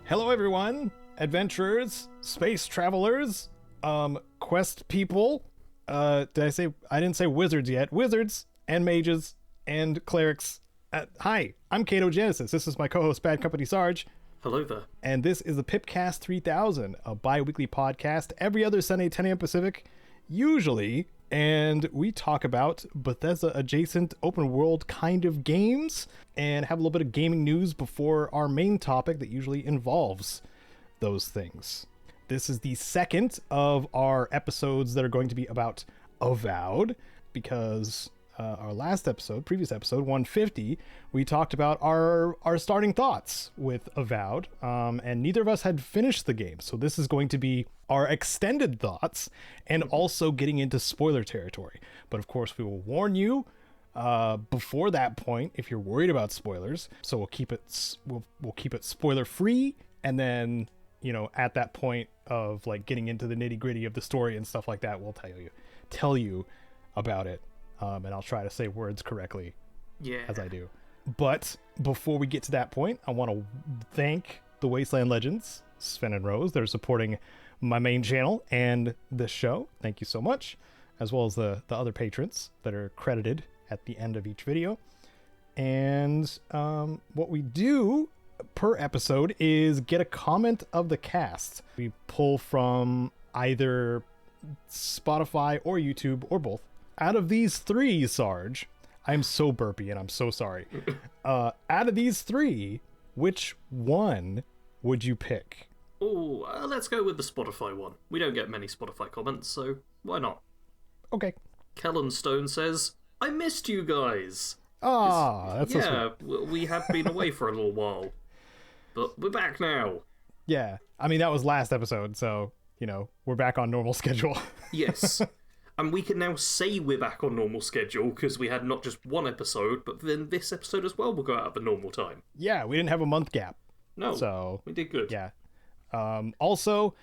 Hello everyone, adventurers, space travelers, quest people, I didn't say wizards yet, wizards and mages and clerics. Hi, I'm Caedo Genesis, this is my co-host Bad Company Sarge. Hello there. And this is the PIPCAST 3000, a bi-weekly podcast every other Sunday, 10 a.m. Pacific, usually, and we talk about Bethesda adjacent open world kind of games and have a little bit of gaming news before our main topic that usually involves those things. This is the second of our episodes that are going to be about AVOWED, because our previous episode 150, we talked about our starting thoughts with AVOWED, and neither of us had finished the game, so this is going to be our extended thoughts and also getting into spoiler territory. But of course we will warn you before that point if you're worried about spoilers, so we'll keep it spoiler free, and then, you know, at that point of like getting into the nitty-gritty of the story and stuff like that, we'll tell you about it. And I'll try to say words correctly as I do. But before we get to that point, I want to thank the Wasteland Legends, Sven and Rose. They're supporting my main channel and this show. Thank you so much. As well as the other patrons that are credited at the end of each video. And what we do per episode is get a comment of the cast. We pull from either Spotify or YouTube or both. Out of these three, Sarge, I'm so burpy and I'm so sorry. Out of these three, which one would you pick? Oh, let's go with the Spotify one. We don't get many Spotify comments, so why not? Okay. Kellen Stone says, I missed you guys. That's so sweet. Yeah, we have been away for a little while, but we're back now. Yeah, I mean, that was last episode, so, you know, we're back on normal schedule. Yes. And we can now say we're back on normal schedule because we had not just one episode, but then this episode as well will go out at the normal time. Yeah, we didn't have a month gap. No, so we did good. Yeah. Also,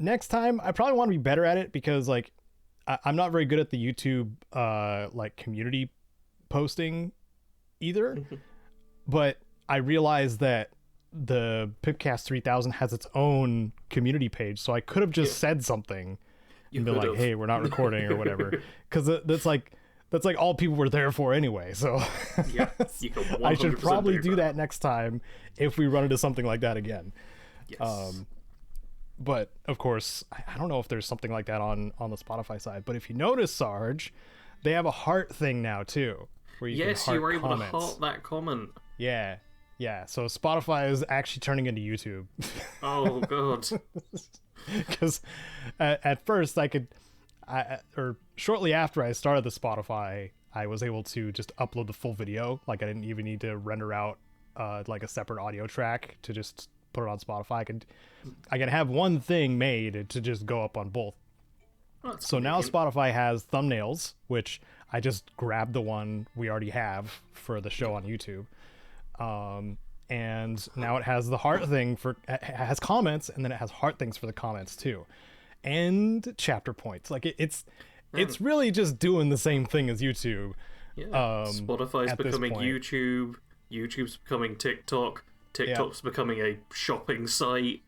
next time, I probably want to be better at it because, like, I'm not very good at the YouTube, like, community posting either. But I realized that the PIPCAST 3000 has its own community page, so I could have just said something. And be like, hey, we're not recording or whatever, because that's like all people were there for anyway. So yeah, you can 100% I should probably do that next time if we run into something like that again. Yes. But of course, I don't know if there's something like that on the Spotify side. But if you notice, Sarge, they have a heart thing now too, where you can heart you were able comments. to heart that comment. Yeah. So Spotify is actually turning into YouTube. Oh god. Because at first or shortly after I started the Spotify, I was able to just upload the full video. Like, I didn't even need to render out like a separate audio track to just put it on Spotify. I can have one thing made to just go up on both. So now Spotify has thumbnails, which I just grabbed the one we already have for the show on YouTube. And now it has the heart thing it has comments, and then it has heart things for the comments too, and chapter points. Like it's really just doing the same thing as YouTube. Yeah. Spotify's becoming YouTube. YouTube's becoming TikTok. TikTok's becoming a shopping site.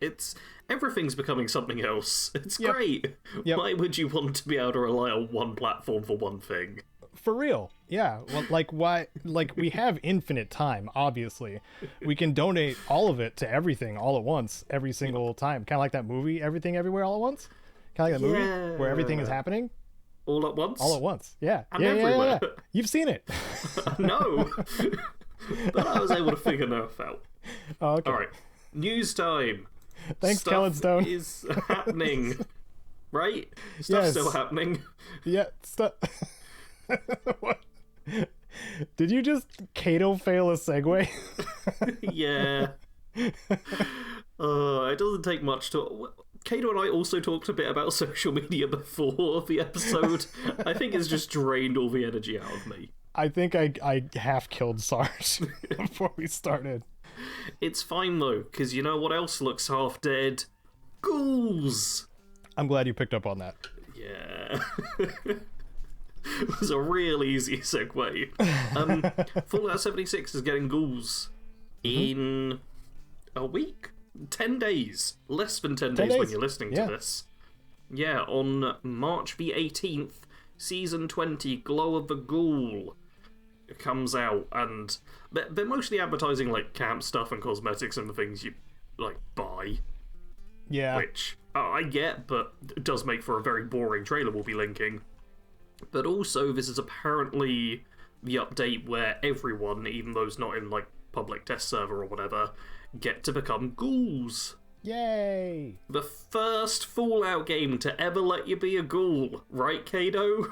Everything's becoming something else. It's great. Yep. Why would you want to be able to rely on one platform for one thing? For real. Yeah. Well, like, why? Like, we have infinite time, obviously. We can donate all of it to everything all at once, every single time. Kind of like that movie, Everything Everywhere All at Once? Kind of like that movie where everything is happening? All at once? All at once. Yeah. And everywhere. Yeah. You've seen it. No. But I was able to figure Nerf out. Oh, okay. Alright. News time. Thanks, Stuff Kellen Stone. is happening. Right? Stuff's still happening. Yeah. What? Did you just Caedo fail a segue? Yeah. It doesn't take much to... Caedo and I also talked a bit about social media before the episode. I think it's just drained all the energy out of me. I think I half killed Sarge before we started. It's fine though, because you know what else looks half dead? Ghouls! I'm glad you picked up on that. Yeah. It was a real easy segue. Fallout 76 is getting Ghouls in a week. 10 days. Less than 10 10 days when days. you're listening to this. Yeah, on March the 18th, Season 20, Glow of the Ghoul comes out, and they're mostly advertising, like, camp stuff and cosmetics and the things you, like, buy. Yeah. Which I get, but it does make for a very boring trailer we'll be linking. But also, this is apparently the update where everyone, even those not in, like, public test server or whatever, get to become ghouls. Yay! The first Fallout game to ever let you be a ghoul, right, Caedo?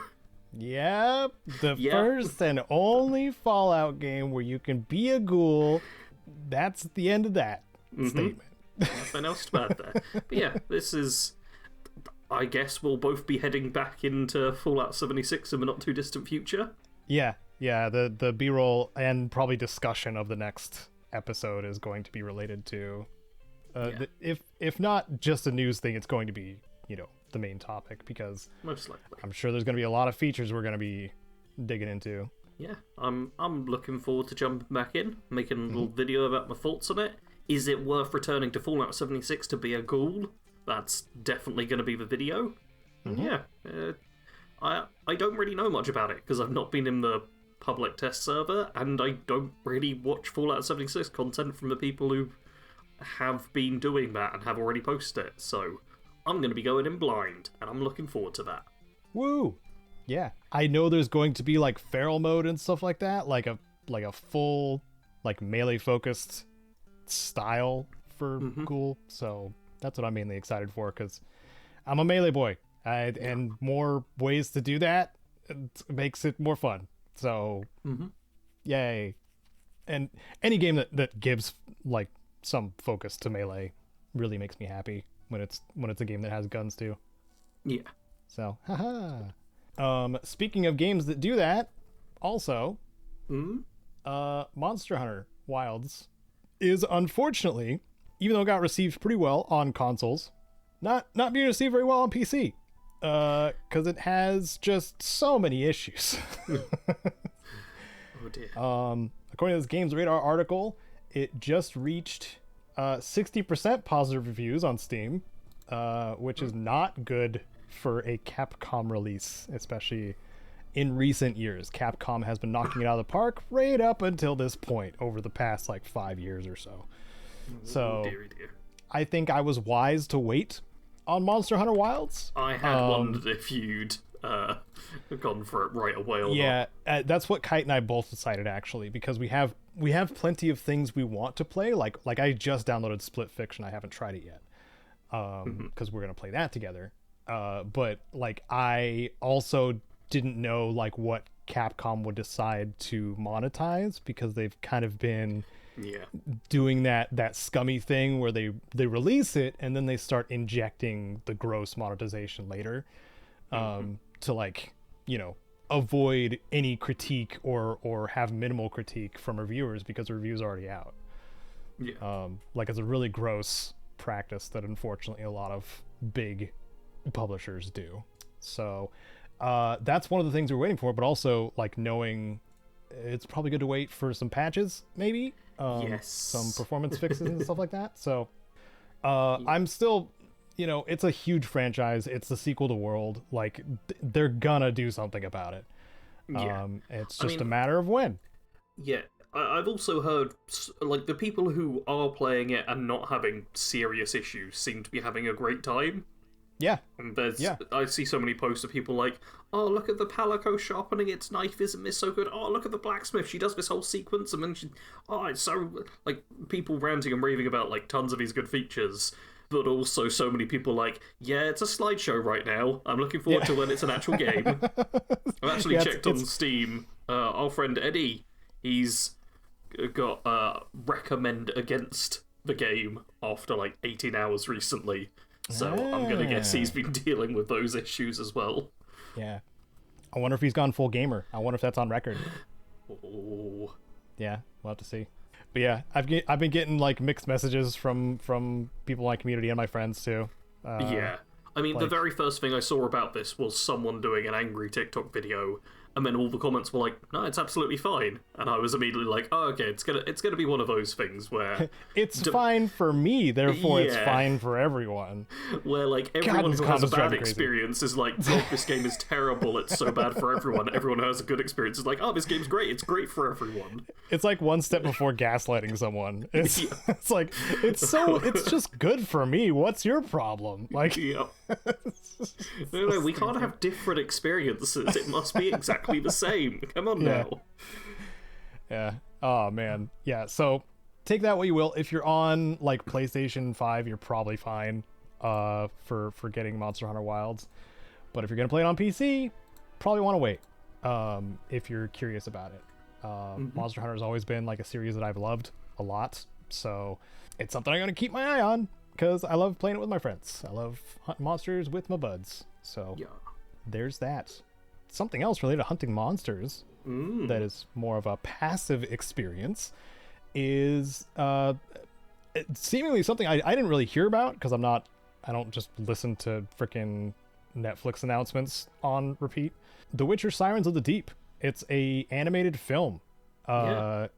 Yep. The first and only Fallout game where you can be a ghoul. That's the end of that statement. Nothing else to add there. But yeah, this is... I guess we'll both be heading back into Fallout 76 in the not too distant future. Yeah. The B-roll and probably discussion of the next episode is going to be related to... if not just a news thing, it's going to be, the main topic, because most likely I'm sure there's going to be a lot of features we're going to be digging into. Yeah, I'm looking forward to jumping back in, making a little video about my thoughts on it. Is it worth returning to Fallout 76 to be a ghoul? That's definitely going to be the video. Yeah, I don't really know much about it because I've not been in the public test server, and I don't really watch Fallout 76 content from the people who have been doing that and have already posted it. So I'm going to be going in blind, and I'm looking forward to that. Woo! Yeah, I know there's going to be like feral mode and stuff like that, like a full like melee focused style for Ghoul. So that's what I'm mainly excited for, because I'm a melee boy, and more ways to do that makes it more fun. So yay! And any game that gives like some focus to melee really makes me happy when it's a game that has guns too. Yeah. So haha. Speaking of games that do that, also, Monster Hunter Wilds is unfortunately, even though it got received pretty well on consoles, not being received very well on PC, because it has just so many issues. Oh dear. According to this Games Radar article, it just reached 60% positive reviews on Steam, which is not good for a Capcom release, especially in recent years. Capcom has been knocking it out of the park right up until this point over the past like 5 years or so. So dear. I think I was wise to wait on Monster Hunter Wilds. I had wondered if you'd gone for it right away or not. That's what Kite and I both decided, actually, because we have plenty of things we want to play. Like I just downloaded Split Fiction. I haven't tried it yet, because we're gonna play that together. But like I also didn't know like what Capcom would decide to monetize, because they've kind of been doing that scummy thing where they release it and then they start injecting the gross monetization later, to like, avoid any critique or have minimal critique from reviewers, because the review's already out. Like it's a really gross practice that unfortunately a lot of big publishers do. So that's one of the things we're waiting for, but also like knowing it's probably good to wait for some patches, maybe some performance fixes and stuff like that. So I'm still, it's a huge franchise. It's the sequel to World. Like they're gonna do something about it. It's just a matter of when. I've also heard like the people who are playing it and not having serious issues seem to be having a great time. And I see so many posts of people like, oh, look at the Palico sharpening its knife, isn't this so good? Oh, look at the blacksmith, she does this whole sequence, and then it's so, like, people ranting and raving about, like, tons of these good features, but also so many people like, yeah, it's a slideshow right now, I'm looking forward to when it's an actual game. I've actually checked on Steam, our friend Eddie, he's got recommend against the game after, like, 18 hours recently. So I'm going to guess he's been dealing with those issues as well. Yeah. I wonder if he's gone full gamer. I wonder if that's on record. Oh. Yeah, we'll have to see. But yeah, I've been getting like mixed messages from people in my community and my friends too. I mean, the very first thing I saw about this was someone doing an angry TikTok video And then all the comments were like, no, it's absolutely fine. And I was immediately like, oh, okay, it's gonna be one of those things where it's fine for me, therefore it's fine for everyone. Where like everyone who has a bad experience is like, oh, this game is terrible, it's so bad for everyone. Everyone who has a good experience is like, oh, this game's great, it's great for everyone. It's like one step before gaslighting someone. It's it's like it's just good for me. What's your problem? Like no, we can't have different experiences. It must be exactly the same. Come on now. Yeah. Oh man. Yeah. So take that what you will. If you're on like PlayStation 5, you're probably fine for getting Monster Hunter Wilds. But if you're gonna play it on PC, probably want to wait. If you're curious about it. Monster Hunter has always been like a series that I've loved a lot. So it's something I'm gonna keep my eye on because I love playing it with my friends. I love hunting monsters with my buds. So there's that. Something else related to hunting monsters that is more of a passive experience is seemingly something I didn't really hear about because I don't just listen to freaking Netflix announcements on repeat. The Witcher Sirens of the Deep. It's a animated film on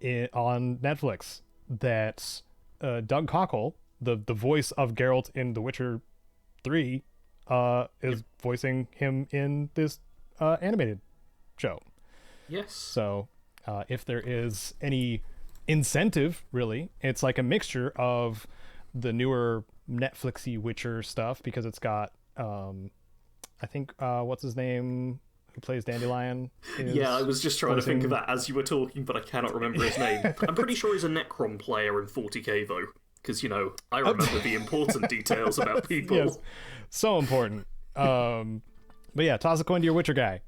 Netflix that Doug Cockle, the voice of Geralt in The Witcher 3, is voicing him in this animated show. Yes. So if there is any incentive, really, it's like a mixture of the newer Netflixy Witcher stuff because it's got I think what's his name who plays Dandelion I was just trying to think of that as you were talking, but I cannot remember his name. I'm pretty sure he's a Necrom player in 40k though, because I remember the important details about people. Yes. So important. But yeah, toss a coin to your Witcher guy.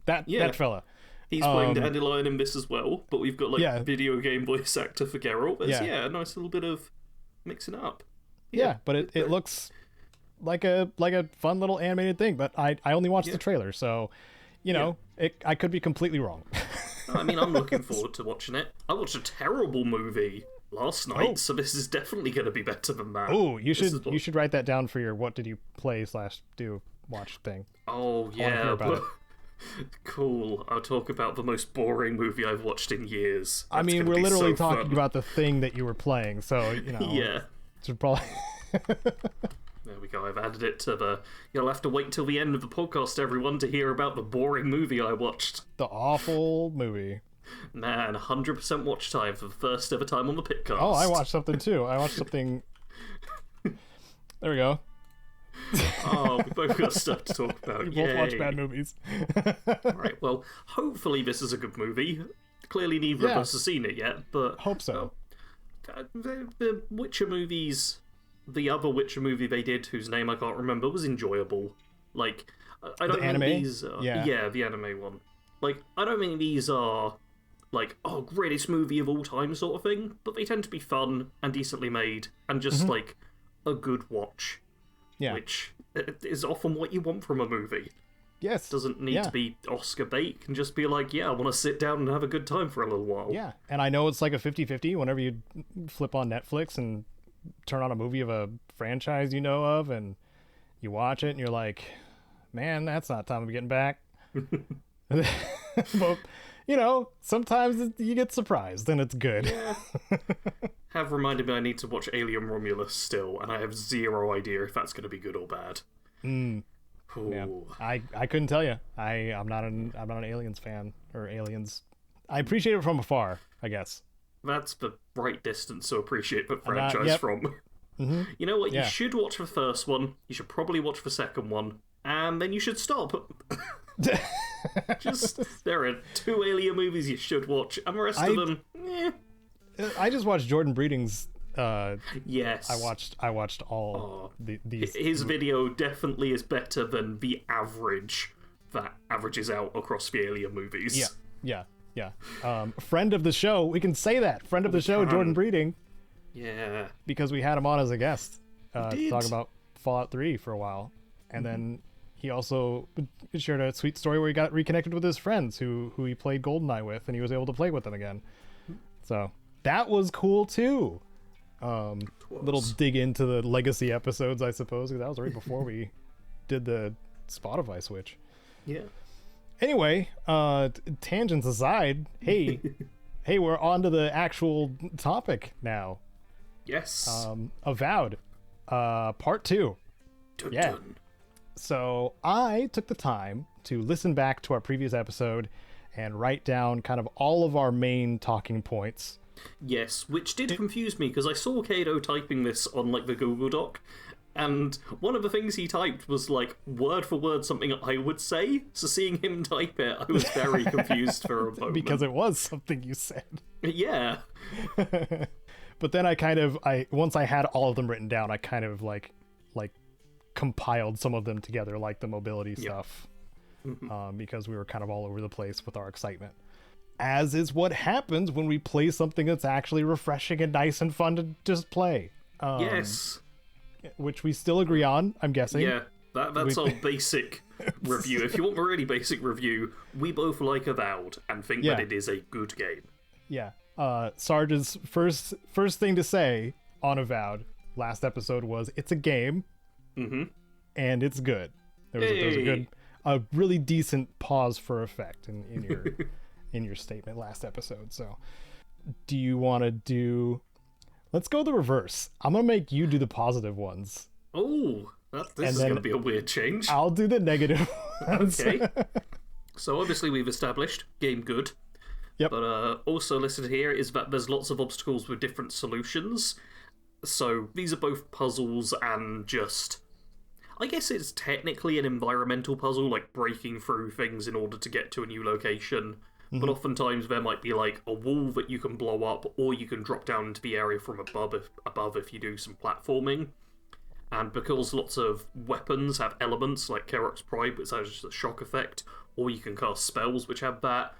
That fella. He's playing Dandelion in this as well, but we've got video game voice actor for Geralt. There's a nice little bit of mixing up. Yeah, but it looks like a fun little animated thing. But I only watched the trailer, so I could be completely wrong. I mean, I'm looking forward to watching it. I watched a terrible movie last night, so this is definitely going to be better than that. Oh, you should write that down for your what did you play / do watch thing. Oh yeah, but cool. I'll talk about the most boring movie I've watched in years. I mean, we're literally talking about the thing that you were playing, so yeah, should probably. There we go. I've added it to the. You'll have to wait till the end of the podcast, everyone, to hear about the boring movie I watched. The awful movie. Man, 100% watch time for the first ever time on the PIPCAST. Oh, I watched something too. I watched something. There we go. Oh, we both got stuff to talk about. We both watch bad movies. Alright, well, hopefully this is a good movie. Clearly neither of us has seen it yet, but... Hope so. The Witcher movies... The other Witcher movie they did, whose name I can't remember, was enjoyable. Like, I don't think these are... Yeah, the anime one. Like, I don't think these are, like, oh, greatest movie of all time sort of thing, but they tend to be fun and decently made, and just, like, a good watch. Yeah. Which is often what you want from a movie. Yes. Doesn't need to be Oscar bait. Can just be like, I want to sit down and have a good time for a little while. Yeah, and I know it's like a 50-50 whenever you flip on Netflix and turn on a movie of a franchise you know of, and you watch it and you're like, man, that's not time to be getting back. But, sometimes you get surprised and it's good. Yeah. Have reminded me I need to watch Alien Romulus still, and I have zero idea if that's going to be good or bad. Yeah. I couldn't tell you. I'm not an Aliens fan or Aliens. I appreciate it from afar, I guess. That's the right distance to appreciate the franchise from. You know what? You should watch the first one. You should probably watch the second one, and then you should stop. There are 2 Alien movies you should watch, and the rest of them, I just watched Jordan Breeding's. Yes, I watched all these. His video definitely is better than the average that averages out across the Alien movies. Yeah. Friend of the show, we can say that. Friend of the show, Jordan Breeding. Yeah. Because we had him on as a guest to talk about Fallout 3 for a while, and then he also shared a sweet story where he got reconnected with his friends who he played GoldenEye with, and he was able to play with them again. So that was cool too. Little dig into the legacy episodes, I suppose, because that was right before we did the Spotify switch. Yeah. Anyway, tangents aside, hey, we're on to the actual topic now. Yes. Avowed, part 2. Dun, yeah. Dun. So I took the time to listen back to our previous episode and write down kind of all of our main talking points. Yes, which did confuse me because I saw Caedo typing this on like the Google Doc, and one of the things he typed was like word for word something I would say. So seeing him type it, I was very confused for a moment. Because it was something you said. Yeah. But then I once I had all of them written down, I kind of like compiled some of them together, like the mobility stuff, because we were kind of all over the place with our excitement. As is what happens when we play something that's actually refreshing and nice and fun to just play. Yes. Which we still agree on, I'm guessing. Yeah, that's our basic review. If you want a really basic review, we both like Avowed and think that it is a good game. Yeah. Sarge's first thing to say on Avowed last episode was, it's a game, and it's good. There was a really decent pause for effect in your in your statement last episode. So do you want to do... Let's go the reverse. I'm going to make you do the positive ones. Oh, this is going to be a weird change. I'll do the negative ones. Okay. So obviously we've established game good. Yep. But also listed here is that there's lots of obstacles with different solutions. So these are both puzzles and just... I guess it's technically an environmental puzzle, like breaking through things in order to get to a new location. But oftentimes there might be like a wall that you can blow up, or you can drop down into the area from above if you do some platforming. And because lots of weapons have elements like Kerok's Pride, which has just a shock effect, or you can cast spells which have that,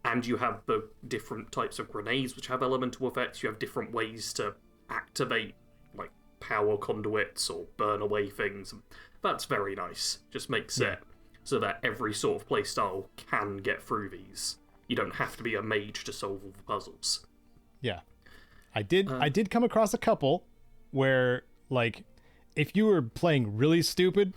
and you have the different types of grenades which have elemental effects, you have different ways to activate like power conduits or burn away things. That's very nice. Just makes it so that every sort of playstyle can get through these. You don't have to be a mage to solve all the puzzles. Yeah. I did come across a couple where, like, if you were playing really stupid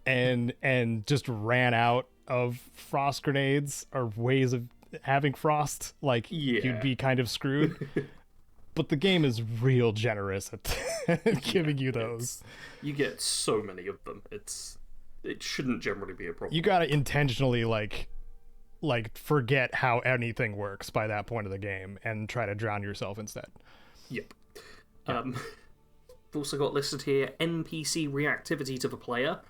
and just ran out of frost grenades or ways of having frost, like, you'd be kind of screwed. But the game is real generous at giving you those. You get so many of them. It shouldn't generally be a problem. You gotta intentionally, like forget how anything works by that point of the game and try to drown yourself instead. Yep. We've also got listed here NPC reactivity to the player.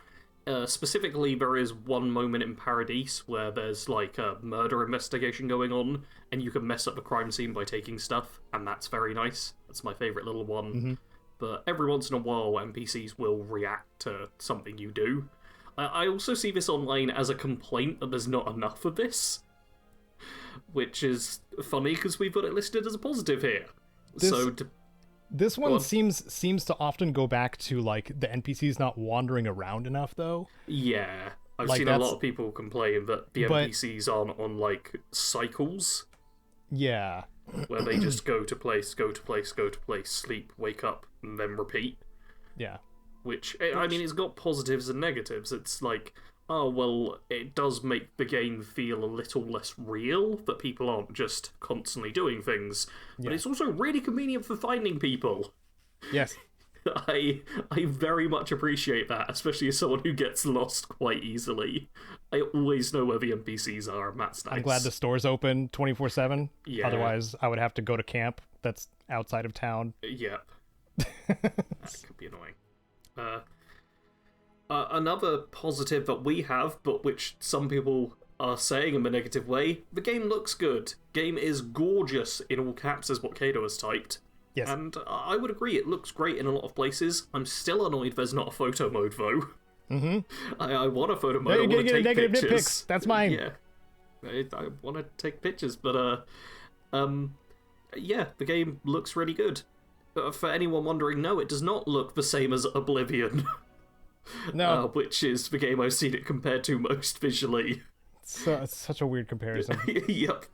Specifically, there is one moment in Paradise where there's like a murder investigation going on, and you can mess up the crime scene by taking stuff, and that's very nice. That's my favourite little one. But every once in a while, NPCs will react to something you do. I also see this online as a complaint that there's not enough of this, which is funny because we've got it listed as a positive here. This one seems to often go back to like the NPCs not wandering around enough, though. Yeah, I've seen a lot of people complain that the NPCs aren't on like cycles. Yeah, where they just go to place, sleep, wake up, and then repeat. Yeah. Which, I mean, it's got positives and negatives. It's like, oh, well, it does make the game feel a little less real, that people aren't just constantly doing things. But it's also really convenient for finding people. Yes. I very much appreciate that, especially as someone who gets lost quite easily. I always know where the NPCs are, and that's nice. I'm glad the store's open 24/7. Yeah. Otherwise, I would have to go to camp that's outside of town. Yep. That could be annoying. Another positive that we have, but which some people are saying in a negative way, the game looks good. Game is gorgeous, in all caps, is what Caedo has typed. Yes. And I would agree, it looks great in a lot of places. I'm still annoyed there's not a photo mode, though. I want a photo mode. I want to take negative pictures. Nitpicks. That's mine. Yeah. I want to take pictures, but yeah, the game looks really good. For anyone wondering, no, it does not look the same as Oblivion. No. Which is the game I've seen it compared to most visually. It's such a weird comparison. Yep.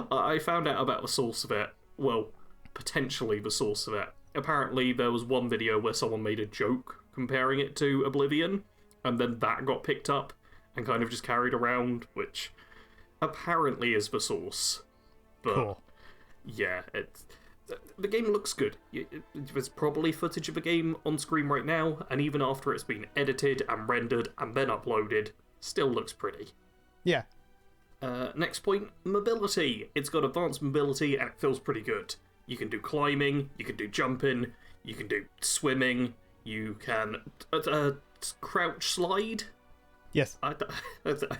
I found out about the source of it. Well, potentially the source of it. Apparently there was one video where someone made a joke comparing it to Oblivion, and then that got picked up, and kind of just carried around, which apparently is the source. But cool. Yeah, the game looks good. There's probably footage of the game on screen right now, and even after it's been edited and rendered and then uploaded, still looks pretty. Yeah. Next point, mobility. It's got advanced mobility and it feels pretty good. You can do climbing, you can do jumping, you can do swimming, you can crouch slide. Yes. I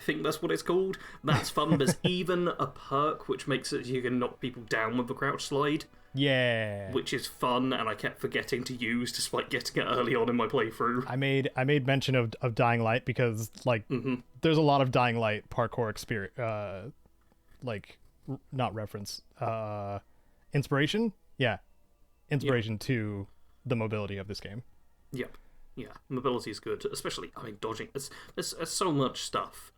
think that's what it's called. That's fun. There's even a perk which makes it so you can knock people down with the crouch slide. Yeah. Which is fun, and I kept forgetting to use despite getting it early on in my playthrough. I made mention of Dying Light because, like, there's a lot of Dying Light parkour experience, not reference, inspiration? Yeah. Inspiration to the mobility of this game. Yep. Yeah, mobility is good, especially, dodging. There's so much stuff,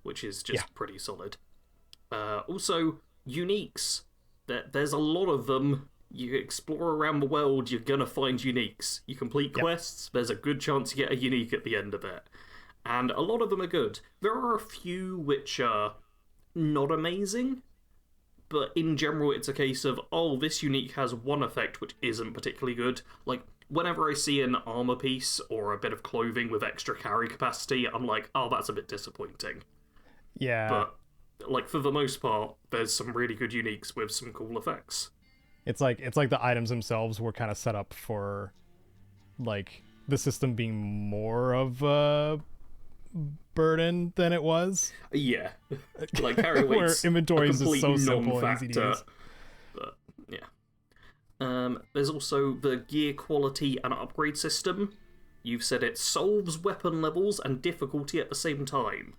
which is just pretty solid. Also, uniques. There's a lot of them. You explore around the world, you're gonna find uniques. You complete quests, there's a good chance you get a unique at the end of it. And a lot of them are good. There are a few which are not amazing, but in general it's a case of, this unique has one effect which isn't particularly good. Like, whenever I see an armor piece or a bit of clothing with extra carry capacity, I'm like, that's a bit disappointing. Yeah. But, like, for the most part, there's some really good uniques with some cool effects. It's like the items themselves were kind of set up for, like, the system being more of a burden than it was. Yeah. Like, carry weights, where inventory is just so simple and easy to use. But, yeah. There's also the gear quality and upgrade system. You've said it solves weapon levels and difficulty at the same time.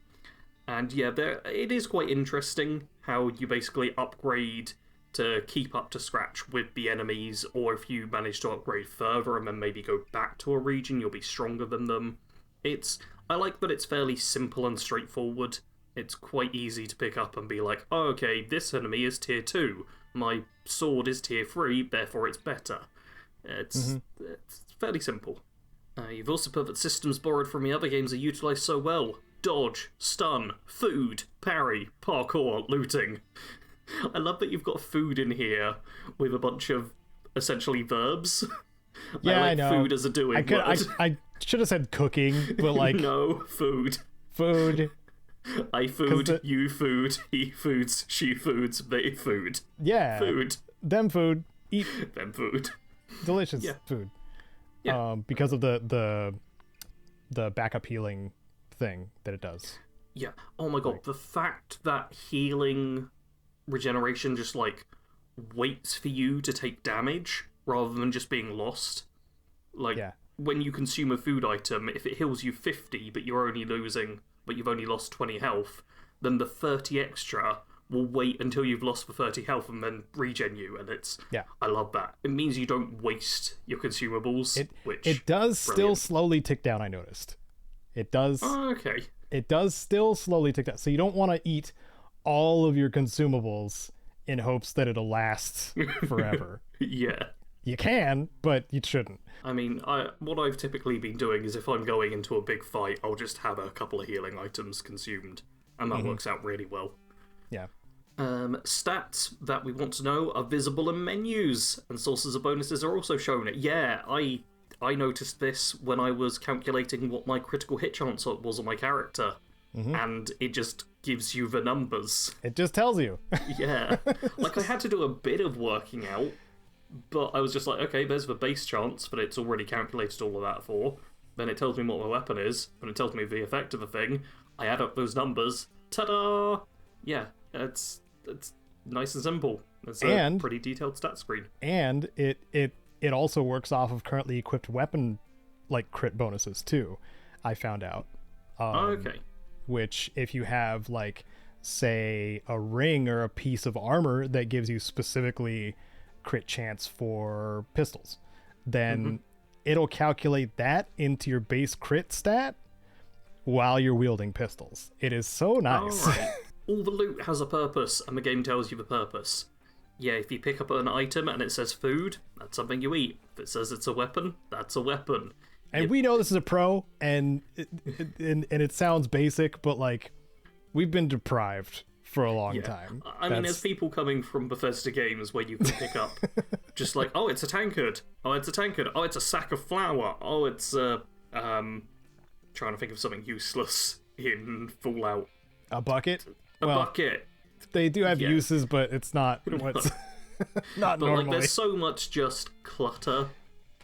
And yeah, it is quite interesting how you basically upgrade to keep up to scratch with the enemies, or if you manage to upgrade further and then maybe go back to a region, you'll be stronger than them. I like that it's fairly simple and straightforward. It's quite easy to pick up and be like, okay, this enemy is tier 2. My sword is tier 3, therefore it's better. It's fairly simple. You've also put that systems borrowed from the other games are utilised so well. Dodge, stun, food, parry, parkour, looting. I love that you've got food in here with a bunch of essentially verbs. Yeah, I know. Food as a doing word. I should have said cooking, but like... No, food. Food. I food, you food, he foods, she foods, they food. Yeah. Food. Them food. Eat. Them food. Delicious food. Yeah. Because of the backup healing thing that it does. Yeah. Oh my god, the fact that healing regeneration just, like, waits for you to take damage rather than just being lost. Like, when you consume a food item, if it heals you 50, but you've only lost 20 health, then the 30 extra will wait until you've lost the 30 health and then regen you, and I love that. It means you don't waste your consumables, it does still slowly tick down, I noticed. It does. Oh, okay. It does still slowly tick down. So you don't want to eat all of your consumables in hopes that it'll last forever. Yeah. You can, but you shouldn't. I mean, what I've typically been doing is if I'm going into a big fight, I'll just have a couple of healing items consumed, and that works out really well. Yeah. Stats that we want to know are visible in menus, and sources of bonuses are also shown. Yeah, I noticed this when I was calculating what my critical hit chance was on my character, and it just gives you the numbers. It just tells you. Yeah. Like, I had to do a bit of working out, but I was just like, okay, there's the base chance, but it's already calculated all of that for. Then it tells me what my weapon is, and it tells me the effect of the thing. I add up those numbers. Ta-da! Yeah, it's nice and simple. It's a pretty detailed stat screen. And it also works off of currently equipped weapon, like, crit bonuses, too, I found out. Okay. Which, if you have, like, say, a ring or a piece of armor that gives you specifically crit chance for pistols, then it'll calculate that into your base crit stat while you're wielding pistols. It is so nice. All the loot has a purpose, and the game tells you the purpose. Yeah, if you pick up an item and it says food, that's something you eat. If it says it's a weapon, that's a weapon. And we know this is a pro, and it sounds basic, but like we've been deprived for a long time. I mean, there's people coming from Bethesda games where you can pick up just like, oh, it's a tankard. Oh, it's a tankard. Oh, it's a sack of flour. Oh, it's trying to think of something useless in Fallout. A bucket. A bucket. They do have uses, but it's not what's not but normally. Like, there's so much just clutter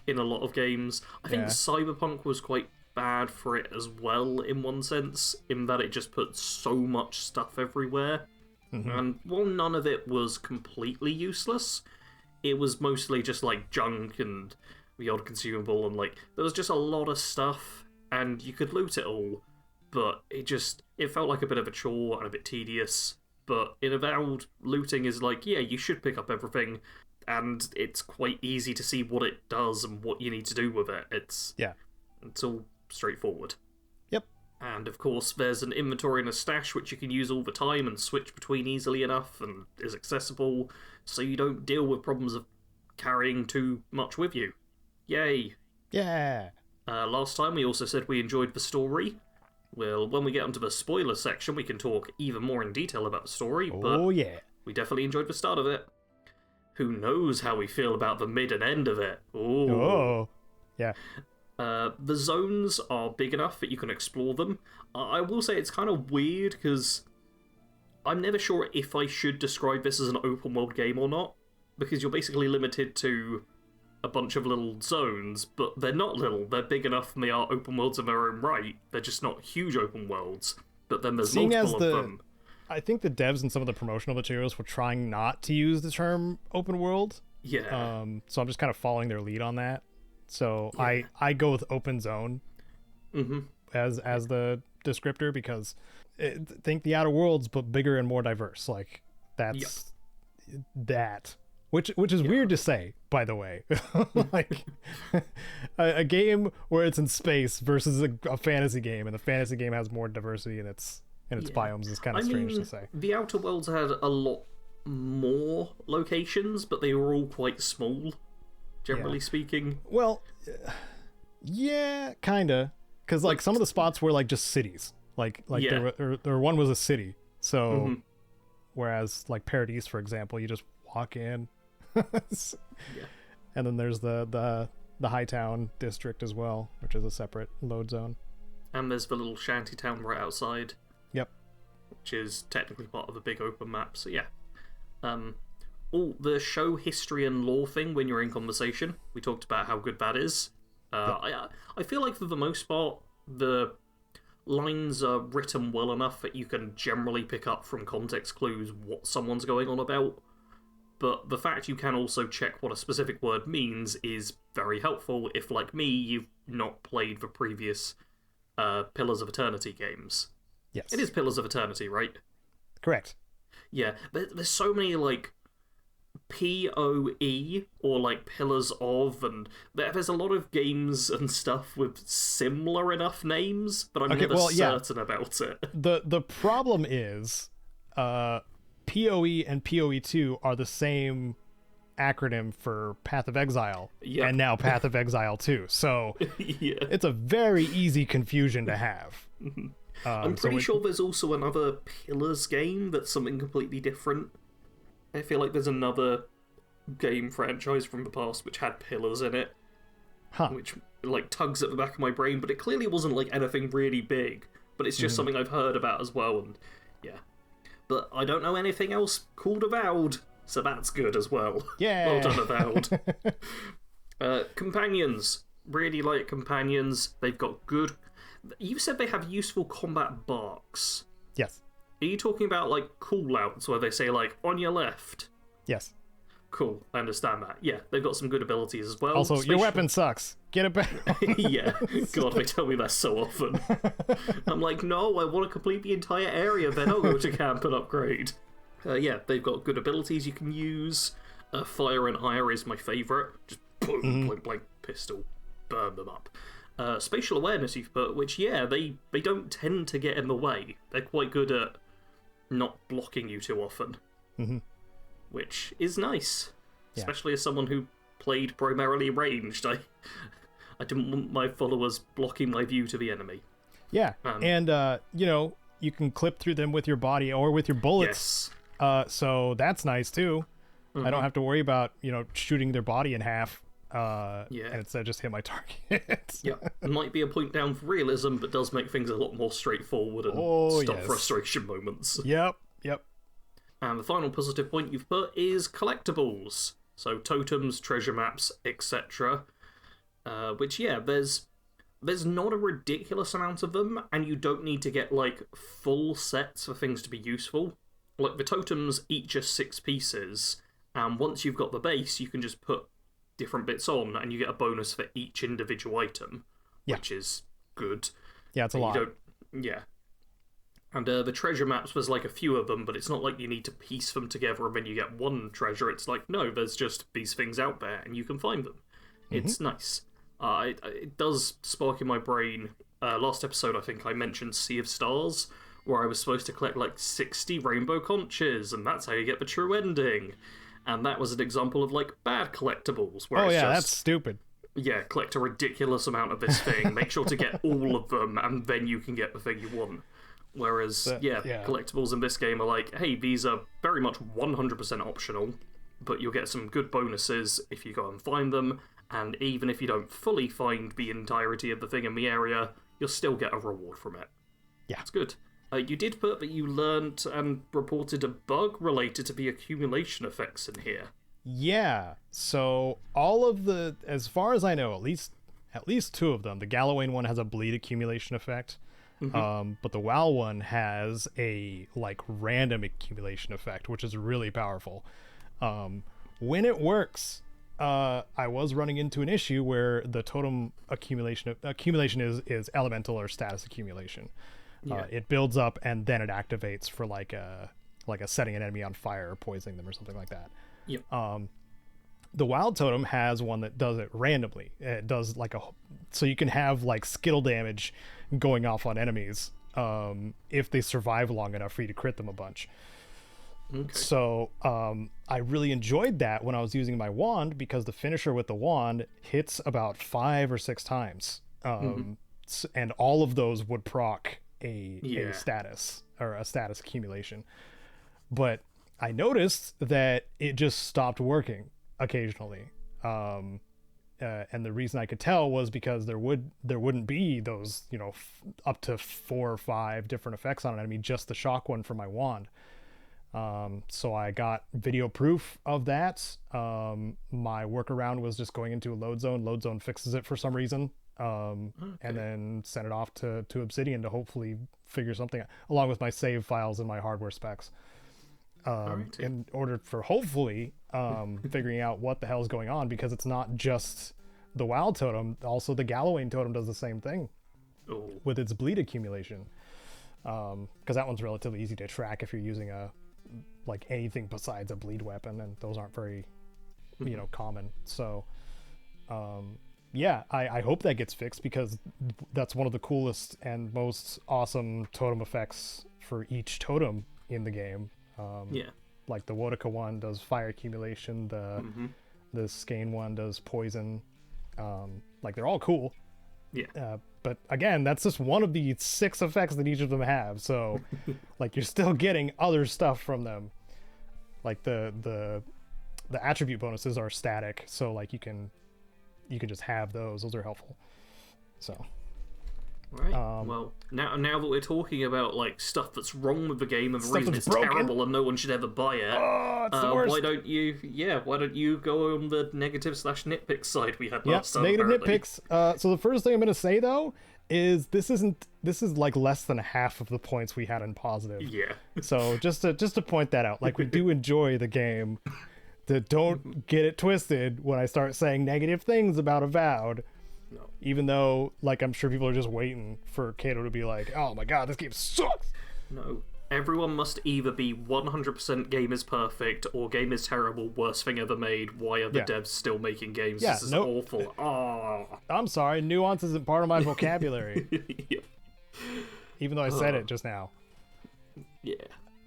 in a lot of games. I think Cyberpunk was quite bad for it as well, in one sense, in that it just put so much stuff everywhere. And while none of it was completely useless, it was mostly just like junk and the odd consumable, and like there was just a lot of stuff, and you could loot it all, but it felt like a bit of a chore and a bit tedious. But in Avowed, looting is like, yeah, you should pick up everything, and it's quite easy to see what it does and what you need to do with it. It's all straightforward. Yep. And of course, there's an inventory and a stash which you can use all the time and switch between easily enough and is accessible, so you don't deal with problems of carrying too much with you. Yay. Yeah. Last time we also said we enjoyed the story. Well, when we get onto the spoiler section, we can talk even more in detail about the story, but we definitely enjoyed the start of it. Who knows how we feel about the mid and end of it? Oh. Yeah. The zones are big enough that you can explore them. I will say it's kind of weird, because I'm never sure if I should describe this as an open world game or not, because you're basically limited to a bunch of little zones, but they're not little. They're big enough and they are open worlds in their own right. They're just not huge open worlds, but then there's multiple of them. I think the devs and some of the promotional materials were trying not to use the term open world. Yeah. So I'm just kind of following their lead on that. So I go with open zone as the descriptor, because think the Outer Worlds, but bigger and more diverse. Like that's that. Which is weird to say, by the way. Like a game where it's in space versus a fantasy game, and the fantasy game has more diversity in its biomes is kind of strange to say. The Outer Worlds had a lot more locations, but they were all quite small, generally speaking. Well, yeah, kinda, because like some of the spots were like just cities. Like there one was a city. So whereas like Paradise, for example, you just walk in. And then there's the Hightown district as well, which is a separate load zone. And there's the little shanty town right outside. Yep. Which is technically part of the big open map. So yeah. The show history and lore thing when you're in conversation. We talked about how good that is. I feel like for the most part, the lines are written well enough that you can generally pick up from context clues what someone's going on about. But the fact you can also check what a specific word means is very helpful if, like me, you've not played the previous Pillars of Eternity games. Yes. It is Pillars of Eternity, right? Correct. Yeah, there's so many, like, POE, or, like, Pillars of, and there's a lot of games and stuff with similar enough names, but I'm never certain about it. The problem is... PoE and PoE2 are the same acronym for Path of Exile, and now Path of Exile 2. So it's a very easy confusion to have. I'm pretty sure there's also another Pillars game that's something completely different. I feel like there's another game franchise from the past which had Pillars in it, which like tugs at the back of my brain, but it clearly wasn't like anything really big. But it's just something I've heard about as well, and yeah. But I don't know anything else called Avowed, so that's good as well. Yeah. Well done, Avowed. Companions. Really like companions. They've got good... You said they have useful combat barks. Yes. Are you talking about, like, call-outs where they say, like, on your left? Yes. Cool, I understand that. Yeah, they've got some good abilities as well. Also, your weapon sucks. Get it back. Yeah, God, they tell me that so often. I'm like, no, I want to complete the entire area, then I'll go to camp and upgrade. Yeah, they've got good abilities you can use. Fire and Ire is my favourite. Just boom, point blank pistol, burn them up. Spatial awareness you've put, which, yeah, they don't tend to get in the way. They're quite good at not blocking you too often. Which is nice, especially as someone who played primarily ranged. I didn't want my followers blocking my view to the enemy. Yeah, and you can clip through them with your body or with your bullets. Yes. So that's nice too. I don't have to worry about shooting their body in half. And instead just hit my target. Yeah, it might be a point down for realism, but does make things a lot more straightforward and stop frustration moments. Yep. And the final positive point you've put is collectibles. So totems, treasure maps, etc. Which, there's not a ridiculous amount of them, and you don't need to get, like, full sets for things to be useful. Like, the totems each are 6 pieces, and once you've got the base, you can just put different bits on, and you get a bonus for each individual item, which is good. Yeah, it's a lot. And the treasure maps, there's like a few of them, but it's not like you need to piece them together and then you get one treasure. It's like, no, there's just these things out there, and you can find them. It's nice. It does spark in my brain. Last episode, I think I mentioned Sea of Stars, where I was supposed to collect like 60 rainbow conches, and that's how you get the true ending. And that was an example of, like, bad collectibles. Where that's stupid. Yeah, collect a ridiculous amount of this thing, make sure to get all of them, and then you can get the thing you want. Whereas, collectibles in this game are like, hey, these are very much 100% optional, but you'll get some good bonuses if you go and find them, and even if you don't fully find the entirety of the thing in the area, you'll still get a reward from it. Yeah. It's good. You did put that you learned and reported a bug related to the accumulation effects in here. Yeah, so all of as far as I know, at least 2 of them. The Gallowayne one has a bleed accumulation effect, but the WoW one has a like random accumulation effect, which is really powerful. When it works, I was running into an issue where the totem accumulation is elemental or status accumulation. It builds up and then it activates for like a setting an enemy on fire or poisoning them or something like that. Yep. The wild totem has one that does it randomly. It does so you can have like skittle damage going off on enemies if they survive long enough for you to crit them a bunch. Okay. So I really enjoyed that when I was using my wand, because the finisher with the wand hits about 5 or 6 times, and all of those would proc a status or a status accumulation. But I noticed that it just stopped working occasionally, and the reason I could tell was because there wouldn't be those up to 4 or 5 different effects on an enemy, just the shock one for my wand. So I got video proof of that. My workaround was just going into a load zone. Load zone fixes it for some reason. And then send it off to Obsidian to hopefully figure something out, along with my save files and my hardware specs, in order for hopefully figuring out what the hell is going on, because it's not just the wild totem, also the Gallowayne totem does the same thing with its bleed accumulation, because that one's relatively easy to track if you're using anything besides a bleed weapon, and those aren't very common. So I hope that gets fixed, because that's one of the coolest and most awesome totem effects for each totem in the game. Like the Wodaka one does fire accumulation, the Skane one does poison. They're all cool. But again, that's just one of the 6 effects that each of them have. So you're still getting other stuff from them. Like the attribute bonuses are static, so you can just have those are helpful. So right, well, now that we're talking about stuff that's wrong with the game and the reason it's terrible and no one should ever buy it, it's the worst. why don't you go on the negative/nitpick side we had last time? Negative nitpicks. So the first thing I'm going to say though is this is less than half of the points we had in positive. So just to point that out, we do enjoy the game. Don't get it twisted when I start saying negative things about Avowed. No. Even though, I'm sure people are just waiting for Caedo to be like, oh my god, this game sucks! No. Everyone must either be 100% game is perfect or game is terrible, worst thing ever made. Why are the devs still making games? This is awful. Oh. I'm sorry, nuance isn't part of my vocabulary. Even though I said it just now. Yeah.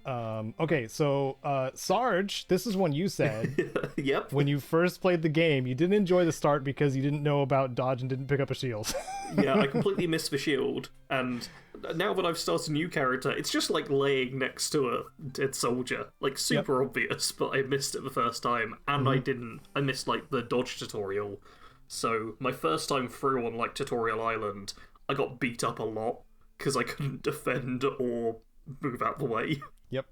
Okay, so Sarge, this is one you said. Yep. When you first played the game, you didn't enjoy the start because you didn't know about dodge and didn't pick up a shield. Yeah, I completely missed the shield, and now that I've started a new character, it's just like laying next to a dead soldier. Like, super obvious, but I missed it the first time, and I missed, like, the dodge tutorial. So, my first time through on, like, Tutorial Island, I got beat up a lot, because I couldn't defend or move out the way. Yep.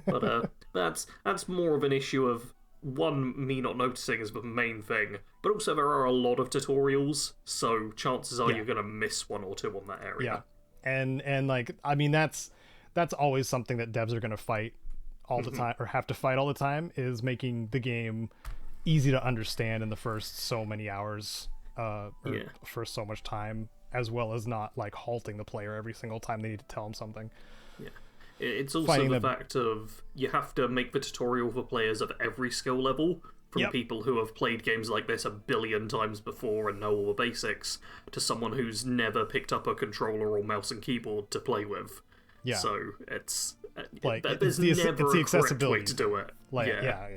But that's more of an issue of, one, me not noticing is the main thing, but also there are a lot of tutorials, so chances are you're going to miss one or two on that area. Yeah. And like, I mean, that's always something that devs are going to fight all the time, or have to fight all the time, is making the game easy to understand in the first so many hours, or first so much time, as well as not, like, halting the player every single time they need to tell them something. Yeah. It's also the fact of, you have to make the tutorial for players of every skill level, from people who have played games like this a billion times before and know all the basics, to someone who's never picked up a controller or mouse and keyboard to play with. Yeah. So it's like, there's never a correct way to do it. Like, yeah.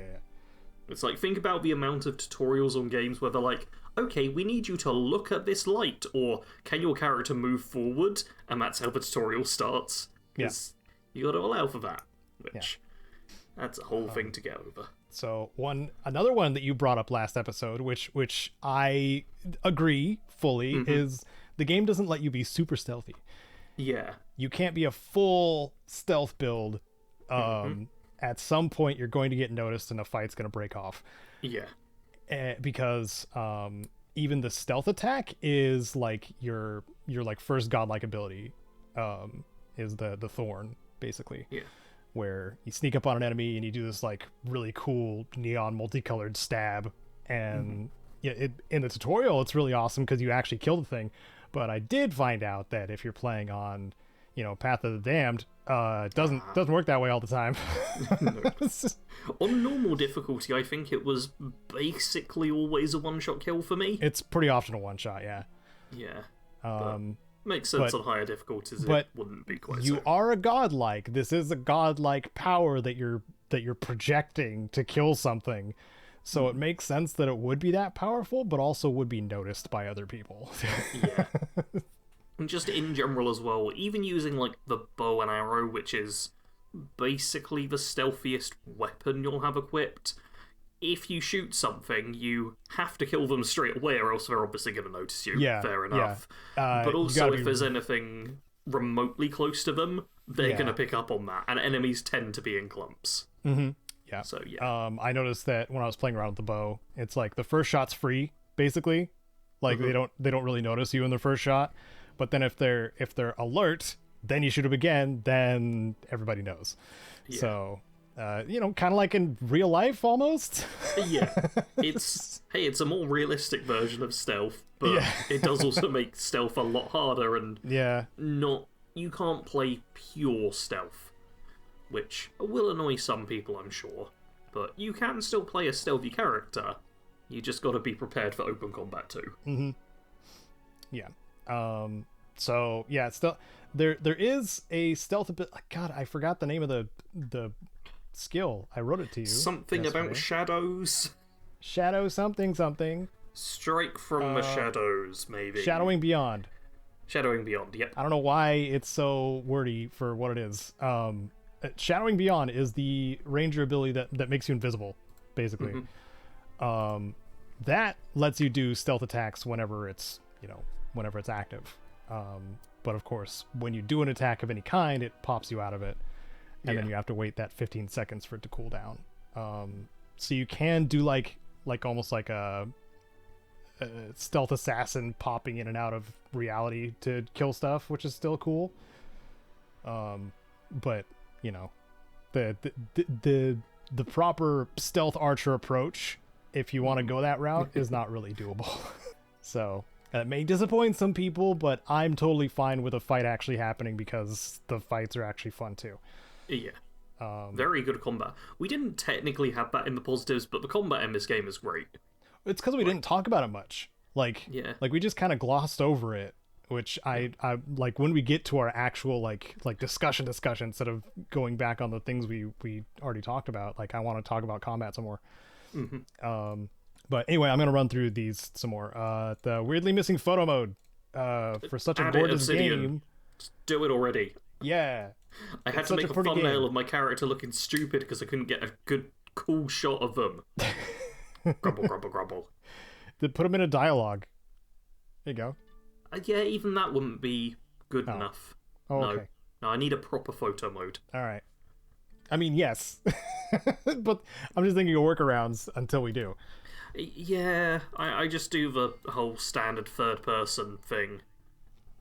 It's like, think about the amount of tutorials on games where they're like, okay, we need you to look at this light, or can your character move forward? And that's how the tutorial starts. Yes. You got to allow for that, which that's a whole thing to get over. So another one that you brought up last episode, which I agree fully, is the game doesn't let you be super stealthy. Yeah. You can't be a full stealth build. At some point, you're going to get noticed and a fight's going to break off. Yeah. Because even the stealth attack is like your like first godlike ability, is the thorn, basically. Yeah. Where you sneak up on an enemy and you do this like really cool neon multicolored stab, and in the tutorial it's really awesome because you actually kill the thing. But I did find out that if you're playing on, Path of the Damned, it doesn't work that way all the time. On normal difficulty, I think it was basically always a one-shot kill for me. It's pretty often a one-shot, yeah. Yeah. Makes sense on higher difficulties. It wouldn't be quite. You are a godlike. This is a godlike power that you're projecting to kill something. So it makes sense that it would be that powerful, but also would be noticed by other people. Yeah. And just in general as well, even using like the bow and arrow, which is basically the stealthiest weapon you'll have equipped, if you shoot something, you have to kill them straight away, or else they're obviously going to notice you. Yeah, fair enough. Yeah. But also, if there's anything remotely close to them, they're going to pick up on that, and enemies tend to be in clumps. Yeah. So yeah. I noticed that when I was playing around with the bow, it's like the first shot's free, basically. Like they don't really notice you in the first shot, but then if they're alert, then you shoot them again, then everybody knows. Yeah. So. Kind of like in real life almost. Yeah. It's a more realistic version of stealth, but it does also make stealth a lot harder, and you can't play pure stealth, which will annoy some people, I'm sure, but you can still play a stealthy character. You just got to be prepared for open combat too. Yeah. So yeah, still there is a stealth a bit. God, I forgot the name of the skill. I wrote it to you. Something yesterday. About shadows. Shadow something. Strike from the shadows, maybe. Shadowing Beyond. Yep. I don't know why it's so wordy for what it is. Shadowing Beyond is the ranger ability that makes you invisible, basically. That lets you do stealth attacks whenever it's active. But of course, when you do an attack of any kind, it pops you out of it. And then you have to wait that 15 seconds for it to cool down. So you can do like almost like a stealth assassin popping in and out of reality to kill stuff, which is still cool. But the proper stealth archer approach, if you want to go that route, is not really doable. So that may disappoint some people, but I'm totally fine with a fight actually happening because the fights are actually fun too. Yeah. Very good combat. We didn't technically have that in the positives, but the combat in this game is great. It's because we didn't talk about it much. Like we just kind of glossed over it which I like when we get to our actual like discussion instead of going back on the things we already talked about. Like I want to talk about combat some more. But anyway, I'm gonna run through these some more. The weirdly missing photo mode for such a gorgeous game. Just do it already. Yeah, I had to make a thumbnail of my character looking stupid because I couldn't get a good cool shot of them. Grumble, grumble, grumble. Then put them in a dialogue. There you go. Yeah, even that wouldn't be good enough. Oh, okay. No, I need a proper photo mode. All right. I mean, yes. But I'm just thinking of workarounds until we do. Yeah, I just do the whole standard third-person thing.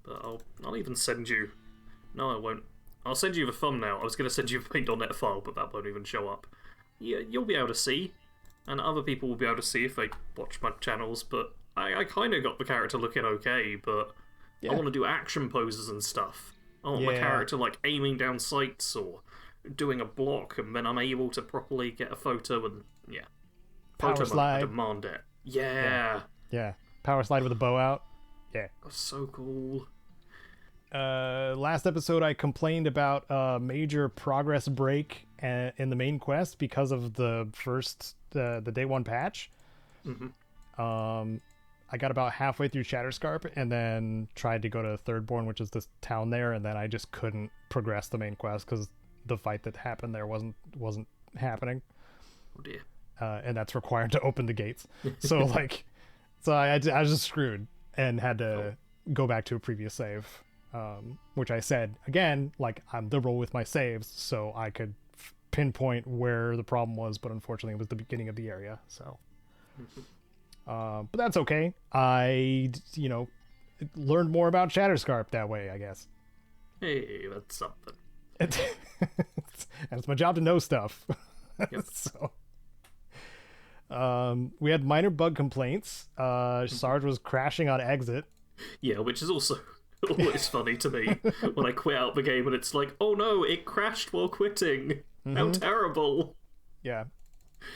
But I'll even send you... No, I won't. I'll send you the thumbnail. I was going to send you a paint.net file, but that won't even show up. Yeah, you'll be able to see. And other people will be able to see if they watch my channels, but I kind of got the character looking okay, but I want to do action poses and stuff. I want my character, like, aiming down sights or doing a block, and then I'm able to properly get a photo, and, Power slide. I demand it. Yeah. Power slide with a bow out. Yeah. That's so cool. Last episode I complained about a major progress break in the main quest because of the first the day one patch. I got about halfway through Shatterscarp and then tried to go to Thirdborn, which is this town there, and then I just couldn't progress the main quest because the fight that happened there wasn't happening. Oh dear. And that's required to open the gates. So I was just screwed and had to go back to a previous save. Which I said again, like I'm liberal with my saves, so I could pinpoint where the problem was, but unfortunately it was the beginning of the area. So, but that's okay. I learned more about Shatterscarp that way, I guess. Hey, that's something. And it's my job to know stuff. Yep. So, we had minor bug complaints. Sarge was crashing on exit. Yeah, which is also always funny to me when I quit out the game and it's like, oh no, it crashed while quitting. How terrible. Yeah.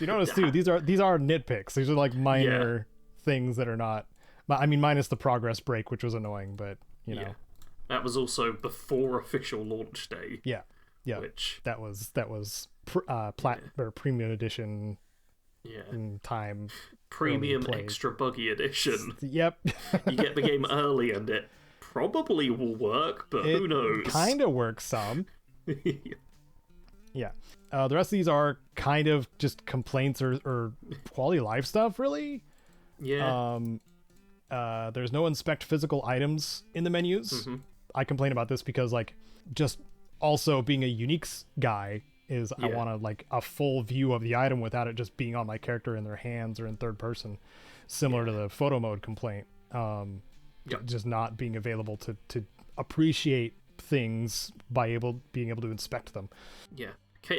You notice too, these are nitpicks. These are like minor things that are not, I mean, minus the progress break, which was annoying, but you know. That was also before official launch day. Yeah. Which that was or premium edition. Time. Premium extra buggy edition. Yep. You get the game early and it probably will work, but who knows? It kind of works some. Yeah. The rest of these are kind of just complaints or quality of life stuff, really. Yeah. There's no inspect physical items in the menus. I complain about this because, like, just also being a uniques guy is I want like a full view of the item without it just being on my character in their hands or in third person, similar to the photo mode complaint. Just not being available to appreciate things by being able to inspect them. Yeah.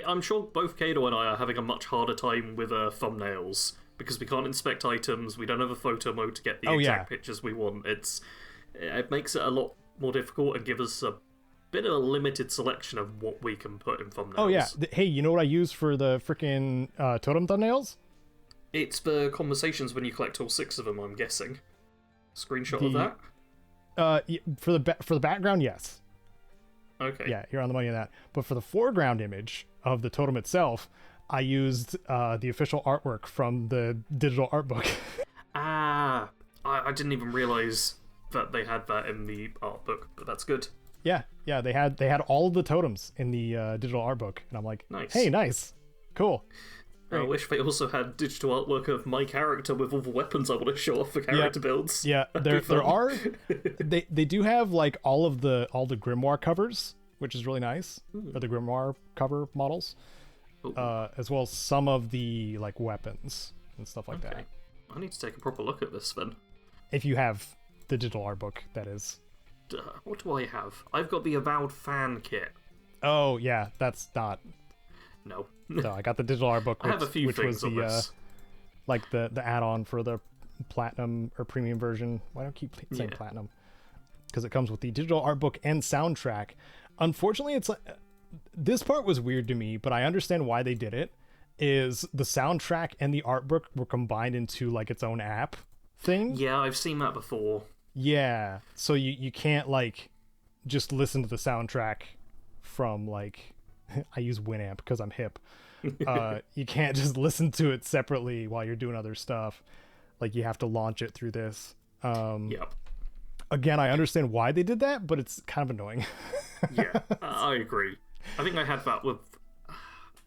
I'm sure both Caedo and I are having a much harder time with thumbnails because we can't inspect items, we don't have a photo mode to get the exact pictures we want. It makes it a lot more difficult and gives us a bit of a limited selection of what we can put in thumbnails. Oh yeah. Hey, you know what I use for the freaking totem thumbnails? It's the conversations when you collect all 6 of them, I'm guessing. Screenshot of that? For the background, yes. Okay. Yeah, you're on the money on that. But for the foreground image of the totem itself, I used the official artwork from the digital art book. I didn't even realize that they had that in the art book, but that's good. Yeah, they had all of the totems in the digital art book, and I'm like, nice. Hey, nice, cool. Great. I wish they also had digital artwork of my character with all the weapons I want to show off for character builds. Yeah, there are. They do have like all the grimoire covers, which is really nice, or the grimoire cover models, as well as some of the like weapons and stuff like that. I need to take a proper look at this then. If you have the digital art book, that is. What do I have? I've got the Avowed fan kit. Oh yeah, that's not. No. No, I got the digital art book, I have a few which things was on this. like the add-on for the platinum or premium version. Why do I keep saying platinum? Because it comes with the digital art book and soundtrack. Unfortunately, it's like this part was weird to me, but I understand why they did it. Is the soundtrack and the art book were combined into like its own app thing? Yeah, I've seen that before. Yeah, so you can't like just listen to the soundtrack from like I use Winamp because I'm hip. You can't just listen to it separately while you're doing other stuff. Like you have to launch it through this. Yep. Again, I understand why they did that, but it's kind of annoying. Yeah, I agree. I think I had that with...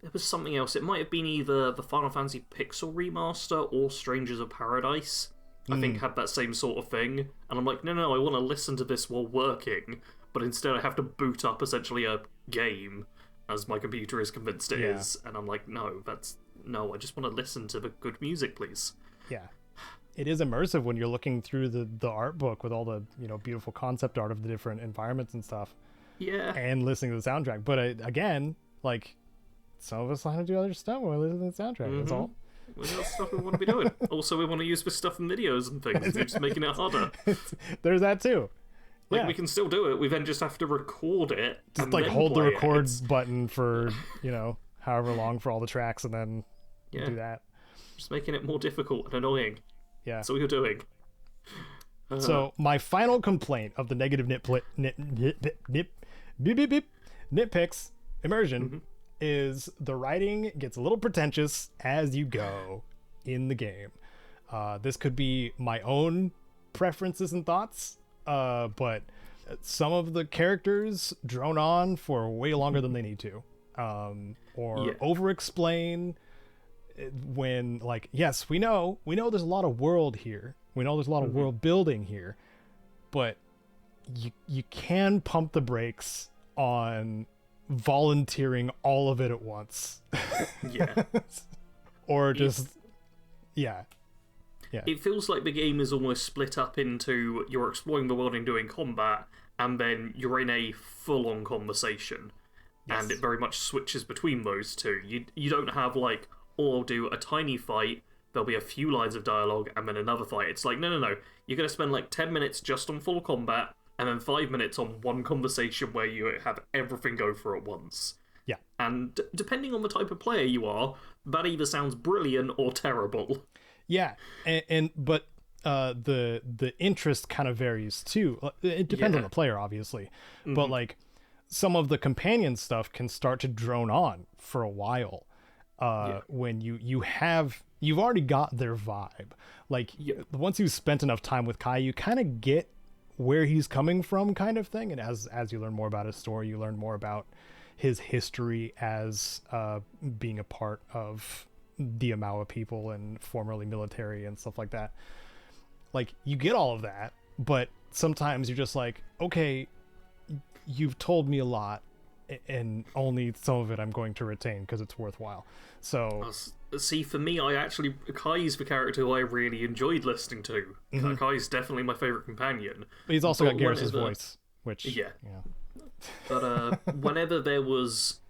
It was something else. It might have been either the Final Fantasy Pixel Remaster or Strangers of Paradise. I think had that same sort of thing. And I'm like, no, I want to listen to this while working, but instead I have to boot up essentially a game, as my computer is convinced it is. And I'm like, no, I just want to listen to the good music, please. Yeah. It is immersive when you're looking through the art book with all the, beautiful concept art of the different environments and stuff. Yeah. And listening to the soundtrack. But again, like, some of us want to do other stuff when we listen to the soundtrack. That's all. We got stuff we want to be doing. Also, we want to use this stuff in videos and things. We're just making it harder. There's that too. Like, we can still do it. We then just have to record it. Just and like then hold the play record it. button for, however long for all the tracks and then do that. Just making it more difficult and annoying. Yeah. That's what you're doing. So my final complaint of the negative nitpicks immersion is the writing gets a little pretentious as you go in the game. This could be my own preferences and thoughts, but some of the characters drone on for way longer than they need to, or over-explain when, like, yes, we know there's a lot of world here. We know there's a lot of world building here, but you can pump the brakes on volunteering all of it at once. Yeah. Or just yeah. It feels like the game is almost split up into you're exploring the world and doing combat, and then you're in a full-on conversation. Yes. And it very much switches between those two. You don't have like, I'll do a tiny fight, there'll be a few lines of dialogue, and then another fight. It's like, no. You're going to spend like 10 minutes just on full combat, and then 5 minutes on one conversation where you have everything go for at once. Yeah. And depending on the type of player you are, that either sounds brilliant or terrible. Yeah, but the interest kind of varies too. It depends on the player, obviously, but like some of the companion stuff can start to drone on for a while. When you've already got their vibe. Like once you've spent enough time with Kai, you kind of get where he's coming from, kind of thing. And as you learn more about his story, you learn more about his history as being a part of the Amawa people and formerly military and stuff like that. Like you get all of that, but sometimes you're just like, okay, you've told me a lot, and only some of it I'm going to retain because it's worthwhile. So see, for me, Kai's the character who I really enjoyed listening to. Kai's definitely my favorite companion. But he's also got Garrus's voice, which But whenever there was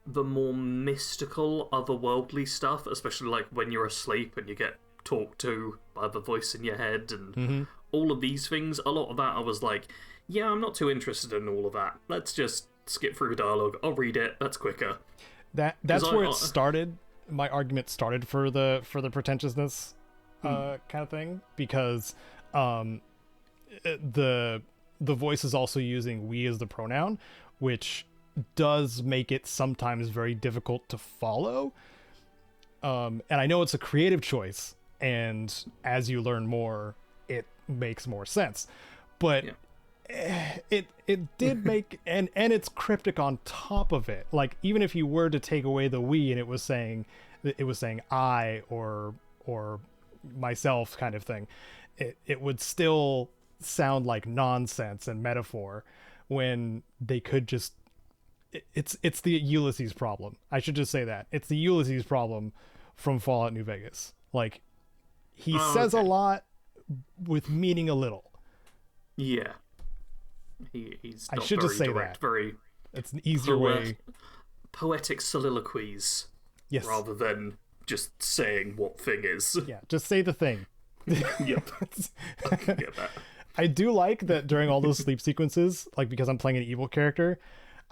the more mystical, otherworldly stuff, especially like when you're asleep and you get talked to by the voice in your head and all of these things, a lot of that I was like, yeah, I'm not too interested in all of that. Let's just skip through dialogue. I'll read it. That's quicker. That's where it started. My argument started for the pretentiousness kind of thing, because the voice is also using we as the pronoun, which does make it sometimes very difficult to follow. And I know it's a creative choice, and as you learn more, it makes more sense. But it did make and it's cryptic on top of it. Like even if you were to take away the we and it was saying I or myself kind of thing, it would still sound like nonsense and metaphor when they could just it's the Ulysses problem. I should just say that. It's the Ulysses problem from Fallout New Vegas. Like he says a lot with meaning a little. Yeah. He's I not should very just say direct, that. Very it's an easier way. Poetic soliloquies. Yes. Rather than just saying what thing is. Yeah, just say the thing. Yep. I can get that. I do like that during all those sleep sequences, like because I'm playing an evil character,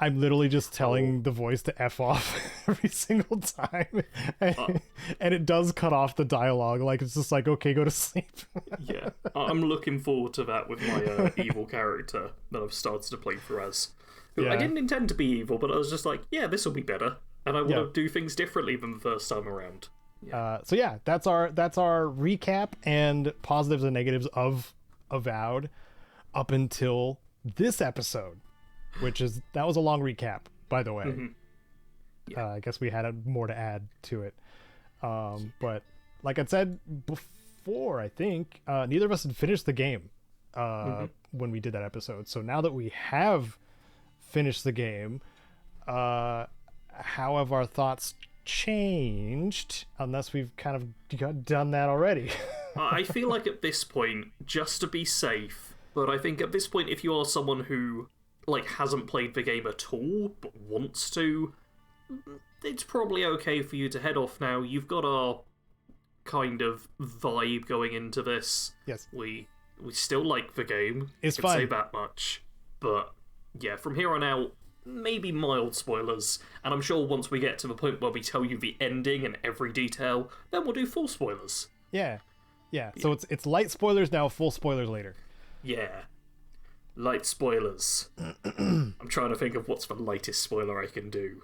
I'm literally just telling the voice to F off every single time. And it does cut off the dialogue. Like, it's just like, okay, go to sleep. Yeah. I'm looking forward to that with my evil character that I've started to play through as. Who I didn't intend to be evil, but I was just like, yeah, this will be better. And I want to do things differently than the first time around. Yeah. So yeah, that's our recap and positives and negatives of Avowed up until this episode. That was a long recap, by the way. Mm-hmm. Yeah. I guess we had more to add to it. But like I said before, I think neither of us had finished the game when we did that episode. So now that we have finished the game, how have our thoughts changed? Unless we've kind of done that already. I feel like at this point, just to be safe, but I think at this point, if you are someone who hasn't played the game at all, but wants to, it's probably okay for you to head off now. You've got our kind of vibe going into this. Yes. We still like the game. It's I fun. can say that much. But, yeah, from here on out, maybe mild spoilers. And I'm sure once we get to the point where we tell you the ending and every detail, then we'll do full spoilers. Yeah. So it's light spoilers now, full spoilers later. Yeah. Light spoilers. I'm trying to think of what's the lightest spoiler I can do.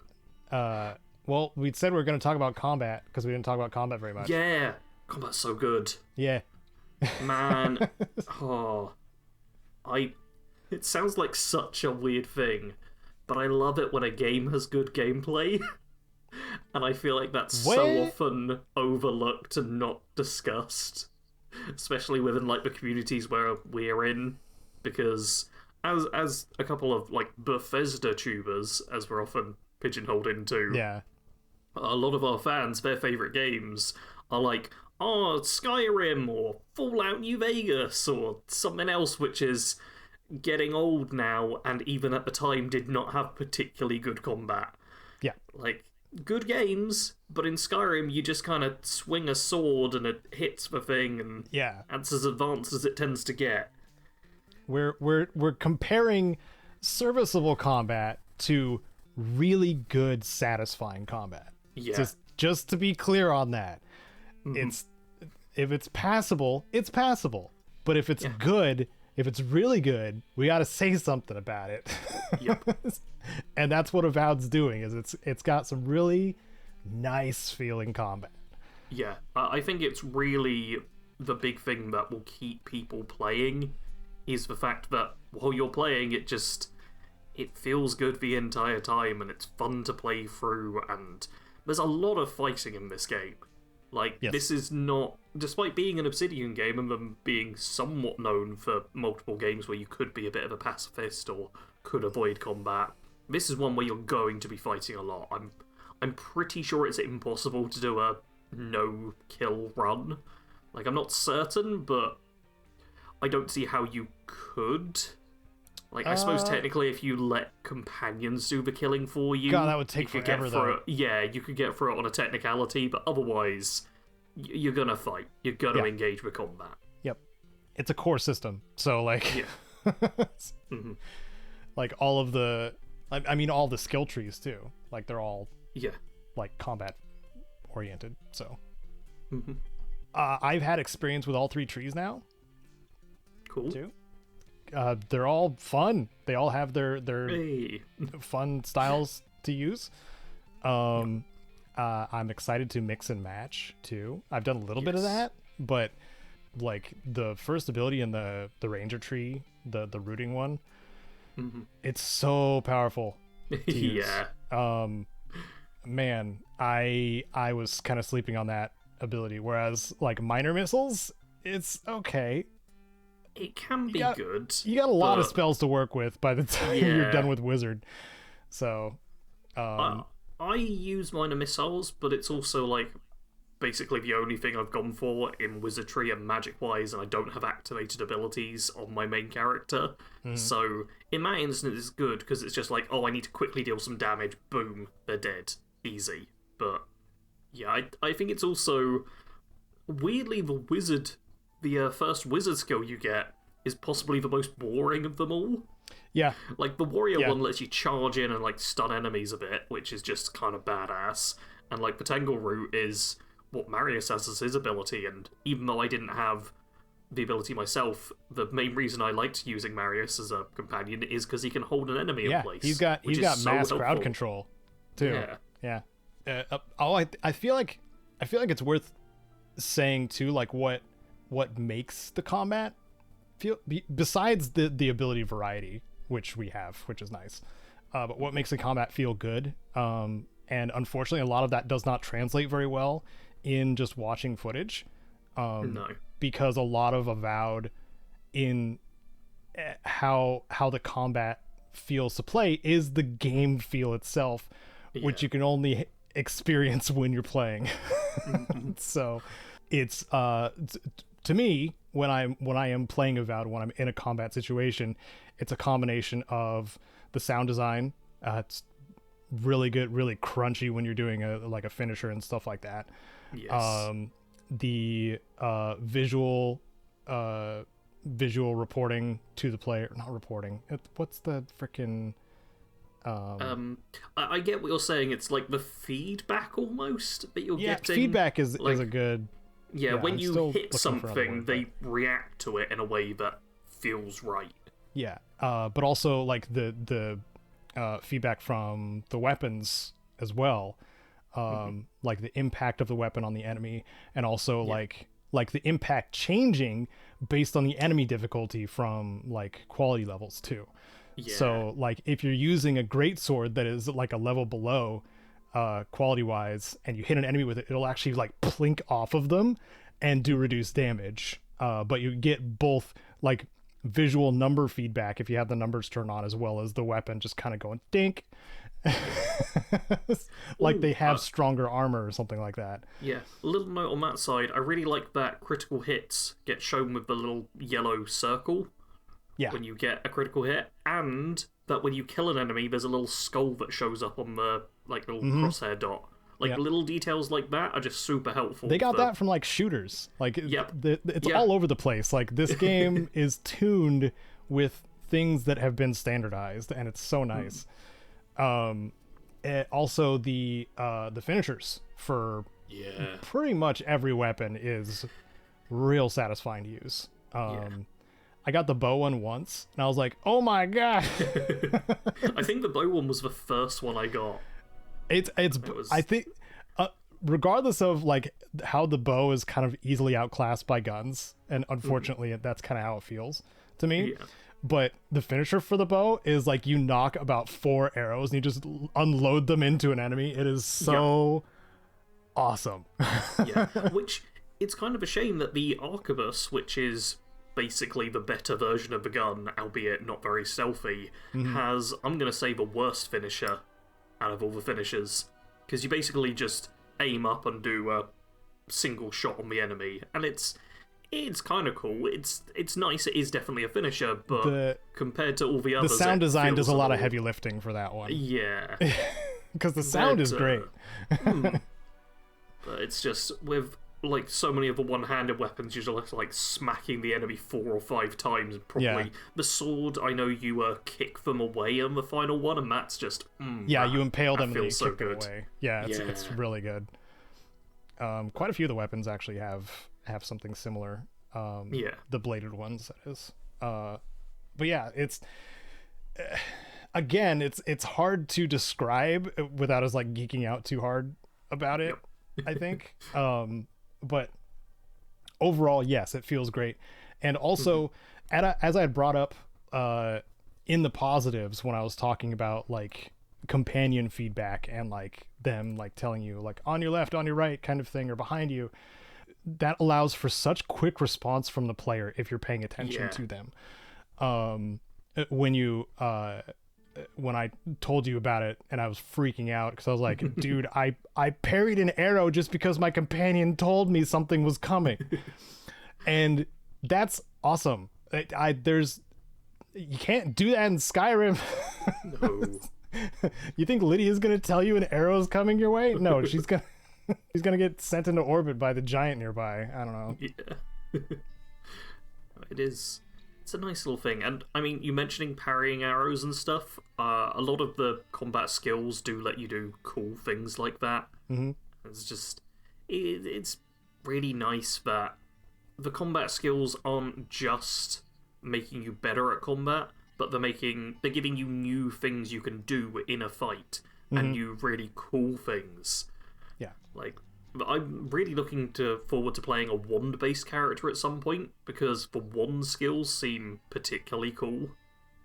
Well, we said we were going to talk about combat because we didn't talk about combat very much. Yeah, combat's so good. Yeah. Man. It sounds like such a weird thing, but I love it when a game has good gameplay. And I feel like that's so often overlooked and not discussed. Especially within the communities where we're in. Because as a couple of Bethesda tubers, as we're often pigeonholed into, a lot of our fans, their favourite games are Skyrim or Fallout New Vegas or something else which is getting old now and even at the time did not have particularly good combat. Yeah. Good games, but in Skyrim you just kind of swing a sword and it hits the thing and it's as advanced as it tends to get. We're comparing serviceable combat to really good, satisfying combat. Yeah. Just to be clear on that. Mm-hmm. If it's passable, it's passable. But if it's good, if it's really good, we got to say something about it. Yep. And that's what Avowed's doing. Is it's got some really nice feeling combat. Yeah, I think it's really the big thing that will keep people playing. Is the fact that while you're playing, it feels good the entire time, and it's fun to play through, and there's a lot of fighting in this game. This is not, despite being an Obsidian game and them being somewhat known for multiple games where you could be a bit of a pacifist or could avoid combat, this is one where you're going to be fighting a lot. I'm pretty sure it's impossible to do a no-kill run. I'm not certain, but I don't see how you could. I suppose technically if you let companions do the killing for you... God, that would take forever, though. You could get through it on a technicality, but otherwise, you're gonna fight. You're gonna engage with combat. Yep. It's a core system, so, mm-hmm. All of the... I mean, all the skill trees, too. They're all... Yeah. Combat-oriented, so... Mm-hmm. I've had experience with all 3 trees now. Cool. Too. They're all fun. They all have their fun styles to use. I'm excited to mix and match too. I've done a little bit of that, but the first ability in the ranger tree, the rooting one, it's so powerful to use. Man, I was kind of sleeping on that ability, whereas minor missiles, it's okay. It can be good. You got a lot of spells to work with by the time you're done with Wizard. So, I use minor missiles, but it's also basically the only thing I've gone for in wizardry and magic-wise, and I don't have activated abilities on my main character. Mm-hmm. So, in that instance, it's good, because it's just I need to quickly deal some damage, boom, they're dead. Easy. But, yeah, I think it's also... Weirdly, the first wizard skill you get is possibly the most boring of them all. Yeah. Like, the warrior one lets you charge in and, like, stun enemies a bit, which is just kind of badass. And, like, the Tangle route is what Marius has as his ability, and even though I didn't have the ability myself, the main reason I liked using Marius as a companion is because he can hold an enemy in place. He's got mass crowd control, too. Yeah. I feel like it's worth saying, too, like, what makes the combat feel, besides the ability variety, which we have, which is nice, but what makes the combat feel good, and unfortunately a lot of that does not translate very well in just watching footage, no, because a lot of Avowed in how the combat feels to play is the game feel itself, which you can only experience when you're playing. So it's to me, when I am playing Avowed, when I'm in a combat situation, it's a combination of the sound design. It's really good, really crunchy when you're doing a finisher and stuff like that. Yes. The visual reporting to the player, not reporting. What's the freaking I get what you're saying. It's like the feedback almost that you're getting. Feedback is a good. Yeah, when you hit something, they react to it in a way that feels right. Yeah, but also like the feedback from the weapons as well, like the impact of the weapon on the enemy, and also like the impact changing based on the enemy difficulty from like quality levels too. Yeah. So like if you're using a greatsword that is like a level below quality wise, and you hit an enemy with it, it'll actually like plink off of them and do reduced damage, but you get both like visual number feedback if you have the numbers turned on, as well as the weapon just kind of going dink. Like they have stronger armor or something like that. Yeah, a little note on that side, I really like that critical hits get shown with the little yellow circle when you get a critical hit, and that when you kill an enemy there's a little skull that shows up on the like little crosshair dot. Like little details like that are just super helpful. They got that from like shooters. Like it's all over the place. Like this game is tuned with things that have been standardized, and it's so nice. Also the finishers for pretty much every weapon is real satisfying to use. I got the bow one once and I was like, oh my god. I think the bow one was the first one I got. I think regardless of like how the bow is kind of easily outclassed by guns, and unfortunately that's kind of how it feels to me, but the finisher for the bow is like you knock about 4 arrows and you just unload them into an enemy. It is so awesome. Which it's kind of a shame that the arquebus, which is basically the better version of the gun, albeit not very stealthy, has, I'm gonna say, the worst finisher out of all the finishers, because you basically just aim up and do a single shot on the enemy, and it's kind of cool. It's nice. It is definitely a finisher, but compared to all the others, the sound design does a lot of heavy lifting for that one. Yeah, because the sound is great. But it's just with like so many of the one-handed weapons, you're just like smacking the enemy 4 or 5 times. Probably the sword, I know you kick them away on the final one, and that's just you impale them and you so kick them away. It's really good. Quite a few of the weapons actually have something similar. The bladed ones, that is. But yeah, it's again, it's hard to describe without us like geeking out too hard about it. I think. But overall, yes, it feels great. And also, as I had brought up in the positives when I was talking about like companion feedback and like them like telling you like on your left, on your right kind of thing, or behind you, that allows for such quick response from the player if you're paying attention to them. When I told you about it and I was freaking out because I was like, dude, I parried an arrow just because my companion told me something was coming. And that's awesome. You can't do that in Skyrim. No. You think Lydia's going to tell you an arrow's coming your way? No, she's going to get sent into orbit by the giant nearby. I don't know. Yeah. It is It's a nice little thing. And, I mean, you mentioning parrying arrows and stuff, a lot of the combat skills do let you do cool things like that. Mm-hmm. It's just... It's really nice that the combat skills aren't just making you better at combat, but they're giving you new things you can do in a fight, and new really cool things. Yeah. Like, I'm really looking forward to playing a wand-based character at some point, because the wand skills seem particularly cool.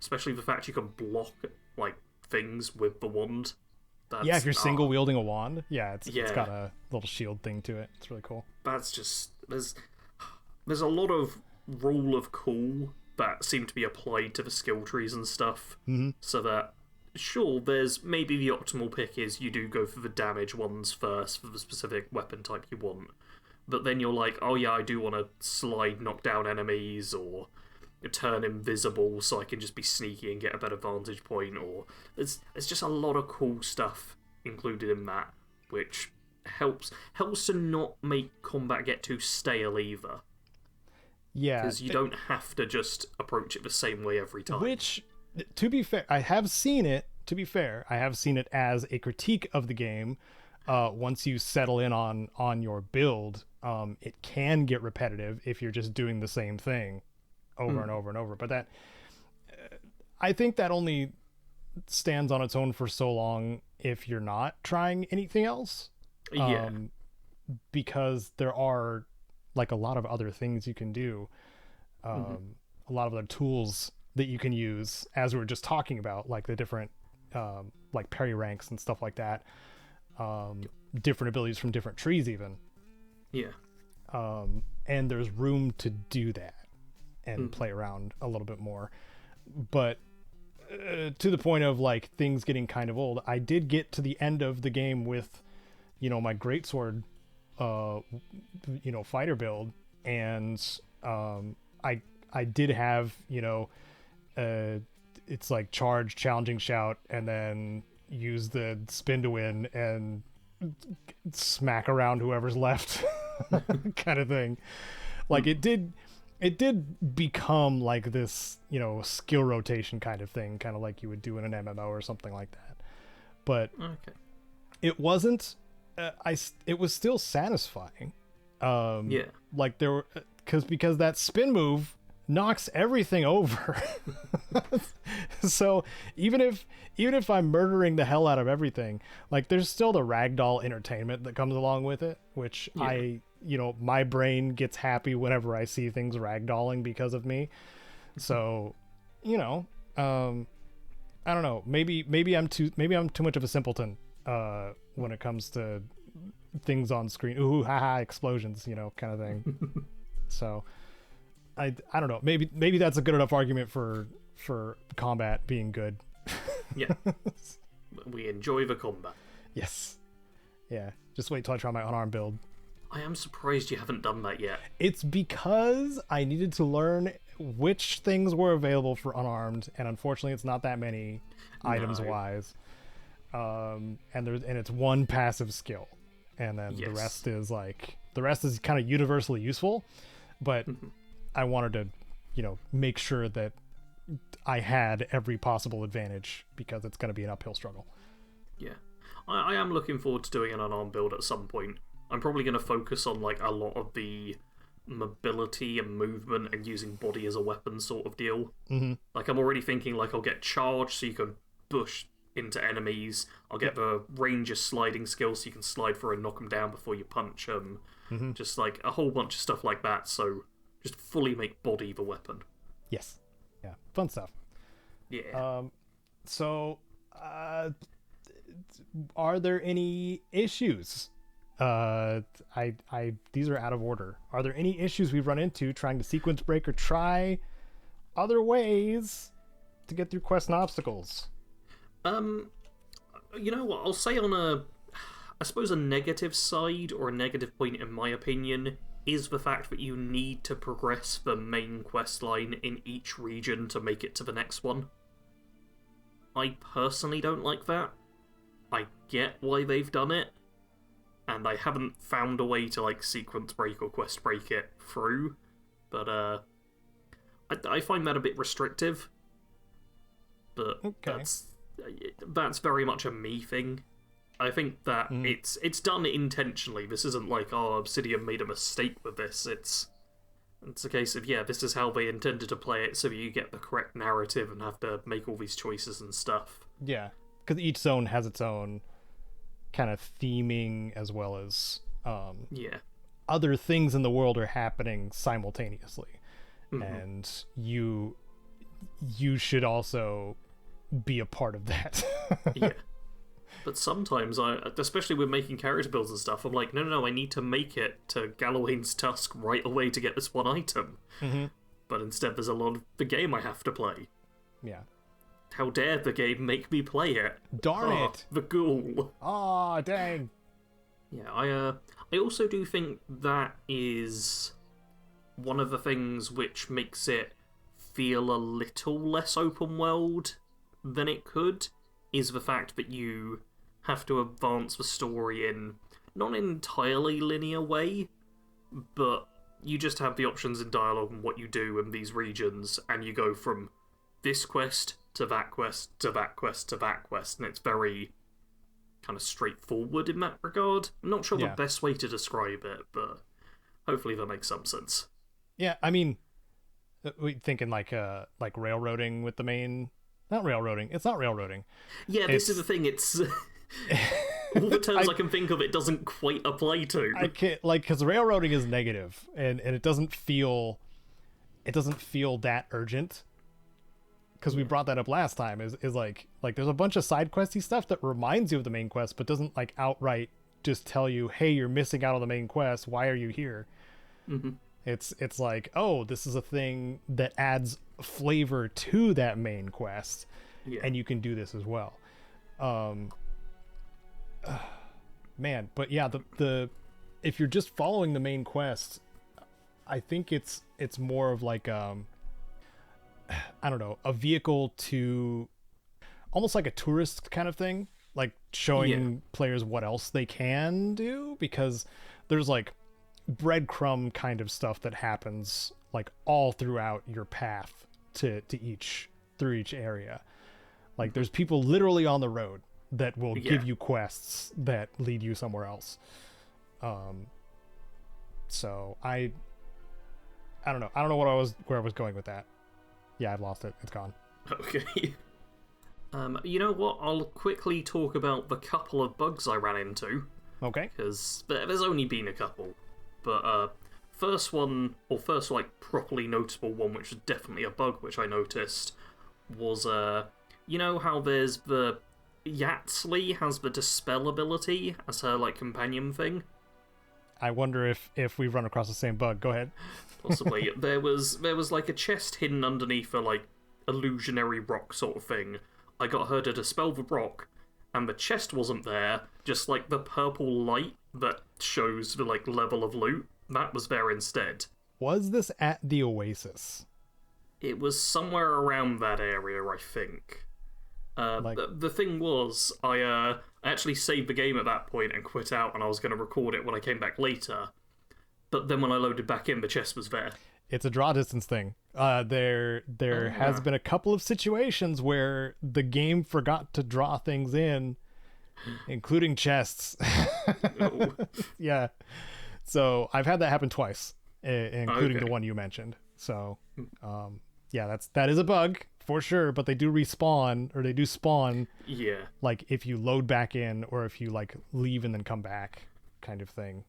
Especially the fact you can block, like, things with the wand. Yeah, if you're single wielding a wand, it's got a little shield thing to it. It's really cool. That's just... There's a lot of rule of cool that seem to be applied to the skill trees and stuff. Mm-hmm. So that, sure, there's maybe the optimal pick is you do go for the damage ones first for the specific weapon type you want. But then you're like, oh yeah, I do want to slide knock down enemies, or turn invisible so I can just be sneaky and get a better vantage point, or... There's just a lot of cool stuff included in that, which helps to not make combat get too stale either. Yeah. Because you don't have to just approach it the same way every time. Which, to be fair, I have seen it as a critique of the game. Once you settle in on your build, it can get repetitive if you're just doing the same thing over and over and over. But that, I think that only stands on its own for so long if you're not trying anything else. Yeah. Because there are, like, a lot of other things you can do, a lot of other tools that you can use, as we were just talking about, like the different like parry ranks and stuff like that, different abilities from different trees even, and there's room to do that and play around a little bit more. But to the point of, like, things getting kind of old, I did get to the end of the game with, my greatsword fighter build, and I did have, it's like charge, challenging shout, and then use the spin to win and smack around whoever's left kind of thing. Like, it did become like this, skill rotation kind of thing, kind of like you would do in an MMO or something like that. But it wasn't it was still satisfying. Like, there were, because that spin move knocks everything over. So even if I'm murdering the hell out of everything, like, there's still the ragdoll entertainment that comes along with it, which my brain gets happy whenever I see things ragdolling because of me. So, I don't know, maybe I'm too much of a simpleton when it comes to things on screen. Ooh, haha, explosions, kind of thing. So I don't know, maybe that's a good enough argument for combat being good. Yeah. We enjoy the combat. Yes. Yeah, just wait till I try my unarmed build. I am surprised you haven't done that yet. It's because I needed to learn which things were available for unarmed, and unfortunately it's not that many items wise. And it's one passive skill, and then the rest is kind of universally useful, but I wanted to make sure that I had every possible advantage, because it's going to be an uphill struggle. Yeah, I am looking forward to doing an unarmed build at some point. I'm probably going to focus on, like, a lot of the mobility and movement and using body as a weapon sort of deal. Like, I'm already thinking, like, I'll get charge so you can push into enemies. I'll get the ranger sliding skill so you can slide through and knock them down before you punch them. Just, like, a whole bunch of stuff like that, so just fully make body the weapon. Yes. Yeah, fun stuff. Yeah. So, are there any issues? These are out of order. Are there any issues we've run into trying to sequence break or try other ways to get through quests and obstacles? You know what? I'll say on I suppose a negative side, or a negative point in my opinion, is the fact that you need to progress the main quest line in each region to make it to the next one. I personally don't like that. I get why they've done it, and I haven't found a way to, like, sequence break or quest break it through, but I find that a bit restrictive. But that's very much a me thing. I think that it's done intentionally. This isn't like, oh, Obsidian made a mistake with this. It's a case of, this is how they intended to play it, so you get the correct narrative and have to make all these choices and stuff. Yeah, because each zone has its own kind of theming, as well as other things in the world are happening simultaneously. And you should also be a part of that. Yeah. But sometimes, especially with making character builds and stuff, I'm like, no, I need to make it to Galawain's Tusk right away to get this one item. But instead there's a lot of the game I have to play. Yeah. How dare the game make me play it? Darn it! The Ghoul. Aw, dang. Yeah, I also do think that is one of the things which makes it feel a little less open world than it could, is the fact that you have to advance the story in not an entirely linear way, but you just have the options in dialogue and what you do in these regions, and you go from this quest to that quest to that quest to that quest, and it's very kind of straightforward in that regard. I'm not sure the best way to describe it, but hopefully that makes some sense. Yeah, I mean, we thinking like railroading with the main. Not railroading. It's not railroading. Yeah, this is the thing. It's all the terms I can think of. It doesn't quite apply to. I can't because railroading is negative, and it doesn't feel that urgent. Because we brought that up last time. Is like there's a bunch of side questy stuff that reminds you of the main quest, but doesn't like outright just tell you, hey, you're missing out on the main quest. Why are you here? It's like, oh, this is a thing that adds flavor to that main quest, and you can do this as well. Man, but yeah, the if you're just following the main quest, I think it's more of like I don't know, a vehicle to almost like a tourist kind of thing, like showing players what else they can do, because there's like breadcrumb kind of stuff that happens like all throughout your path to each area. Like there's people literally on the road that will give you quests that lead you somewhere else. So I don't know where I was going with that. Yeah, I've lost it. It's gone. Okay. You know what? I'll quickly talk about the couple of bugs I ran into. Okay. Because there's only been a couple. But first like properly noticeable one, which was definitely a bug which I noticed, was you know how there's the Yatsli has the dispel ability as her like companion thing. I wonder if we've run across the same bug. Go ahead. Possibly. there was like a chest hidden underneath a like illusionary rock sort of thing. I got her to dispel the rock, and the chest wasn't there, just like the purple light that shows the like level of loot, that was there instead. Was this at the Oasis? It was somewhere around that area, I think. The thing was, I actually saved the game at that point and quit out, and I was going to record it when I came back later. But then when I loaded back in, the chest was there. It's a draw distance thing. There has been a couple of situations where the game forgot to draw things in, including chests. Yeah. So I've had that happen twice, including the one you mentioned. So, yeah, that is a bug for sure, but they do respawn, or they do spawn. Yeah. Like if you load back in, or if you like leave and then come back, kind of thing.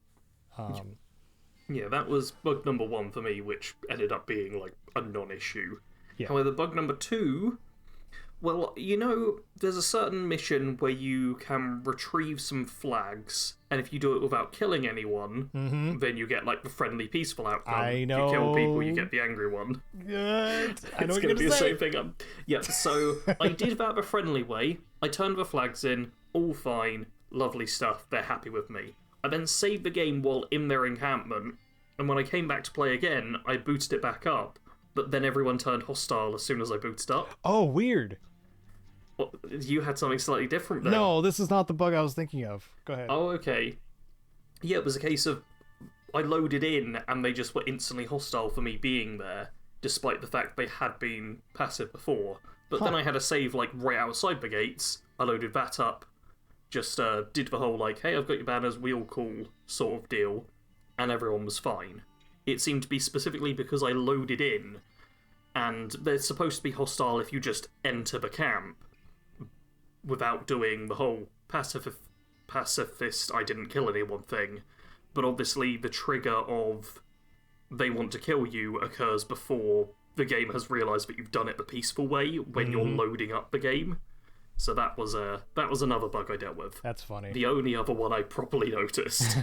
Yeah, that was bug number one for me, which ended up being like a non-issue. Yeah. However, bug number two, well, you know, there's a certain mission where you can retrieve some flags, and if you do it without killing anyone, then you get like the friendly, peaceful outcome. I know. If you kill people, you get the angry one. Good. I know it's going to be the same thing. Yeah, so I did that the friendly way. I turned the flags in, all fine, lovely stuff. They're happy with me. I then saved the game while in their encampment, and when I came back to play again, I booted it back up, but then everyone turned hostile as soon as I booted up. Oh, weird. Well, you had something slightly different there. No, this is not the bug I was thinking of. Go ahead. Oh, okay. Yeah, it was a case of I loaded in, and they just were instantly hostile for me being there. despite the fact they had been passive before. But then I had a save, like, right outside the gates. I loaded that up, just did the whole, like, hey, I've got your banners, we all cool sort of deal, and everyone was fine. It seemed to be specifically because I loaded in, and they're supposed to be hostile if you just enter the camp without doing the whole pacifist I didn't kill anyone thing. But obviously the trigger of they want to kill you occurs before the game has realised that you've done it the peaceful way when you're loading up the game. So that was another bug I dealt with. That's funny. The only other one I properly noticed.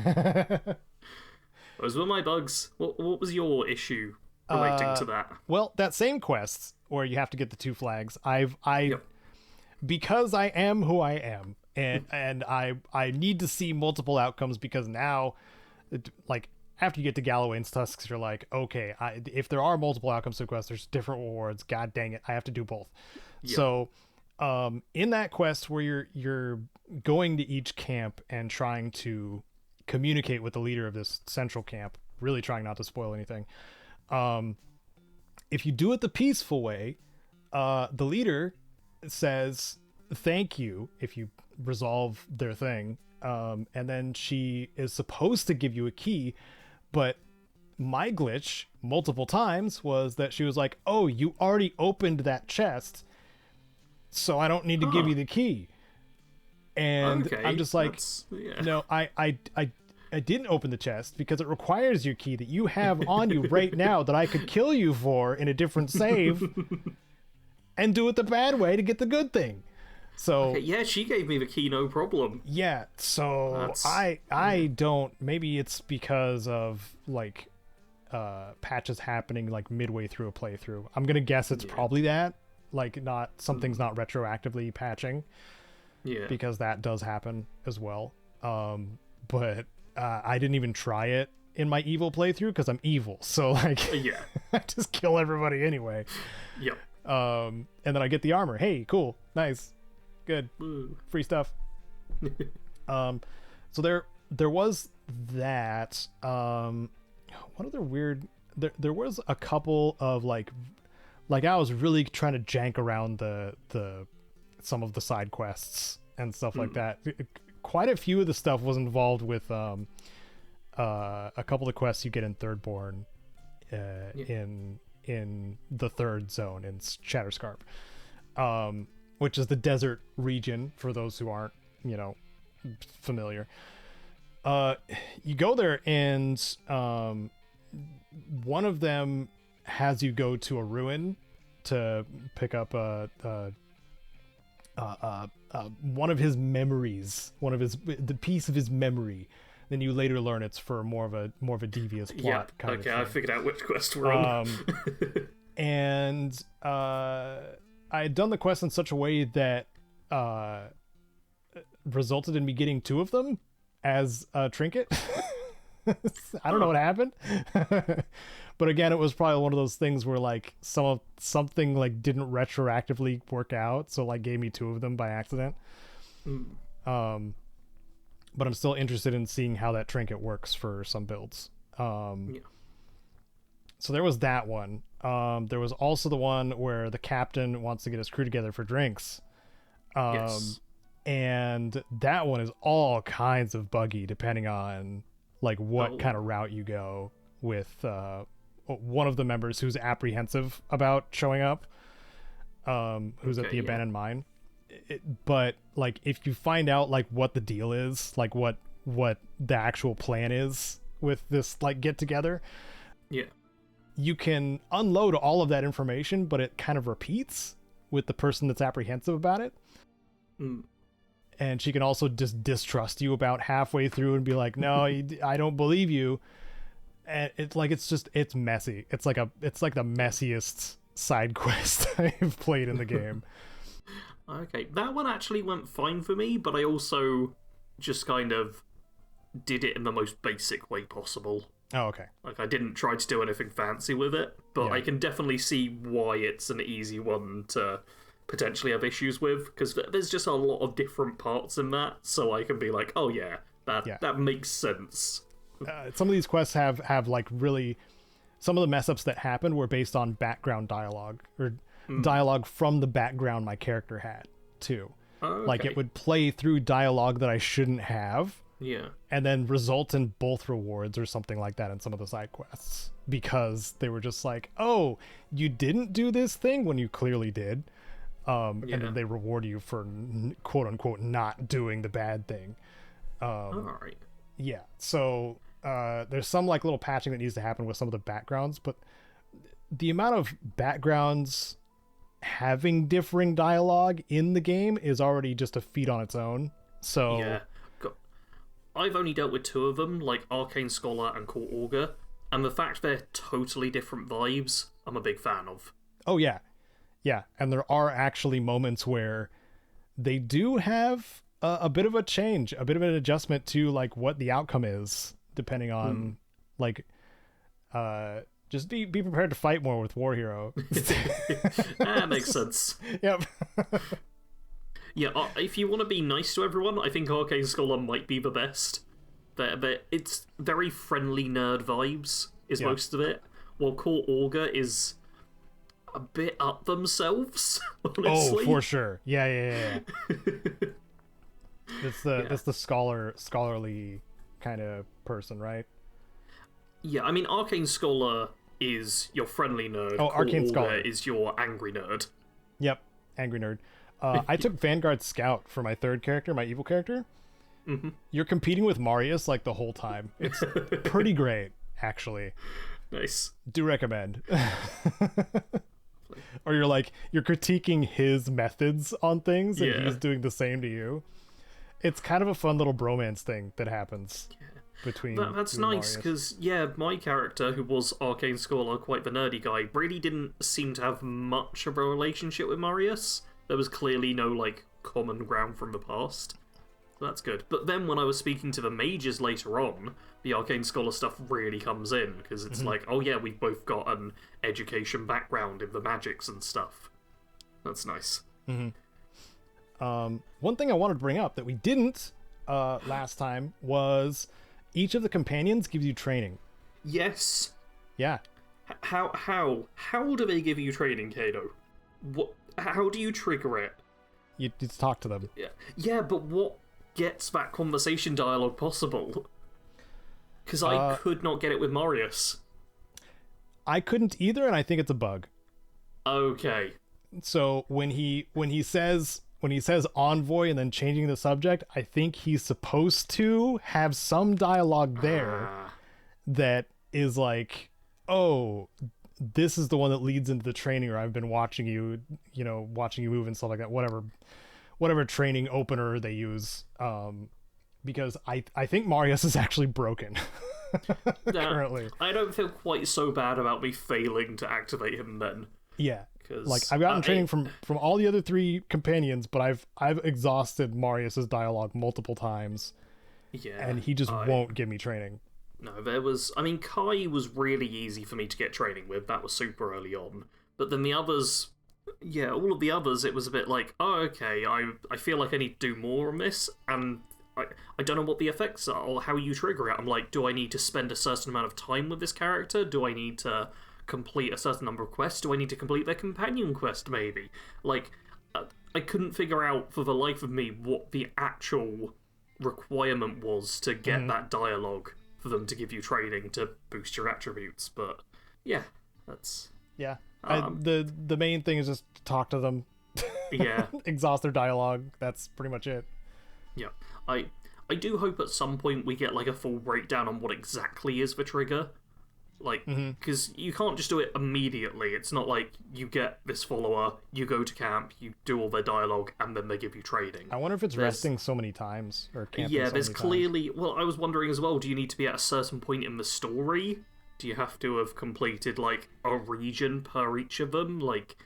Those were my bugs. What was your issue relating to that? Well, that same quest where you have to get the 2 flags, Yep. Because I am who I am, and I need to see multiple outcomes, because now, like, after you get to Galloway's Tusks, you're like, okay, if there are multiple outcomes to quests, there's different rewards. God dang it, I have to do both. Yep. So, in that quest where you're going to each camp and trying to communicate with the leader of this central camp, really trying not to spoil anything. If you do it the peaceful way, the leader says thank you if you resolve their thing, and then she is supposed to give you a key, but my glitch multiple times was that she was like, oh, you already opened that chest, so I don't need to give you the key. And okay, I'm just like, no, I didn't open the chest because it requires your key that you have on you right now that I could kill you for in a different save and do it the bad way to get the good thing. So okay, yeah, she gave me the key, no problem. Yeah, so I don't, maybe it's because of like patches happening like midway through a playthrough. I'm gonna guess it's probably that, like, not something's not retroactively patching. Yeah, because that does happen as well. But I didn't even try it in my evil playthrough because I'm evil, so like yeah, I just kill everybody anyway. Yep. And then I get the armor. Hey, cool, nice, good, free stuff. So there was that. What other weird? There was a couple of like I was really trying to jank around the some of the side quests and stuff like that. Quite a few of the stuff was involved with a couple of quests you get in Thirdborn, in the third zone in Shatterscarp, which is the desert region for those who aren't, familiar. You go there and one of them has you go to a ruin to pick up one of his memories, the piece of his memory. Then you later learn it's for more of a devious plot. Yeah, okay, I figured out which quest we're on. And I had done the quest in such a way that resulted in me getting 2 of them as a trinket. I don't know what happened. But again, it was probably one of those things where like something like didn't retroactively work out, so like gave me 2 of them by accident. But I'm still interested in seeing how that trinket works for some builds. So there was that one. There was also the one where the captain wants to get his crew together for drinks. Yes. And that one is all kinds of buggy depending on like what kind of route you go with one of the members who's apprehensive about showing up, who's at the abandoned mine. But like if you find out like what the deal is, like what the actual plan is with this like get together, you can unload all of that information, but it kind of repeats with the person that's apprehensive about it. And she can also just distrust you about halfway through and be like, no, I don't believe you. And it's like, it's messy. It's like the messiest side quest I've played in the game. Okay, that one actually went fine for me, but I also just kind of did it in the most basic way possible. Oh, okay. Like, I didn't try to do anything fancy with it, but I can definitely see why it's an easy one to potentially have issues with, because there's just a lot of different parts in that, so I can be like, oh yeah, that makes sense. Some of these quests have like really some of the mess ups that happened were based on background dialogue, or dialogue from the background my character had too. Okay. Like it would play through dialogue that I shouldn't have. Yeah. And then result in both rewards or something like that in some of the side quests, because they were just like, oh, you didn't do this thing when you clearly did. And then they reward you for quote unquote not doing the bad thing. All right. Yeah. So there's some like little patching that needs to happen with some of the backgrounds, but the amount of backgrounds having differing dialogue in the game is already just a feat on its own. So yeah. I've only dealt with 2 of them, like Arcane Scholar and Court Augur, and the fact they're totally different vibes, I'm a big fan of. Oh, yeah. Yeah, and there are actually moments where they do have a bit of a change, a bit of an adjustment to, like, what the outcome is, depending on, like, just be prepared to fight more with War Hero. That makes sense. Yep. Yeah, if you want to be nice to everyone, I think Arcane Scholar might be the best. It's very friendly nerd vibes, is most of it. While Court Augur is a bit up themselves, honestly. Oh, for sure. Yeah. It's the scholarly kind of person, right? Yeah, I mean, Arcane Scholar is your friendly nerd. Oh, Arcane Scholar is your angry nerd. Yep, angry nerd. I took Vanguard Scout for my 3rd character, my evil character. Mm-hmm. You're competing with Marius like the whole time. It's pretty great, actually. Nice. Do recommend. Or you're critiquing his methods on things, and he's doing the same to you. It's kind of a fun little bromance thing that happens between. That's nice because my character, who was Arcane Scholar, quite the nerdy guy, really didn't seem to have much of a relationship with Marius. There was clearly no, like, common ground from the past. So that's good. But then when I was speaking to the mages later on, the Arcane Scholar stuff really comes in, because it's like, oh yeah, we've both got an education background in the magics and stuff. That's nice. One thing I wanted to bring up that we didn't last time was each of the companions gives you training. Yes. Yeah. How do they give you training, Caedo? What? How do you trigger it? You just talk to them. Yeah, but what gets that conversation dialogue possible? Because I could not get it with Marius. I couldn't either, and I think it's a bug. Okay. So when he says envoy and then changing the subject, I think he's supposed to have some dialogue there that is like, oh, this is the one that leads into the training, or I've been watching you move and stuff like that. Whatever training opener they use. Because I think Marius is actually broken currently. I don't feel quite so bad about me failing to activate him then. Yeah. Like, I've gotten training from all the other 3 companions, but I've exhausted Marius's dialogue multiple times. Yeah. And he just won't give me training. No, Kai was really easy for me to get training with. That was super early on. But then the others, all of the others, it was a bit like, oh, okay, I feel like I need to do more on this, and I don't know what the effects are or how you trigger it. I'm like, do I need to spend a certain amount of time with this character? Do I need to complete a certain number of quests? Do I need to complete their companion quest, maybe? Like, I couldn't figure out for the life of me what the actual requirement was to get that dialogue for them to give you training to boost your attributes. But yeah, that's... Yeah. The main thing is just talk to them. Yeah. Exhaust their dialogue. That's pretty much it. Yeah. I do hope at some point we get like a full breakdown on what exactly is the trigger. Like, because you can't just do it immediately. It's not like you get this follower, you go to camp, you do all their dialogue, and then they give you training. I wonder if it's resting so many times, or camping so there's many clearly... times. Well, I was wondering as well, do you need to be at a certain point in the story? Do you have to have completed, like, a region per each of them? Like,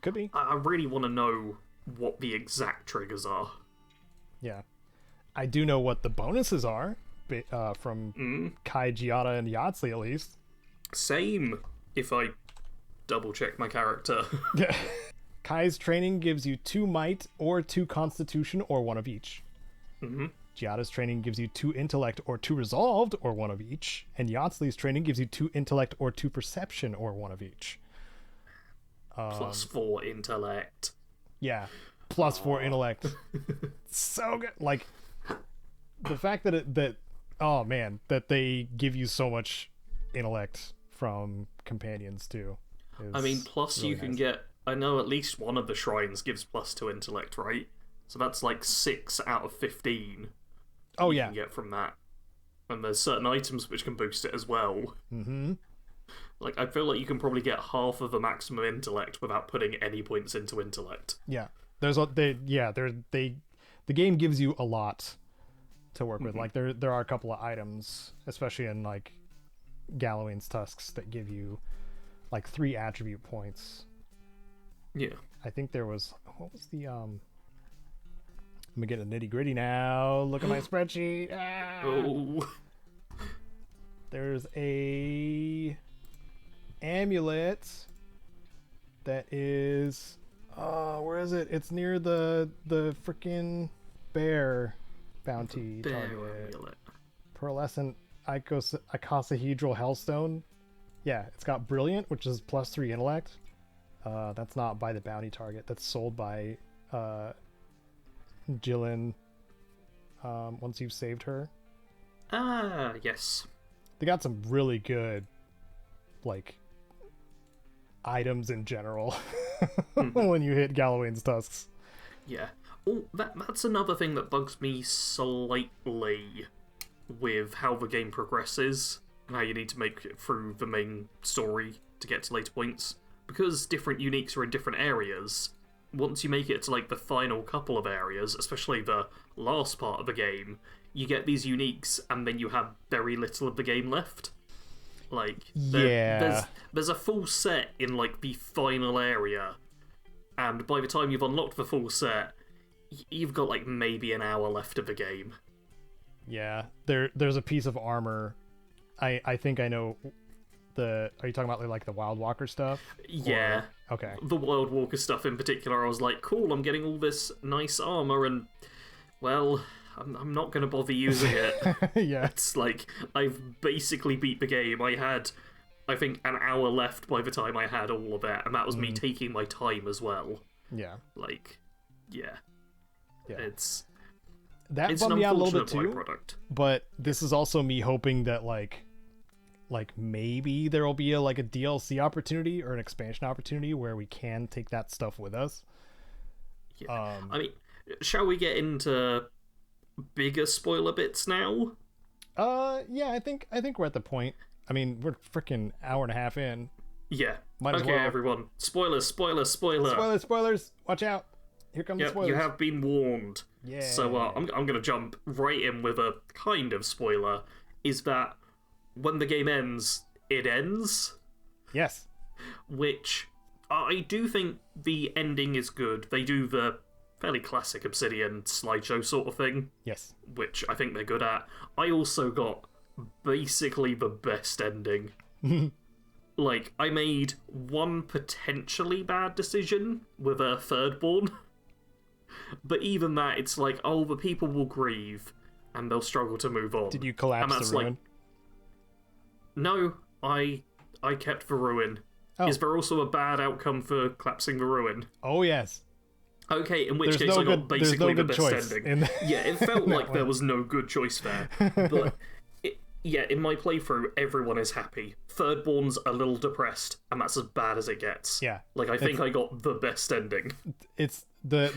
could be. I really want to know what the exact triggers are. Yeah. I do know what the bonuses are. From Kai, Giada, and Yahtzee, at least. Same, if I double-check my character. Kai's training gives you 2 might or 2 constitution, or 1 of each. Giada's training gives you 2 intellect or 2 resolved, or 1 of each. And Yonsley's training gives you 2 intellect or 2 perception, or 1 of each. Plus 4 intellect. Yeah, plus 4 intellect. So good. Like, the fact that that they give you so much intellect from companions too. I mean, plus really you can get, I know at least one of the shrines gives plus 2 intellect, right? So that's like 6 out of 15. Oh, you can get from that. And there's certain items which can boost it as well. Mm-hmm. Like, I feel like you can probably get half of the maximum intellect without putting any points into intellect. Yeah. The game gives you a lot to work with. Like, there are a couple of items, especially in like Gallowayne's Tusks, that give you like 3 attribute points. Yeah. I think there was, what was the I'm gonna get a nitty gritty now. Look at my spreadsheet. Oh. There's a amulet that is where is it? It's near the freaking bear bounty target. Amulet. Pearlescent icosahedral hellstone. Yeah, it's got brilliant, which is plus 3 intellect. That's not by the bounty target. That's sold by Jillian once you've saved her. Ah, yes. They got some really good like items in general when you hit Gallowayne's Tusks. Yeah. Oh, that's another thing that bugs me slightly with how the game progresses and how you need to make it through the main story to get to later points. Because different uniques are in different areas, once you make it to like the final couple of areas, especially the last part of the game, you get these uniques and then you have very little of the game left. Like, there's a full set in like the final area, and by the time you've unlocked the full set, you've got like maybe an hour left of the game. Yeah, there's a piece of armor. I think I know. Are you talking about like the Wild Walker stuff? Yeah. Or, okay. The Wild Walker stuff in particular, I was like, cool, I'm getting all this nice armor, and well, I'm not going to bother using it. Yeah. It's like, I've basically beat the game. I had, I think, an hour left by the time I had all of it, and that was me taking my time as well. Yeah. Like, yeah. It's bummed me out a little bit too. Byproduct. But this is also me hoping that like maybe there will be a DLC opportunity or an expansion opportunity where we can take that stuff with us. Yeah. I mean, shall we get into bigger spoiler bits now? Yeah, I think we're at the point. I mean, we're freaking hour and a half in. Yeah. Might as well. Everyone. Spoilers. Spoilers. Watch out. Here come the spoilers. You have been warned. Yeah. So I'm going to jump right in with a kind of spoiler. Is that when the game ends, it ends? Yes. Which I do think the ending is good. They do the fairly classic Obsidian slideshow sort of thing. Yes. Which I think they're good at. I also got basically the best ending. Like, I made one potentially bad decision with a thirdborn. But even that, it's like, oh, the people will grieve and they'll struggle to move on. Did you collapse the ruin? Like, no, I kept the ruin. Oh. Is there also a bad outcome for collapsing the ruin? Oh, yes. Okay, in which case I got basically the best ending. Yeah, it felt like there was no good choice there. But, in my playthrough, everyone is happy. Thirdborn's a little depressed, and that's as bad as it gets. Yeah. Like, I think I got the best ending. It's the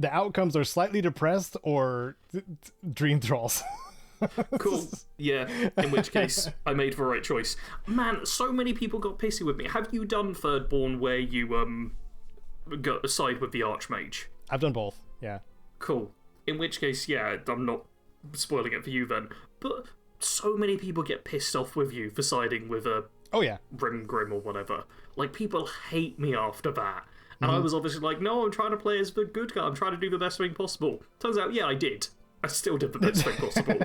outcomes are slightly depressed or dream thralls. Cool. Yeah, in which case I made the right choice. Man, so many people got pissy with me. Have you done Thirdborn where you go side with the Archmage? I've done both, yeah. Cool. In which case, yeah, I'm not spoiling it for you then. But so many people get pissed off with you for siding with a Rimgrim or whatever. Like, people hate me after that. And I was obviously like, no, I'm trying to play as the good guy. I'm trying to do the best thing possible. Turns out, yeah, I did. I still did the best thing possible.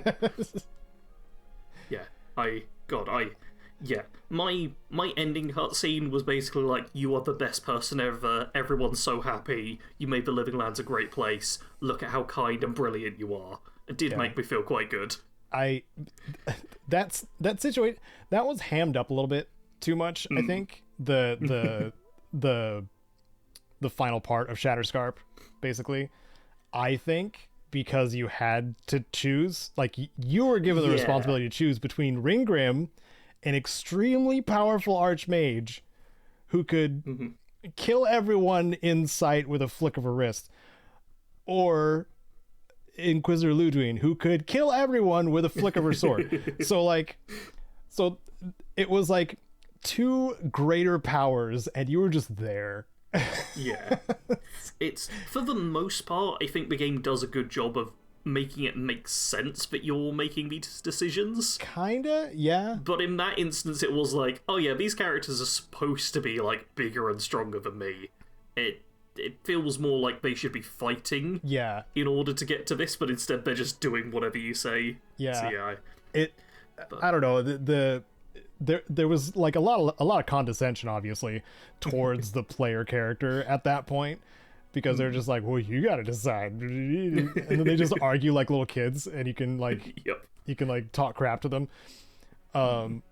My ending cutscene was basically like, you are the best person ever, everyone's so happy, you made the Living Lands a great place, look at how kind and brilliant you are. It did make me feel quite good. That situation that was hammed up a little bit too much. I think the final part of Shatterscarp, basically, I think, because you had to choose, like, you were given the responsibility to choose between Ringgrim, an extremely powerful archmage who could kill everyone in sight with a flick of a wrist, or Inquisitor Ludwig, who could kill everyone with a flick of her sword. So it was like two greater powers, and you were just there. Yeah. It's, for the most part, I think the game does a good job of making it make sense that you're making these decisions. Kinda, yeah. But in that instance, it was like, oh yeah, these characters are supposed to be, like, bigger and stronger than me. It feels more like they should be fighting in order to get to this, but instead they're just doing whatever you say. Yeah. So, I don't know, there was like a lot of condescension, obviously, towards the player character at that point, because they're just like, well, you gotta decide, and then they just argue like little kids, and you can like you can like talk crap to them. The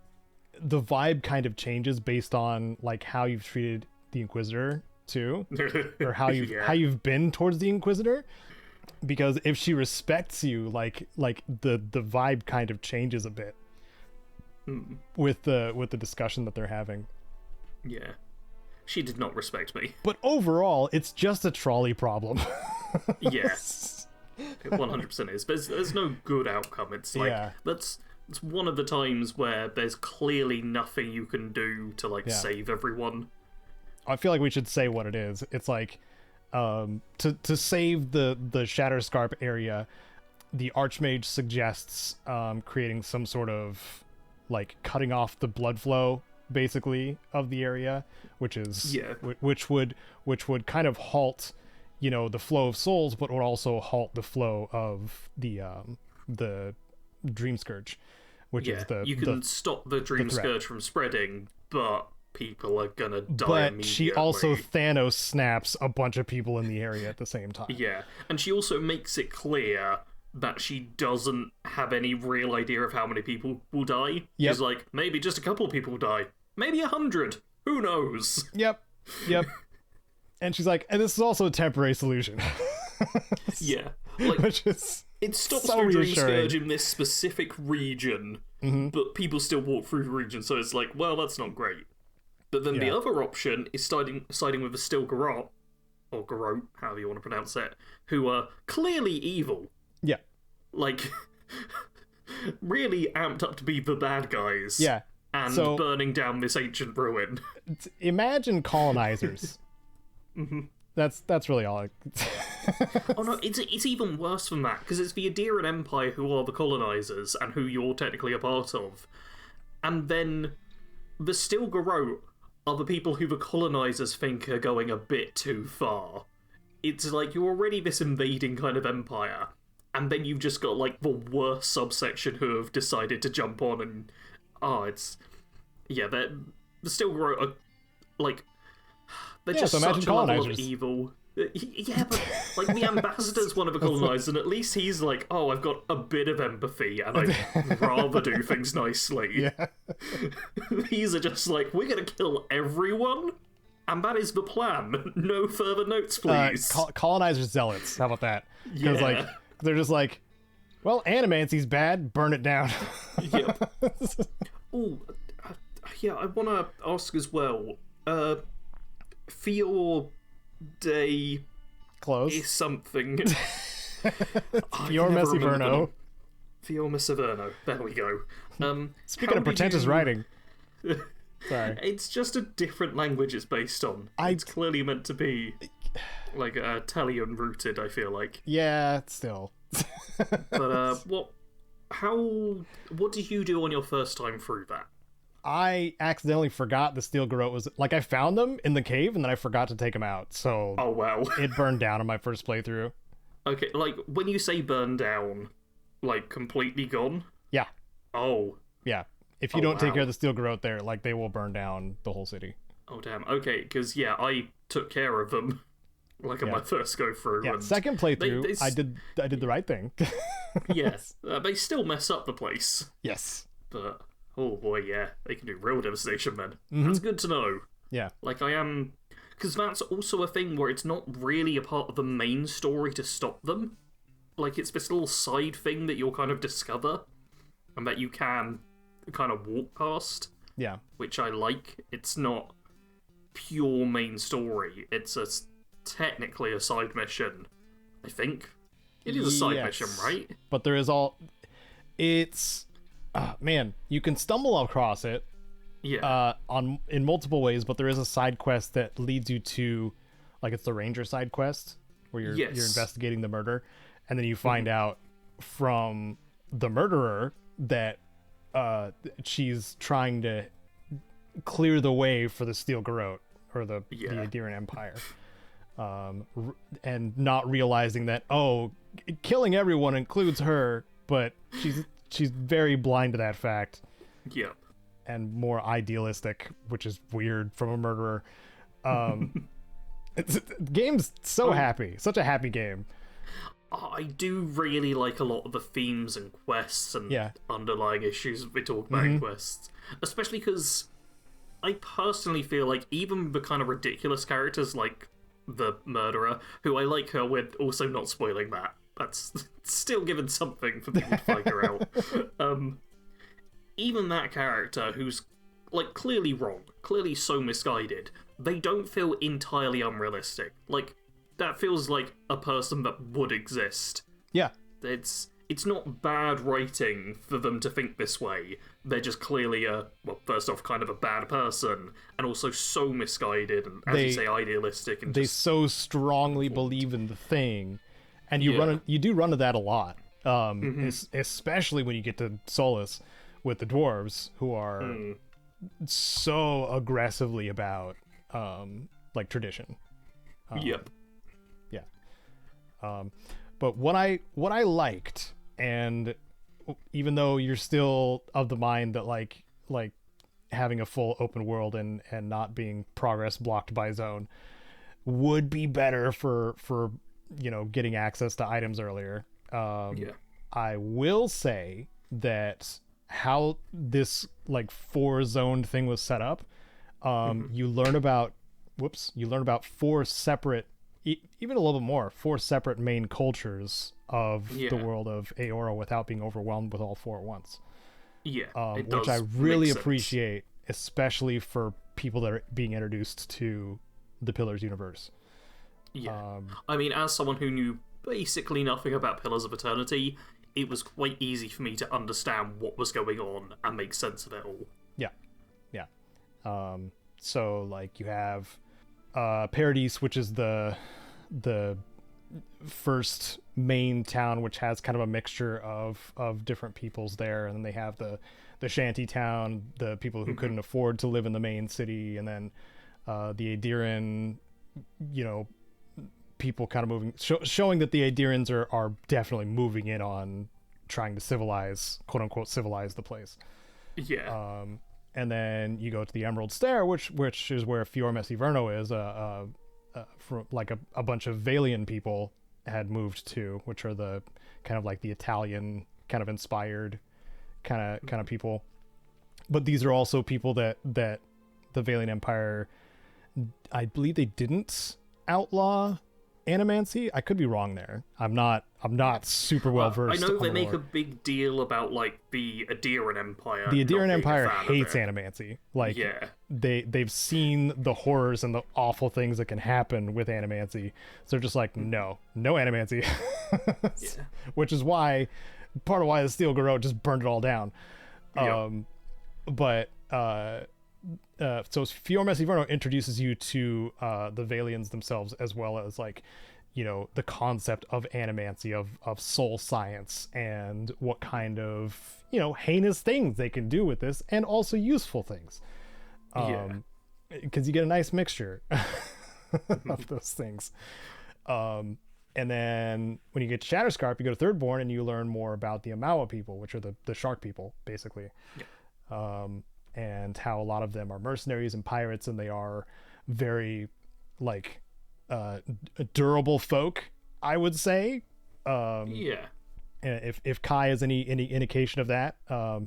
vibe kind of changes based on like how you've treated the Inquisitor too, or how you've been towards the Inquisitor, because if she respects you, like the vibe kind of changes a bit with the discussion that they're having. Yeah, she did not respect me, but overall it's just a trolley problem. Yes, it 100% is. There's no good outcome. It's like it's one of the times where there's clearly nothing you can do to like save everyone. I feel like we should say what it is. It's like, to save the Shatterscarp area, the Archmage suggests creating some sort of like cutting off the blood flow, basically, of the area, which is which would kind of halt, you know, the flow of souls, but would also halt the flow of the Dream Scourge, which is you can stop the Dream Scourge from spreading, but people are gonna die immediately. But she also Thanos snaps a bunch of people in the area at the same time. Yeah, and she also makes it clear that she doesn't have any real idea of how many people will die. She's like, maybe just a couple people will die. Maybe 100. Who knows? Yep. And she's like, and this is also a temporary solution. Yeah. Like, which is it stops so the Dream reassuring. Scourge in this specific region, but people still walk through the region, so it's like, well, that's not great. But then the other option is siding with the Still Garrote, or Garrote, however you want to pronounce it, who are clearly evil. Yeah. Like, really amped up to be the bad guys. Yeah. And burning down this ancient ruin. Imagine colonizers. That's really all. Oh no, it's even worse than that, because it's the Adirian Empire who are the colonizers and who you're technically a part of. And then the Still Garrote are the people who the colonizers think are going a bit too far. It's like you're already this invading kind of empire, and then you've just got like the worst subsection who have decided to jump on and the Still Garrote are like they're just so such a level of colonizers. Evil. Yeah, but like the ambassador's one of the colonizers, and at least he's like, oh, I've got a bit of empathy, and I'd rather do things nicely. Yeah. These are just like, we're gonna kill everyone, and that is the plan. No further notes, please. Colonizer zealots. How about that? Because like they're just like, well, animancy's bad. Burn it down. Yep. Oh, yeah. I want to ask as well. Fior Day close is something. Fior Messiverno. Fior Messiverno. There we go. Speaking of pretentious writing. Sorry. It's just a different language it's based on. It's clearly meant to be like Italian rooted, I feel like. Yeah, still. But what did you do on your first time through that? I accidentally forgot the Steel Garrote was like, I found them in the cave and then I forgot to take them out. So oh wow, it burned down on my first playthrough. Okay, like when you say burn down, like completely gone? Yeah. Oh. Yeah. If you don't take care of the Steel Garrote there, like they will burn down the whole city. Oh damn. Okay, because I took care of them. like on my first go through. Yeah, and second playthrough, I did the right thing. Yes, they still mess up the place. Yes, but oh boy, yeah, they can do real devastation, man. That's good to know. Yeah, like I am, because that's also a thing where it's not really a part of the main story to stop them. Like it's this little side thing that you'll kind of discover, and that you can kind of walk past. Yeah, which I like. It's not pure main story. It's technically a side mission, I think. It is a side mission, right? But there is it's man, you can stumble across it in multiple ways, but there is a side quest that leads you to, like, it's the ranger side quest where you're investigating the murder, and then you find out from the murderer that she's trying to clear the way for the Steel Garrote, or the Adirian Empire, and not realizing that killing everyone includes her, but she's very blind to that fact. Yep. And more idealistic, which is weird from a murderer. Game's so happy, such a happy game. I do really like a lot of the themes and quests and underlying issues we talk about in quests, especially because I personally feel like even the kind of ridiculous characters like the murderer, who I like her with, also not spoiling that. That's still given something for people to figure out. Even that character, who's like clearly wrong, clearly so misguided, they don't feel entirely unrealistic. Like, that feels like a person that would exist. Yeah. It's not bad writing for them to think this way. They're just clearly first off, kind of a bad person, and also so misguided and, as you say, idealistic. And they so strongly believe in the thing, and you do run into that a lot, especially when you get to Solus with the dwarves, who are so aggressively about like tradition. Yep. Yeah. But what I liked, and even though you're still of the mind that like having a full open world and not being progress blocked by zone would be better for getting access to items earlier. I will say that how this like 4-zone thing was set up, you learn about four separate, even a little bit more, 4 separate main cultures of the world of Aora without being overwhelmed with all 4 at once. Which I really appreciate, especially for people that are being introduced to the Pillars universe. I mean, as someone who knew basically nothing about Pillars of Eternity, it was quite easy for me to understand what was going on and make sense of it all. So like you have Paradise, which is the first main town, which has kind of a mixture of different peoples there, and then they have the shanty town, the people who couldn't afford to live in the main city, and then the Adirian, people kind of moving, showing that the Adirians are definitely moving in on trying to civilize, quote unquote, civilize the place. And then you go to the Emerald Stair, which is where Fior Messiverno is, from like a bunch of Valian people had moved to, which are the kind of like the Italian kind of inspired kind of people. But these are also people that the Valian Empire, I believe they didn't outlaw animancy. I could be wrong there. I'm not super well versed. I know they make a big deal about like the Adirian Empire. The Adirian Empire hates animancy. Like they've seen the horrors and the awful things that can happen with animancy. So they're just like, no animancy. Which is part of why the Steel Garrote just burned it all down. But so Fior Messiverno introduces you to the Valians themselves, as well as like, the concept of animancy, of soul science, and what kind of, heinous things they can do with this, and also useful things. Because you get a nice mixture of those things. And then when you get to Shatterscarp, you go to Thirdborn and you learn more about the Amawa people, which are the shark people, basically. And how a lot of them are mercenaries and pirates, and they are very like durable folk, I would say. Yeah. If Kai is any indication of that,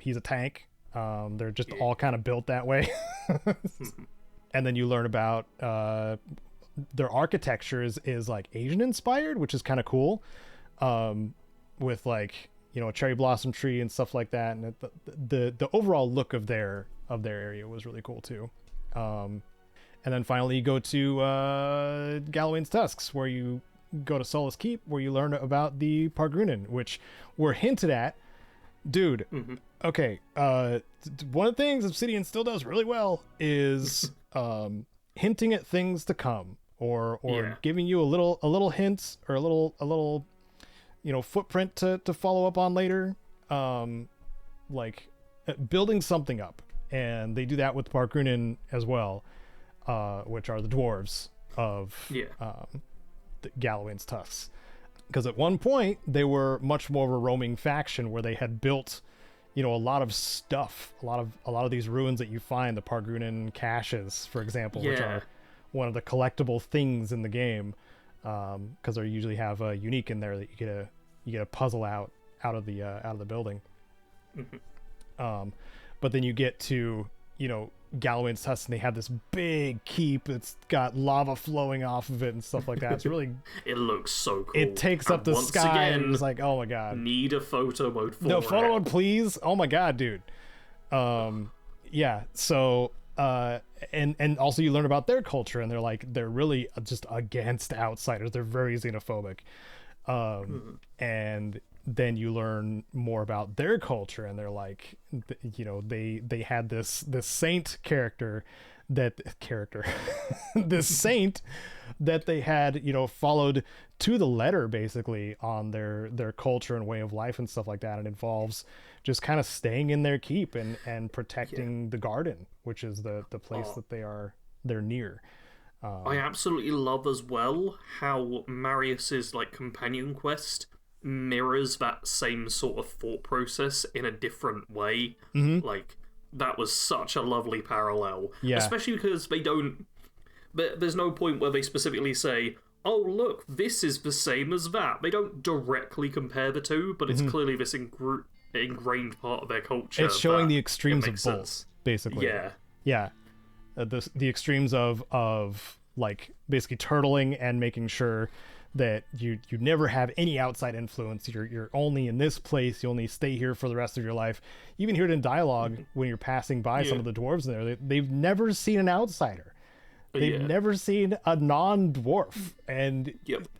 he's a tank. They're just all kind of built that way. And then you learn about their architecture is like Asian inspired, which is kind of cool. With like, you know, a cherry blossom tree and stuff like that, and the overall look of their area was really cool too. And then finally you go to Galawain's Tusks, where you go to Solace Keep, where you learn about the Pargrunen, which were hinted at. Dude, okay, one of the things Obsidian still does really well is hinting at things to come, or giving you a little hint, or a little you know, footprint to follow up on later, like building something up. And they do that with Pargrunen as well, which are the dwarves of the Galawain's Tusks. Because at one point they were much more of a roaming faction, where they had built, you know, a lot of stuff, a lot of these ruins that you find, the Pargrunen caches, for example, which are one of the collectible things in the game, because they usually have a unique in there that you get a puzzle out of the building. But then you get to, you know, Galawain's Tusks, and they have this big keep that's got lava flowing off of it and stuff like that. It's really it looks so cool. It takes up the sky, again, and it's like, oh my god, need a photo mode for no photo mode, please. Oh my god, dude. Yeah, so and also you learn about their culture, and they're really just against outsiders. They're very xenophobic. And then you learn more about their culture, and they're like, you know, they had this saint character this saint that they had, you know, followed to the letter basically on their culture and way of life and stuff like that. It involves just kind of staying in their keep and protecting the garden, which is the place that they're near. I absolutely love as well how Marius's like companion quest mirrors that same sort of thought process in a different way. Like, that was such a lovely parallel. Especially because there's no point where they specifically say, oh look, this is the same as that. They don't directly compare the two, but it's clearly this ingrained part of their culture. It's showing the extremes of both, basically. The extremes of like basically turtling and making sure that you never have any outside influence. You're only in this place. You only stay here for the rest of your life. You even hear it in dialogue when you're passing by some of the dwarves in there. They've never seen an outsider. They've never seen a non-dwarf, and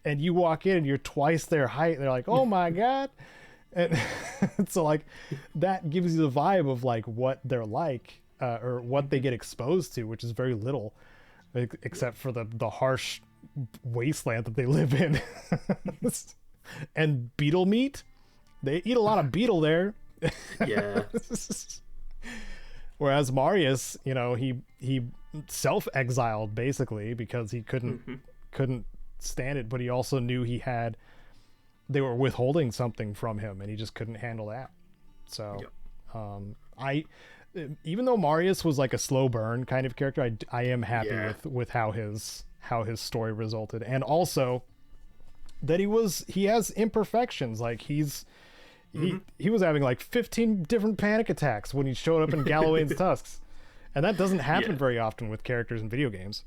you walk in and you're twice their height. They're like, oh my god. And so like that gives you the vibe of like what they're like, or what they get exposed to, which is very little, except for the harsh wasteland that they live in. And beetle meat, they eat a lot of beetle there. Whereas Marius, you know, he self-exiled basically because he couldn't stand it, but he also knew they were withholding something from him, and he just couldn't handle that. So even though Marius was like a slow burn kind of character, I am happy with how his story resulted, and also that he has imperfections. Like he was having like 15 different panic attacks when he showed up in Galawain's Tusks, and that doesn't happen very often with characters in video games.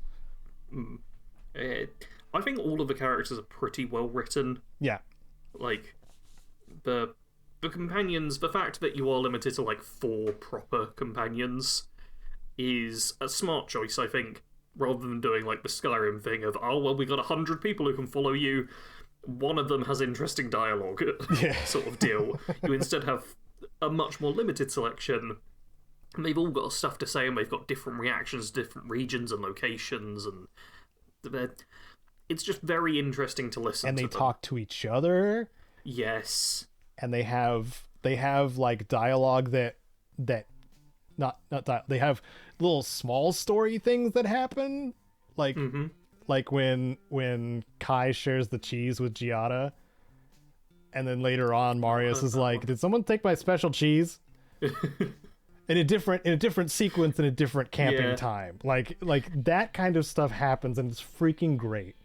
I think all of the characters are pretty well written. Like the companions, the fact that you are limited to like 4 proper companions is a smart choice, I think, rather than doing like the Skyrim thing of, oh well, we got 100 people who can follow you, one of them has interesting dialogue sort of deal. You instead have a much more limited selection, and they've all got stuff to say, and they've got different reactions, different regions and locations, and it's just very interesting to listen to. And they talk to each other. Yes. And they have like dialogue that not they have little small story things that happen, like like when Kai shares the cheese with Giada, and then later on Marius is like, did someone take my special cheese? in a different sequence, in a different camping time. Like that kind of stuff happens, and it's freaking great.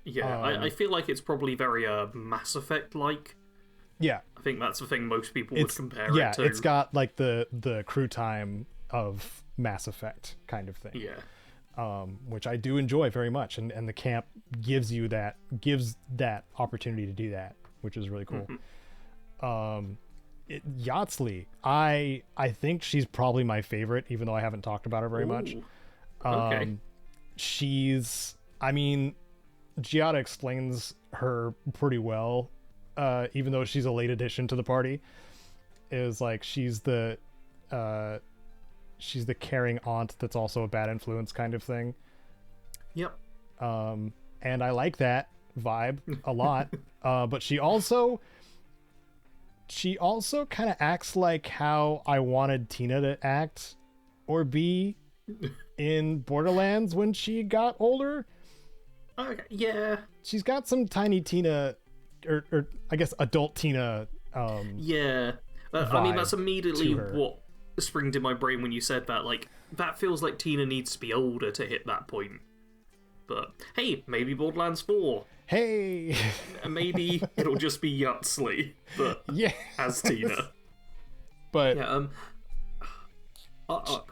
Yeah, I feel like it's probably very Mass Effect-like. Yeah. I think that's the thing most people would compare it to. Yeah, it's got like the crew time of Mass Effect kind of thing. Yeah. Which I do enjoy very much, and the camp gives that opportunity to do that, which is really cool. Yatsley, I think she's probably my favorite, even though I haven't talked about her very much. Okay. Giada explains her pretty well, even though she's a late addition to the party. Is like she's the caring aunt that's also a bad influence kind of thing. Yep. And I like that vibe a lot. But she also kind of acts like how I wanted Tina to act or be in Borderlands when she got older. Okay, yeah. She's got some tiny Tina, or I guess adult Tina. Yeah. I mean, that's immediately what springed in my brain when you said that. Like, that feels like Tina needs to be older to hit that point. But, hey, maybe Borderlands 4. Hey! Maybe it'll just be Yatsley, but as Tina. But yeah,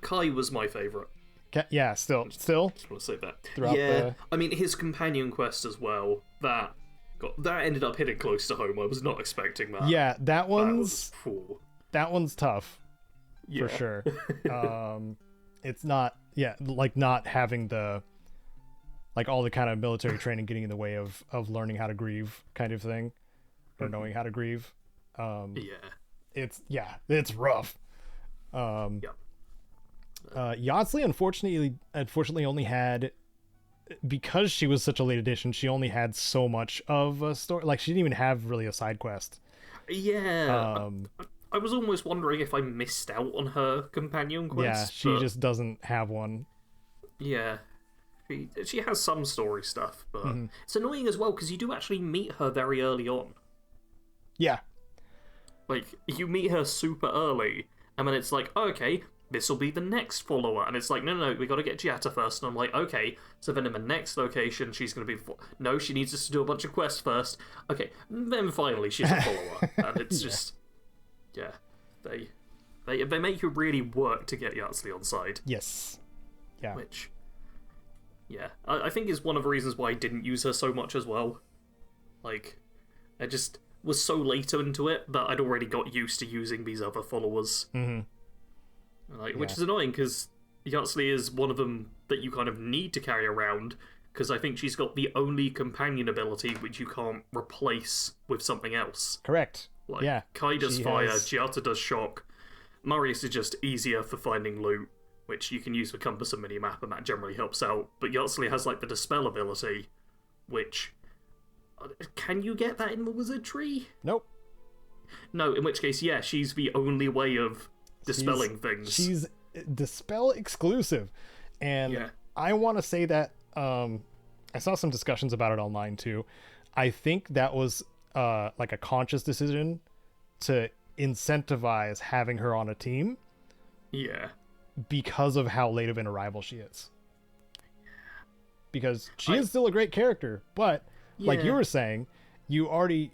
Kai was my favourite. Yeah, still. Just want to say that. I mean, his companion quest as well. That ended up hitting close to home. I was not expecting that. Yeah, that one's tough, for sure. It's not, like not having the, like all the kind of military training getting in the way of learning how to grieve kind of thing, or knowing how to grieve. It's rough. Yatsley unfortunately only had, because she was such a late addition, she only had so much of a story. Like, she didn't even have really a side quest. Yeah. I was almost wondering if I missed out on her companion quest. Yeah, she just doesn't have one. Yeah. She has some story stuff, but it's annoying as well because you do actually meet her very early on. Yeah. Like, you meet her super early, and then it's like, oh, okay, this will be the next follower. And it's like, no, we got to get Giata first. And I'm like, okay, so then in the next location, she's going to be... No, she needs us to do a bunch of quests first. Okay, then finally she's a follower. And it's just... Yeah. They make you really work to get Yatsley on side. Yes. Yeah. Which... Yeah. I think is one of the reasons why I didn't use her so much as well. Like, I just was so late into it that I'd already got used to using these other followers. Which is annoying, because Yatsley is one of them that you kind of need to carry around, because I think she's got the only companion ability which you can't replace with something else. Correct. Like, Kai does fire, Giata does shock, Marius is just easier for finding loot, which you can use for Compass and Minimap, and that generally helps out, but Yatsley has, like, the Dispel ability, which... Can you get that in the wizard tree? Nope. No, in which case, she's the only way of dispelling things. She's Dispel exclusive. And I want to say that I saw some discussions about it online too. I think that was like a conscious decision to incentivize having her on a team. Yeah. Because of how late of an arrival she is. Because she is still a great character, but like you were saying, you already,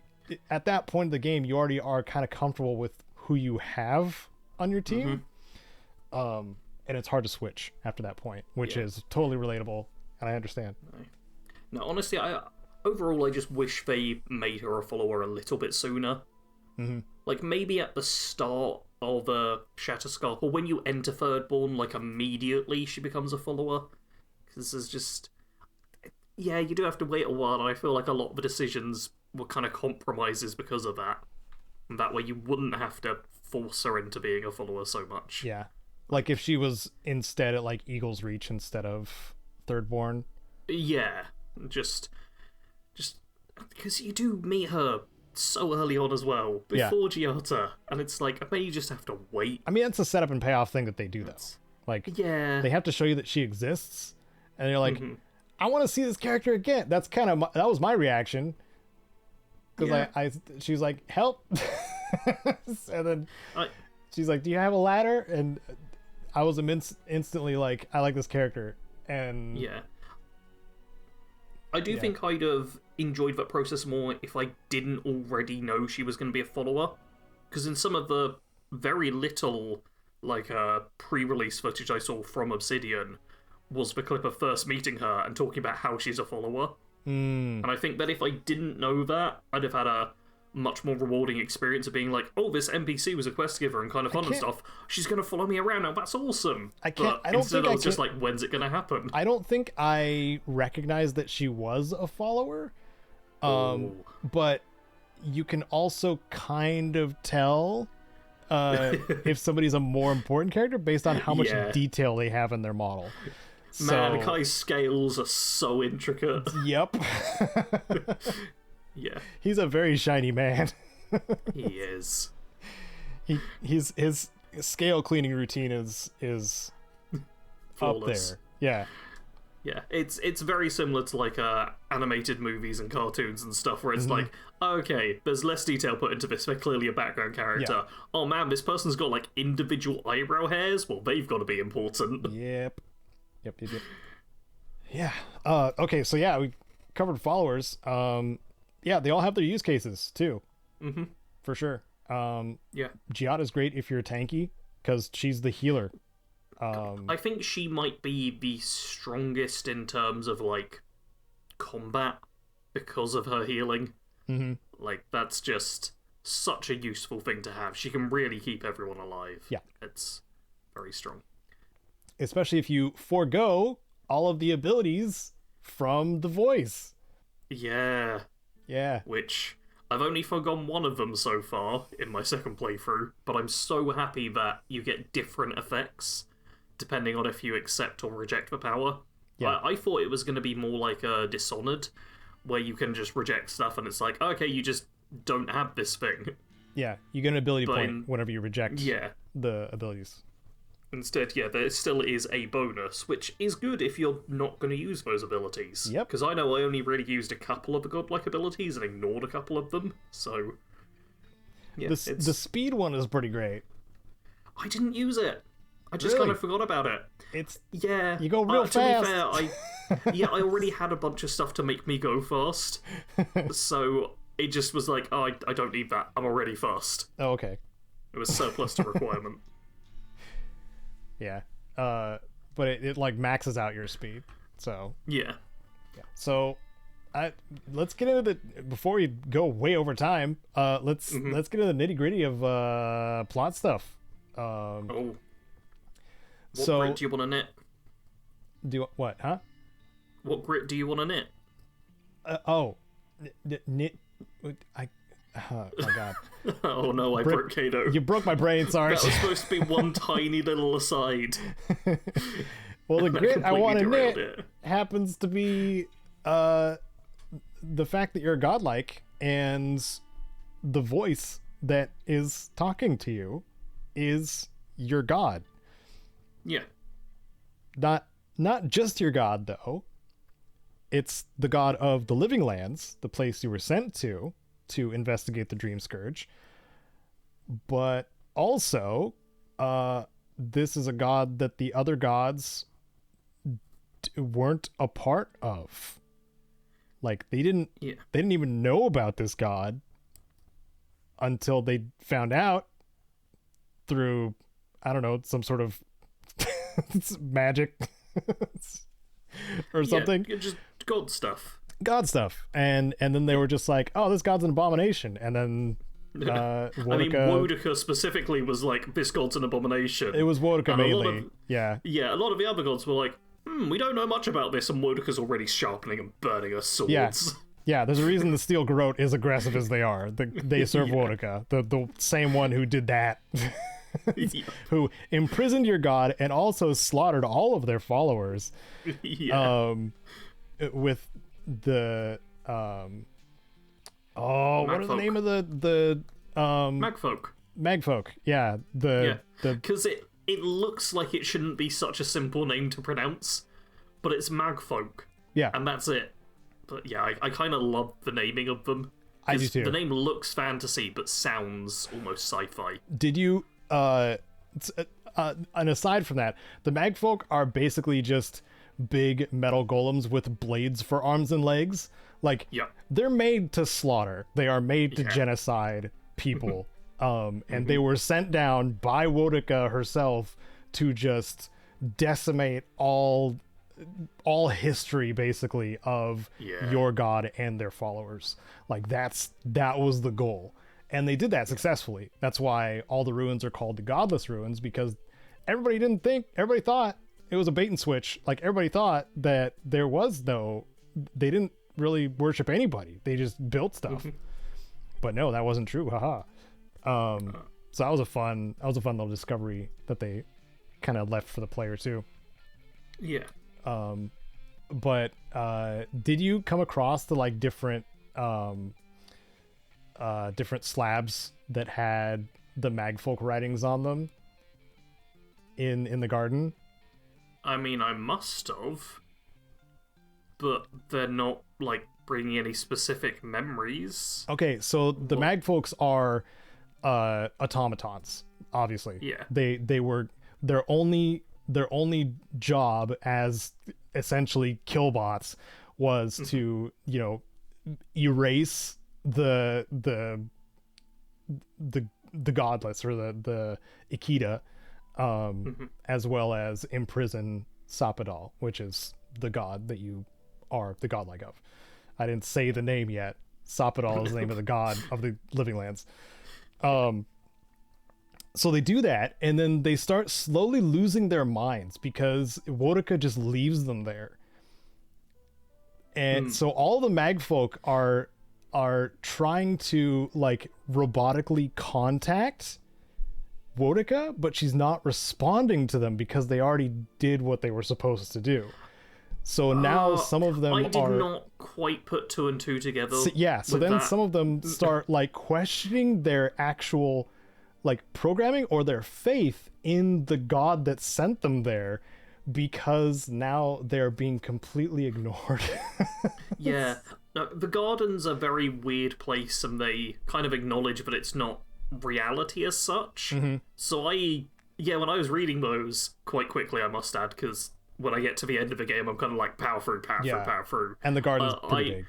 at that point in the game, you already are kind of comfortable with who you have on your team. And it's hard to switch after that point, which is totally relatable, and I understand. No, honestly, overall, I just wish they made her a follower a little bit sooner. Like, maybe at the start of Shatterscarp, or when you enter Thirdborn, like, immediately she becomes a follower. Because there's just... Yeah, you do have to wait a while, and I feel like a lot of the decisions were kind of compromises because of that. And that way you wouldn't have to force her into being a follower so much. Yeah. Like if she was instead at like Eagle's Reach instead of Thirdborn. Yeah. Just because you do meet her so early on as well, before Giata, and it's like, I bet you just have to wait. I mean, it's a setup and payoff thing that they do, though. Like, they have to show you that she exists, and you're like, I want to see this character again. That's kind of that was my reaction, because she was like, help, and then she's like, do you have a ladder? And I was instantly like, I like this character, and I do think I'd have enjoyed that process more if I didn't already know she was going to be a follower. Because in some of the very little, like, pre-release footage I saw from Obsidian was the clip of first meeting her and talking about how she's a follower. And I think that if I didn't know that, I'd have had a much more rewarding experience of being like, oh, this NPC was a quest giver and kind of fun and stuff. She's going to follow me around now. That's awesome. Instead I was just like, when's it going to happen? I don't think I recognized that she was a follower. But you can also kind of tell if somebody's a more important character based on how much detail they have in their model. Man, Kai's scales are so intricate. Yep. Yeah. He's a very shiny man. He is. His scale cleaning routine is flawless. Up there. Yeah. Yeah, it's very similar to like animated movies and cartoons and stuff where it's like, okay, there's less detail put into this. They're clearly a background character. Yeah. Oh man, this person's got like individual eyebrow hairs. Well, they've got to be important. Yep. Yeah. Okay, so yeah, we covered followers. Yeah, they all have their use cases too. For sure. Yeah. Giada's great if you're tanky because she's the healer. I think she might be the strongest in terms of like combat because of her healing. Like that's just such a useful thing to have. She can really keep everyone alive. Yeah, it's very strong. Especially if you forego all of the abilities from the voice. Yeah. Which I've only forgone one of them so far in my second playthrough, but I'm so happy that you get different effects depending on if you accept or reject the power. Yeah. I thought it was going to be more like a Dishonored, where you can just reject stuff and it's like, okay, you just don't have this thing. Yeah, you get an ability point whenever you reject the abilities. Instead, there still is a bonus, which is good if you're not going to use those abilities. Yep. Because I know I only really used a couple of the godlike abilities and ignored a couple of them, so... Yeah, the speed one is pretty great. I didn't use it. I just kind of forgot about it. You go real fast. To be fair, I already had a bunch of stuff to make me go fast, so it just was like, oh, I don't need that. I'm already fast. Oh, okay. It was surplus to requirement. Yeah. But it like maxes out your speed. So yeah. So let's get into before we go way over time, let's get into the nitty-gritty of plot stuff. What grit do you want to knit? What, huh? What grit do you want to knit? Knit. Oh my god. Oh no, I broke Caedo. You broke my brain, Sarge. That was supposed to be one tiny little aside. Well, the grit I want to knit happens to be the fact that you're godlike and the voice that is talking to you is your god. Yeah. Not just your god, though. It's the god of the Living Lands, the place you were sent to investigate the Dream Scourge. But also, this is a god that the other gods weren't a part of. Like, they didn't even know about this god until they found out through, I don't know, some sort of magic or something. Yeah, just god stuff. And then they were just like, oh, this god's an abomination. And then Wodaka specifically was like, this god's an abomination. It was Wodaka mainly. A lot of the other gods were like, we don't know much about this, and Wodaka's already sharpening and burning us swords. Yeah, there's a reason the Steel Garrote is aggressive as they are. They serve Wodaka, the same one who did that. Who imprisoned your god and also slaughtered all of their followers. With the what are the name of the Magfolk. Yeah, because it looks like it shouldn't be such a simple name to pronounce, but it's Magfolk. Yeah, and that's it. But yeah, I kind of love the naming of them. I do too. The name looks fantasy, but sounds almost sci-fi. Did you and aside from that, the Magfolk are basically just big metal golems with blades for arms and legs. Like, they're made to slaughter. They are made to genocide people. And they were sent down by Wodika herself to just decimate all history, basically, of your god and their followers. Like, that was the goal. And they did that successfully. That's why all the ruins are called the Godless Ruins, because everybody thought it was a bait and switch. Like, everybody thought that they didn't really worship anybody. They just built stuff. But no, that wasn't true. Haha. So that was a fun little discovery that they kind of left for the player too. Yeah. But did you come across the like different slabs that had the Magfolk writings on them in the garden? I mean, I must have, but they're not like bringing any specific memories. Okay, so the Magfolks are automatons, obviously. Yeah. Their only job as essentially killbots was to, erase the godless, or the Ikeda, as well as imprison Sapadal, which is the god that you are the godlike of. I didn't say the name yet. Sapadal is the name of the god of the Living Lands. So they do that, and then they start slowly losing their minds because Wodika just leaves them there. And so all the Magfolk are trying to like robotically contact Wodika, but she's not responding to them because they already did what they were supposed to do. So now some of them I did not quite put two and two together. So then some of them start like questioning their actual like programming or their faith in the god that sent them there, because now they're being completely ignored. Yeah. No, the garden's a very weird place, and they kind of acknowledge that it's not reality as such. So when I was reading those quite quickly, I must add, because when I get to the end of the game, I'm kind of like power through. And the garden's pretty big.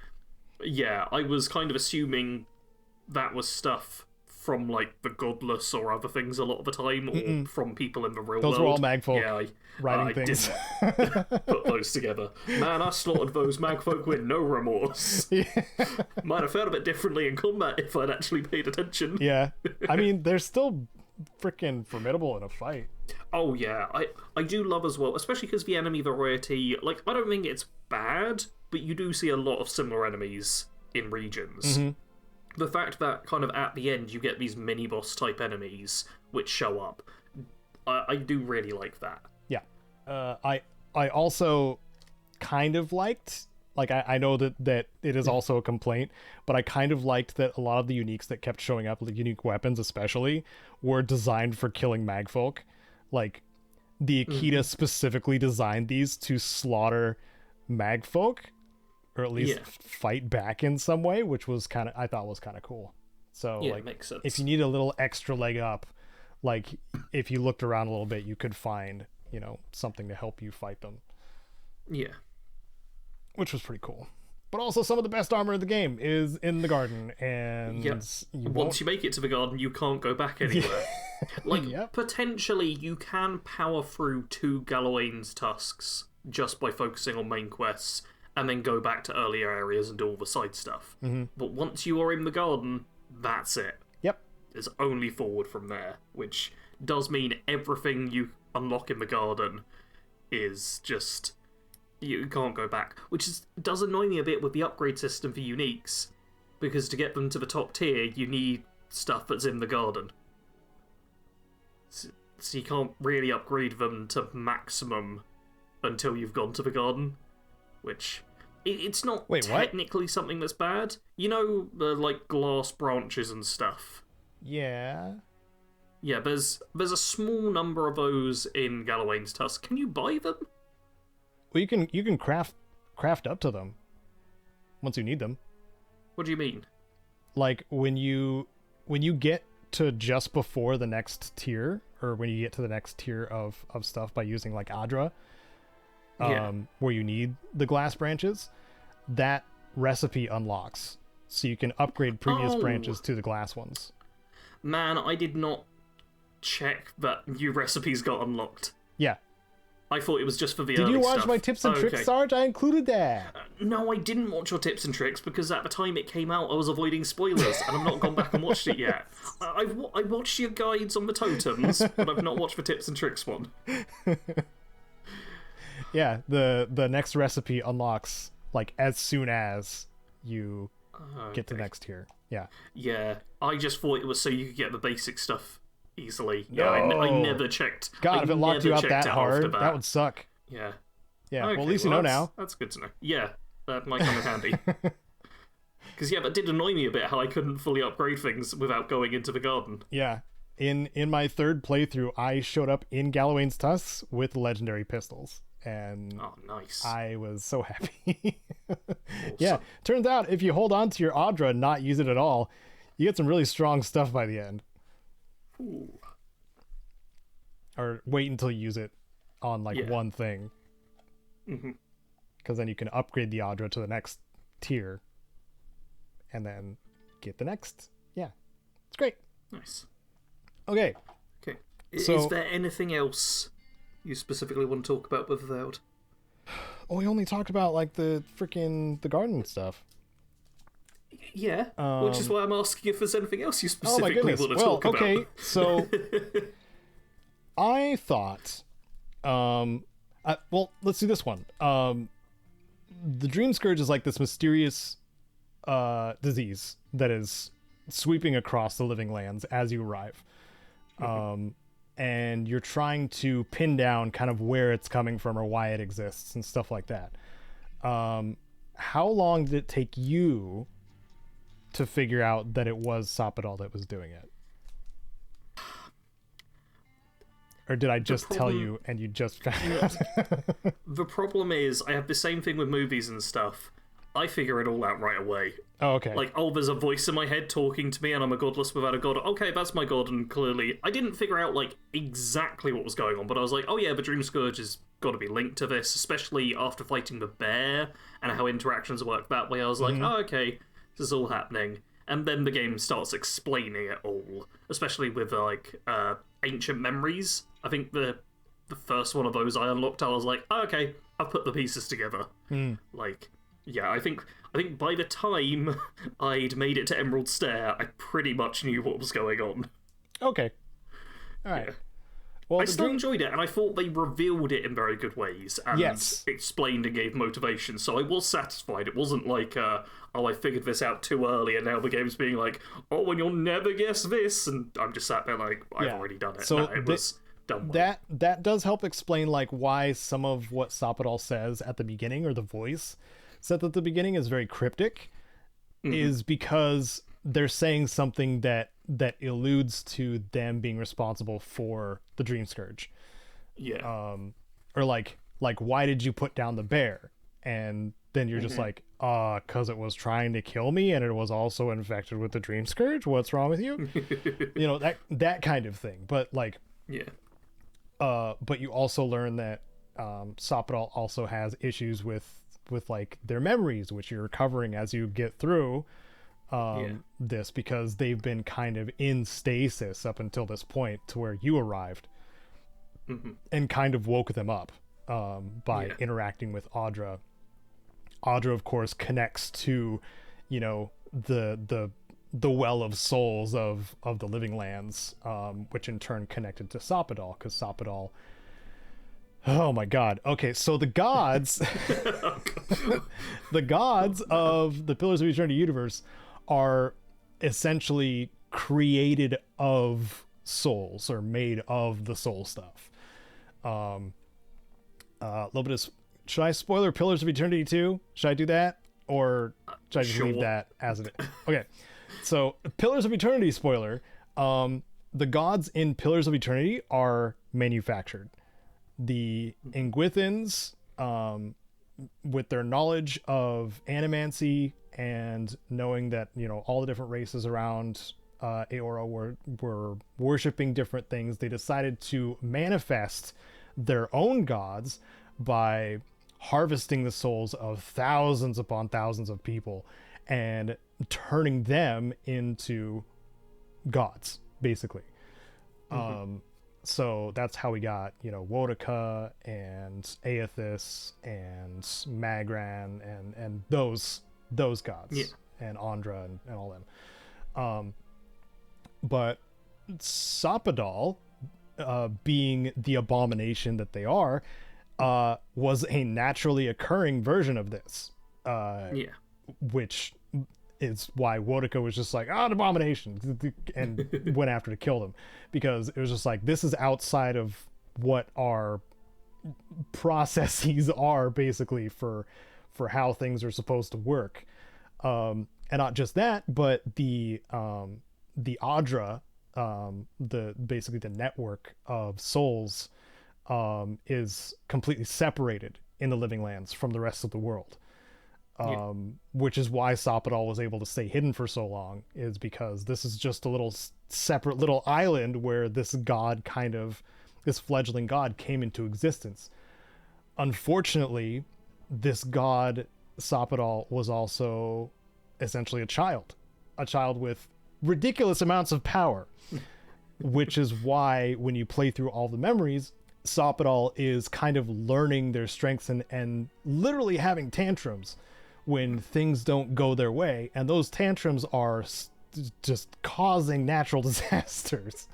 Yeah, I was kind of assuming that was stuff from like the Godless or other things a lot of the time, or from people in the real world. Those were all Magfolk writing I things. Didn't put those together. Man, I slaughtered those Magfolk with no remorse. Might have felt a bit differently in combat if I'd actually paid attention. Yeah, I mean, they're still freaking formidable in a fight. Oh yeah, I do love as well, especially because the enemy variety, like, I don't think it's bad, but you do see a lot of similar enemies in regions. The fact that kind of at the end you get these mini-boss type enemies which show up, I do really like that. Yeah. I also kind of liked, like, I know that it is also a complaint, but I kind of liked that a lot of the uniques that kept showing up, like unique weapons especially, were designed for killing Magfolk. Like, the Ikeda specifically designed these to slaughter Magfolk, or at least fight back in some way, which was I thought was kind of cool. So like, makes sense. if you need a little extra leg up, like if you looked around a little bit, you could find, something to help you fight them. Yeah. Which was pretty cool. But also, some of the best armor in the game is in the garden, and once you make it to the garden, you can't go back anywhere. Like, potentially you can power through 2 Galawain's tusks just by focusing on main quests, and then go back to earlier areas and do all the side stuff. But once you are in the garden, that's it. Yep. There's only forward from there, which does mean everything you unlock in the garden is just... you can't go back. Which does annoy me a bit with the upgrade system for uniques, because to get them to the top tier, you need stuff that's in the garden. So you can't really upgrade them to maximum until you've gone to the garden, which... it's not technically something that's bad. You know, like glass branches and stuff. Yeah. Yeah, there's a small number of those in Galawain's Tusk. Can you buy them? Well, you can craft up to them once you need them. What do you mean? Like when you get to just before the next tier, or when you get to the next tier of stuff by using like Adra, where you need the glass branches, that recipe unlocks. So you can upgrade previous branches to the glass ones. Man, I did not check that new recipes got unlocked. Yeah. I thought it was just for the early stuff. Did you watch my tips and tricks, Sarge? I included that. No, I didn't watch your tips and tricks because at the time it came out, I was avoiding spoilers, and I've not gone back and watched it yet. I watched your guides on the totems, but I've not watched the tips and tricks one. Yeah, the next recipe unlocks like as soon as you get to the next tier. Yeah. Yeah, I just thought it was so you could get the basic stuff easily. Yeah, I never checked. God, if it locked you out that hard, that would suck. Yeah. Yeah, well, at least you know now. That's good to know. Yeah, that might come in handy. Because, that did annoy me a bit how I couldn't fully upgrade things without going into the garden. Yeah. In my third playthrough, I showed up in Galawain's Tusks with legendary pistols. And nice. I was so happy. Awesome. Yeah, turns out if you hold on to your Audra and not use it at all, you get some really strong stuff by the end. Ooh. Or wait until you use it on one thing. Because then you can upgrade the Audra to the next tier and then get the next. Yeah, it's great. Nice. Okay. So, is there anything else you specifically want to talk about with AVOWED? Oh, we only talked about the garden stuff. Yeah, which is why I'm asking if there's anything else you specifically want to talk about. Okay, so I thought, let's do this one. The Dream Scourge is like this mysterious disease that is sweeping across the living lands as you arrive. And you're trying to pin down kind of where it's coming from or why it exists and stuff like that. How long did it take you to figure out that it was Soppadal that was doing it? Or did I just tell you and you just found out? The problem is, I have the same thing with movies and stuff. I figure it all out right away. Oh, okay. There's a voice in my head talking to me and I'm a godless without a god. Okay, that's my god, and clearly... I didn't figure out, exactly what was going on, but I was like, oh yeah, the Dream Scourge has got to be linked to this, especially after fighting the bear and how interactions work that way. I was like, oh, okay, this is all happening. And then the game starts explaining it all, especially with, ancient memories. I think the first one of those I unlocked, I was like, oh, okay, I've put the pieces together. Yeah, I think by the time I'd made it to Emerald Stair, I pretty much knew what was going on. Okay. All right. Yeah. Well, I still enjoyed it, and I thought they revealed it in very good ways, and explained and gave motivation, so I was satisfied. It wasn't like, I figured this out too early, and now the game's being like, oh, and you'll never guess this, and I'm just sat there like, I've already done it. So it was done well. That does help explain, why some of what Soppadal says at the beginning, or the voice said at the beginning, is very cryptic, is because they're saying something that alludes to them being responsible for the Dream Scourge. Yeah. Or why did you put down the bear? And then you're just like, because it was trying to kill me and it was also infected with the Dream Scourge. What's wrong with you? that kind of thing. But but you also learn that Soppadal also has issues with their memories, which you're recovering as you get through this, because they've been kind of in stasis up until this point to where you arrived and kind of woke them up by interacting with Audra. Audra, of course, connects to the well of souls of the living lands, which in turn connected to Soppadal, because Soppadal, oh my god. Okay, so the gods the gods of the Pillars of Eternity universe are essentially created of souls, or made of the soul stuff. A little bit of, should I spoiler Pillars of Eternity 2? Should I do that, or should I just leave that as it is? Okay, so Pillars of Eternity spoiler. The gods in Pillars of Eternity are manufactured. The Ingwithans, with their knowledge of animancy and knowing that all the different races around Aora were worshipping different things, they decided to manifest their own gods by harvesting the souls of thousands upon thousands of people and turning them into gods, basically. So that's how we got, Wotica and Aethys and Magran and those gods, and Andra and all them. But Sopadal, being the abomination that they are, was a naturally occurring version of this. Which is why Wotica was just like, an abomination, and went after to kill them, because it was just like, this is outside of what our processes are, basically, for how things are supposed to work. And not just that, but the Adra, basically the network of souls, is completely separated in the Living Lands from the rest of the world. Which is why Sopadal was able to stay hidden for so long, is because this is just a little separate little island where this fledgling god came into existence. Unfortunately, this god Sopadal was also essentially a child with ridiculous amounts of power, which is why when you play through all the memories, Sopadal is kind of learning their strengths and literally having tantrums when things don't go their way, and those tantrums are just causing natural disasters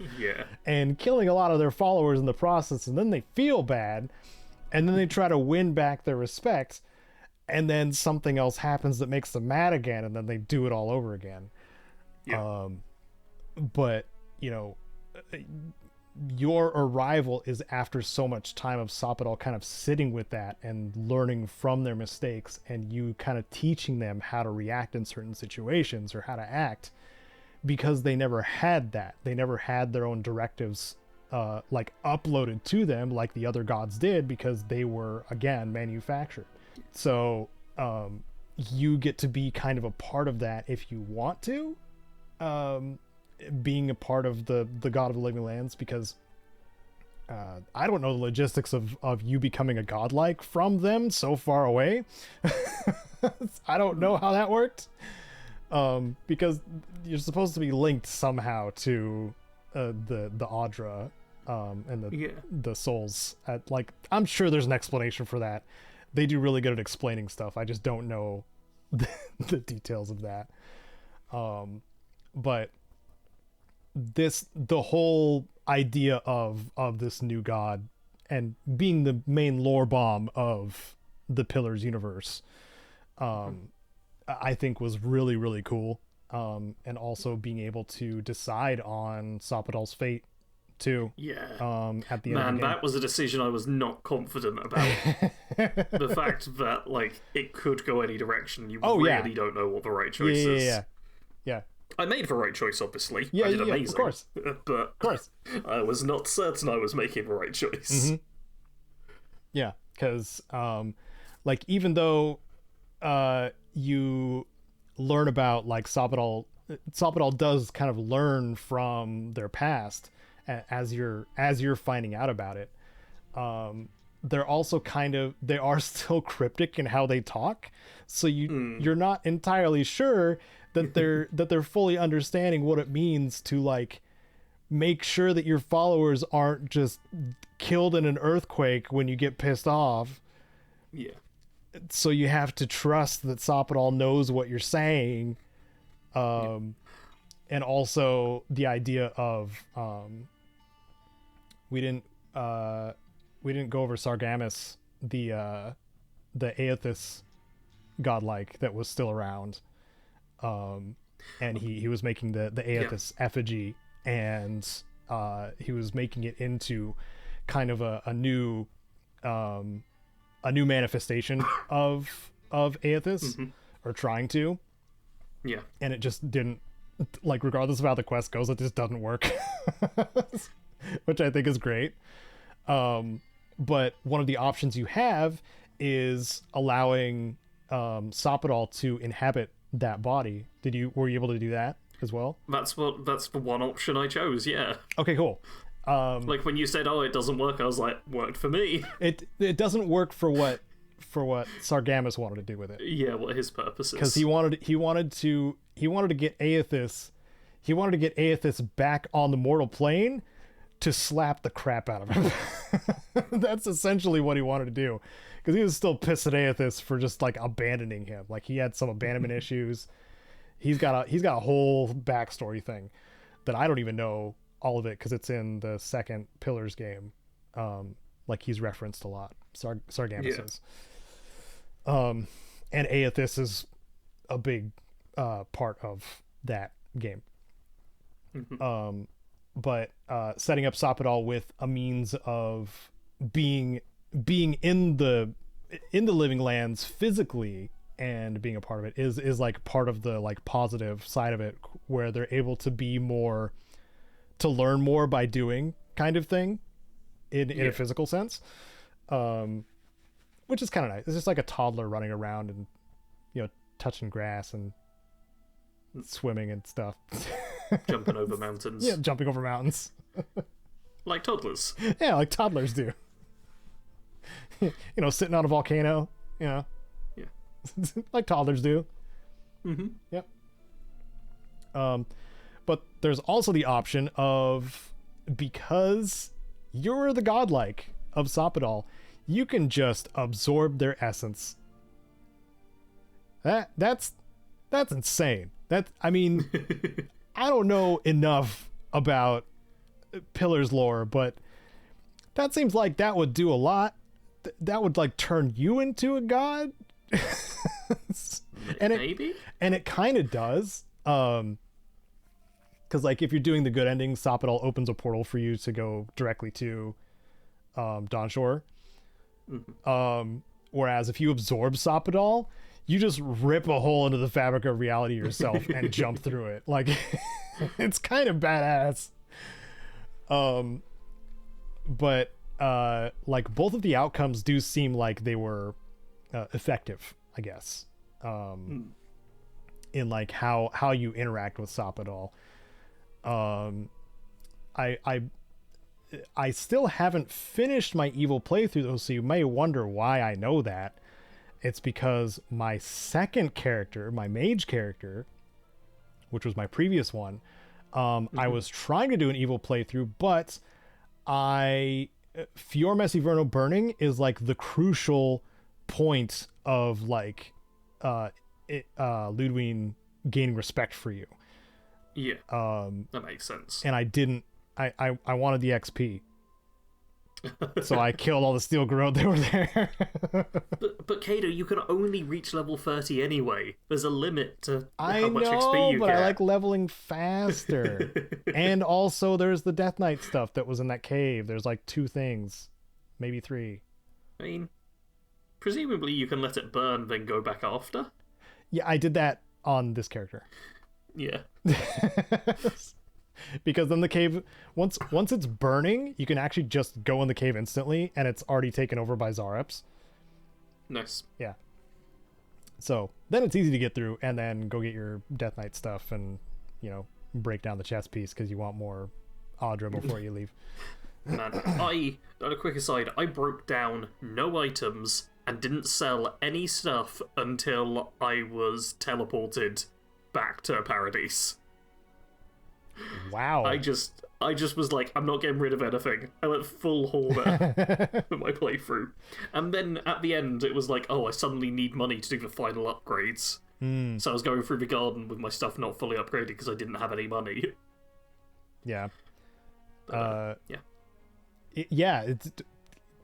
and killing a lot of their followers in the process, and then they feel bad, and then they try to win back their respect, and then something else happens that makes them mad again, and then they do it all over again. But your arrival is after so much time of Sopadal kind of sitting with that and learning from their mistakes, and you kind of teaching them how to react in certain situations or how to act, because they never had that. They never had their own directives uploaded to them like the other gods did, because they were, again, manufactured. So you get to be kind of a part of that if you want to, being a part of the God of the Living Lands, because I don't know the logistics of you becoming a godlike from them so far away. I don't know how that worked, because you're supposed to be linked somehow to the Audra and the souls. I'm sure there's an explanation for that. They do really good at explaining stuff. I just don't know the details of that. But the whole idea of this new god and being the main lore bomb of the Pillars universe, I think was really, really cool. And also being able to decide on Sopadal's fate too. At the end of the game. That was a decision I was not confident about. The fact that it could go any direction. You really don't know what the right choice is. Yeah. I made the right choice, obviously. I did amazing. Of course. But of course. I was not certain I was making the right choice. Mm-hmm. Yeah, because even though you learn about Sopadal does kind of learn from their past as you're finding out about it. They're also they are still cryptic in how they talk, so you're not entirely sure that they're fully understanding what it means to make sure that your followers aren't just killed in an earthquake when you get pissed off. So you have to trust that Sopadal knows what you're saying. And also the idea of we didn't go over Sargamus, the Aethys godlike that was still around. And he was making the Aethys effigy, and he was making it into kind of a new manifestation of Aethys, or trying to. And it just didn't, regardless of how the quest goes, it just doesn't work. Which I think is great. But one of the options you have is allowing Sopadal to inhabit that body. Were you able to do that as well? That's the one option I chose. Yeah. Okay, cool. Like when you said, "Oh, it doesn't work," I was like, "Worked for me." It doesn't work for what Sargamas wanted to do with it. Yeah, what his purpose is. Because he wanted to get Aethys. He wanted to get Aethys back on the mortal plane to slap the crap out of him. That's essentially what he wanted to do, because he was still pissed at Aethys for just like abandoning him. Like he had some abandonment issues. He's got a whole backstory thing that I don't even know all of it, because it's in the second Pillars game. Like he's referenced a lot. Sargamas is. And Aethys is a big part of that game. But setting up Soppadal with a means of being in the living lands physically and being a part of it is like part of the like positive side of it, where they're able to learn more by doing kind of thing in a physical sense, which is kind of nice. It's just like a toddler running around and, you know, touching grass and swimming and stuff. Jumping over mountains. Yeah, jumping over mountains. Like toddlers. Yeah, like toddlers do. You know, sitting on a volcano, you know. Yeah. Like toddlers do. Mm-hmm. Yep. But there's also the option of, because you're the godlike of Soppadal, you can just absorb their essence. That's insane. I mean, I don't know enough about Pillars lore, but that seems like that would do a lot. That would like turn you into a god. Maybe? And it kind of does. Because like if you're doing the good ending, Soppadal opens a portal for you to go directly to Dawnshore. Mm-hmm. Whereas if you absorb Soppadal, you just rip a hole into the fabric of reality yourself and jump through it. Like, it's kind of badass. But like both of the outcomes do seem like they were effective, I guess. In like how you interact with Soppadal. I still haven't finished my evil playthrough though, so you may wonder why I know that. It's because my second character, my mage character, which was my previous one, I was trying to do an evil playthrough, but Fior Messiverno burning is like the crucial point of like Ludwig gaining respect for you. Yeah. That makes sense. And I didn't. I wanted the XP. So I killed all the steel growth that were there. but Caedo, you can only reach level 30 anyway. There's a limit to how much XP you but get. I like leveling faster. And also there's the Death Knight stuff that was in that cave. There's like 2 things, maybe 3. I mean, presumably you can let it burn, then go back after. Yeah, I did that on this character. Yeah. Because then the cave, once it's burning, you can actually just go in the cave instantly, and it's already taken over by Zareps. Nice. Yeah. So then it's easy to get through, and then go get your Death Knight stuff, and break down the chess piece because you want more Audra before you leave. Man, on a quick aside, I broke down no items and didn't sell any stuff until I was teleported back to Paradise. Wow. I just was like, I'm not getting rid of anything. I went full hoarder for my playthrough. And then at the end, it was like, oh, I suddenly need money to do the final upgrades. So I was going through the garden with my stuff not fully upgraded because I didn't have any money. Yeah. But, yeah, it's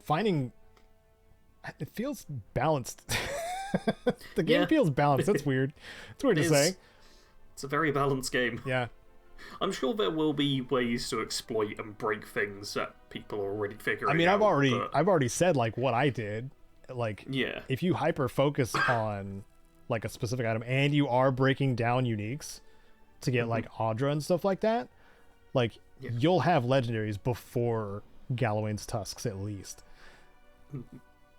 finding... It feels balanced. The game feels balanced. That's weird. It's weird to say. It's a very balanced game. Yeah. I'm sure there will be ways to exploit and break things that people are already figuring out. I mean, I've already said like what I did. Like, yeah, if you hyper focus on like a specific item and you are breaking down uniques to get like Audra and stuff like that, like you'll have legendaries before Galawain's Tusks at least.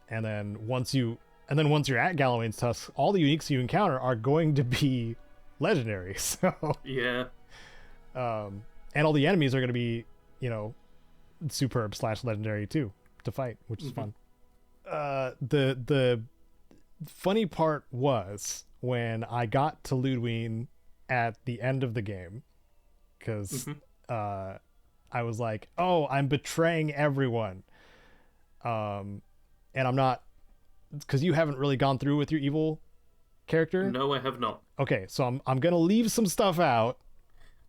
And then once you're at Galawain's Tusks, all the uniques you encounter are going to be legendary. So yeah. And all the enemies are going to be, superb / legendary too to fight, which is fun. The funny part was when I got to Ludwig at the end of the game, because I was like, oh, I'm betraying everyone. And I'm not, because you haven't really gone through with your evil character. No, I have not. Okay, so I'm gonna leave some stuff out.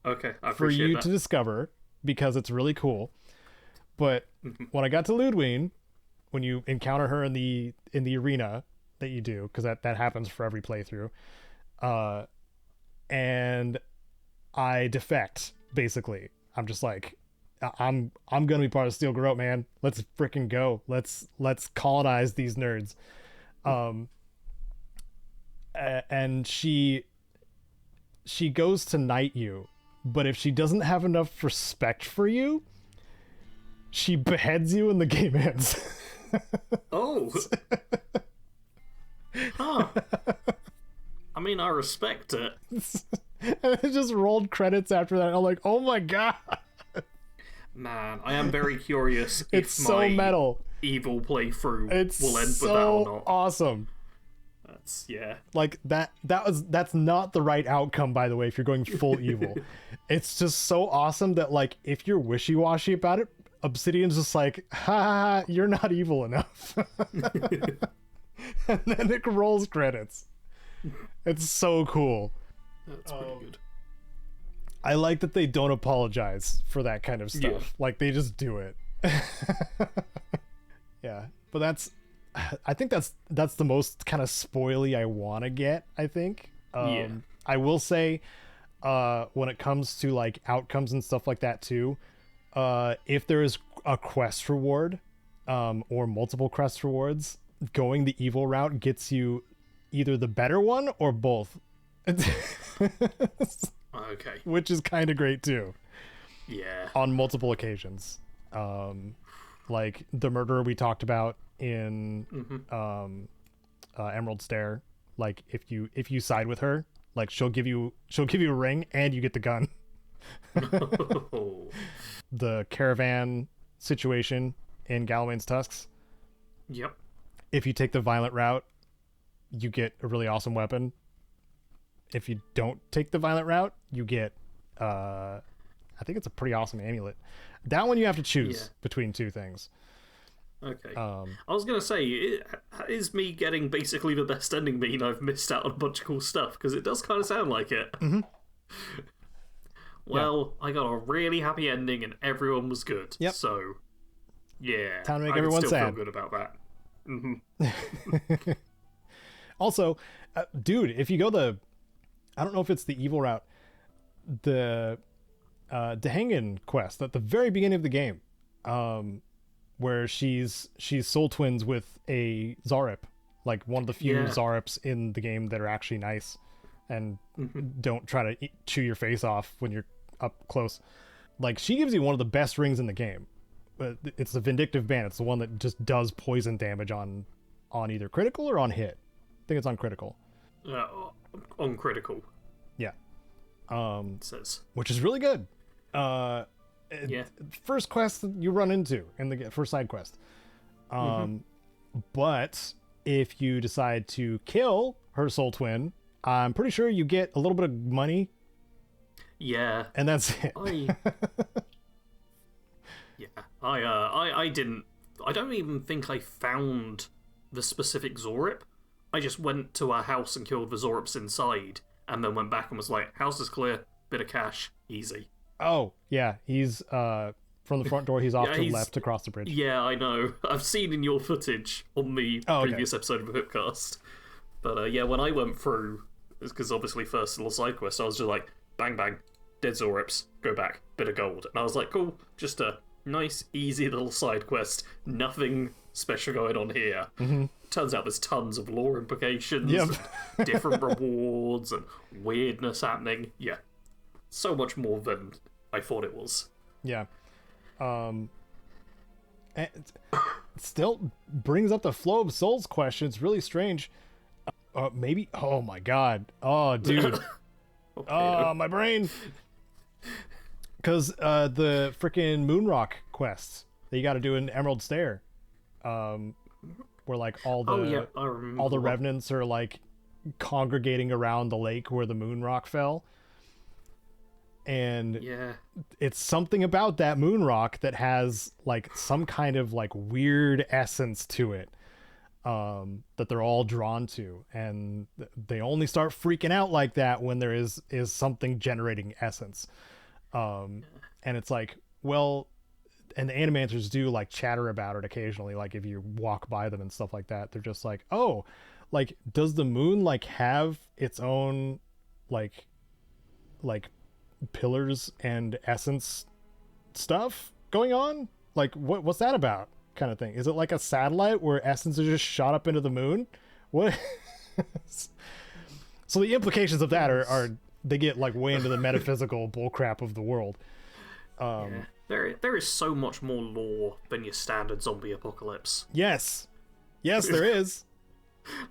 Okay, I appreciate for you that. to discover, because it's really cool. But when I got to Ludwig, when you encounter her in the arena that you do, because that happens for every playthrough, and I defect, basically. I'm just like, I'm gonna be part of Steel Garrote, man. Let's freaking go. Let's colonize these nerds. And she goes to knight you, but if she doesn't have enough respect for you, she beheads you and the game ends. Oh. Huh. I mean, I respect it. And it just rolled credits after that. I'm like, oh my god. Man, I am very curious it's if so my metal evil playthrough will end so with that or not. Awesome. That's, yeah. Like that's not the right outcome, by the way, if you're going full evil. It's just so awesome that, like, if you're wishy-washy about it, Obsidian's just like, ha, you're not evil enough. And then it rolls credits. It's so cool. That's pretty good. I like that they don't apologize for that kind of stuff. Yeah. Like, they just do it. Yeah, but I think that's the most kind of spoily I want to get, I think. Yeah. I will say, when it comes to, like, outcomes and stuff like that too, if there is a quest reward, or multiple quest rewards, going the evil route gets you either the better one or both. Okay. Which is kind of great too. Yeah. On multiple occasions. Like the murderer we talked about in Emerald Stair. Like, if you side with her, like, she'll give you a ring and you get the gun. No. The caravan situation in Galwain's Tusks. Yep. If you take the violent route, you get a really awesome weapon. If you don't take the violent route, you get I think it's a pretty awesome amulet. That one you have to choose between two things. Okay. I was going to say, is me getting basically the best ending mean I've missed out on a bunch of cool stuff? Because it does kind of sound like it. Mm-hmm. Well, I got a really happy ending and everyone was good. Yep. So, yeah. Time to make I everyone can still sad. feel good about that. Mm-hmm. Also, dude, if you go I don't know if it's the evil route, the Dehangan quest at the very beginning of the game, where she's soul twins with a Zarip, like one of the few Zarips in the game that are actually nice and don't try to chew your face off when you're up close. Like, she gives you one of the best rings in the game. It's the Vindictive Band. It's the one that just does poison damage on either critical or on hit. I think it's on critical. On critical. Yeah. It says. Which is really good. First quest that you run into in the first side quest. But if you decide to kill her soul twin, I'm pretty sure you get a little bit of money. Yeah. And that's it. I don't even think I found the specific Zorip. I just went to our house and killed the Zorips inside, and then went back and was like, house is clear, bit of cash, easy. Oh, yeah, he's, from the front door, he's off to the left across the bridge. Yeah, I know. I've seen in your footage on the previous episode of the PIPCAST. But, when I went through, because obviously first little side quest, I was just like, bang, bang, dead Zorips, go back, bit of gold. And I was like, cool, just a nice, easy little side quest, nothing special going on here. Turns out there's tons of lore implications, different rewards, and weirdness happening. Yeah, so much more than I thought it was. Yeah. And it still brings up the flow of souls question. It's really strange. Maybe, oh my god. Oh, dude. Oh, my brain. Because the freaking Moonrock quests that you got to do in Emerald Stair, where like all the revenants are like congregating around the lake where the moon rock fell. And it's something about that moon rock that has like some kind of like weird essence to it, that they're all drawn to, and they only start freaking out like that when there is something generating essence. And it's like, well, and the animators do like chatter about it occasionally, like if you walk by them and stuff like that, they're just like, oh, like does the moon like have its own like pillars and essence stuff going on? Like what's that about, kind of thing? Is it like a satellite where essence is just shot up into the moon? What? So the implications of that are they get like way into the metaphysical bullcrap of the world. There is so much more lore than your standard zombie apocalypse. Yes there is.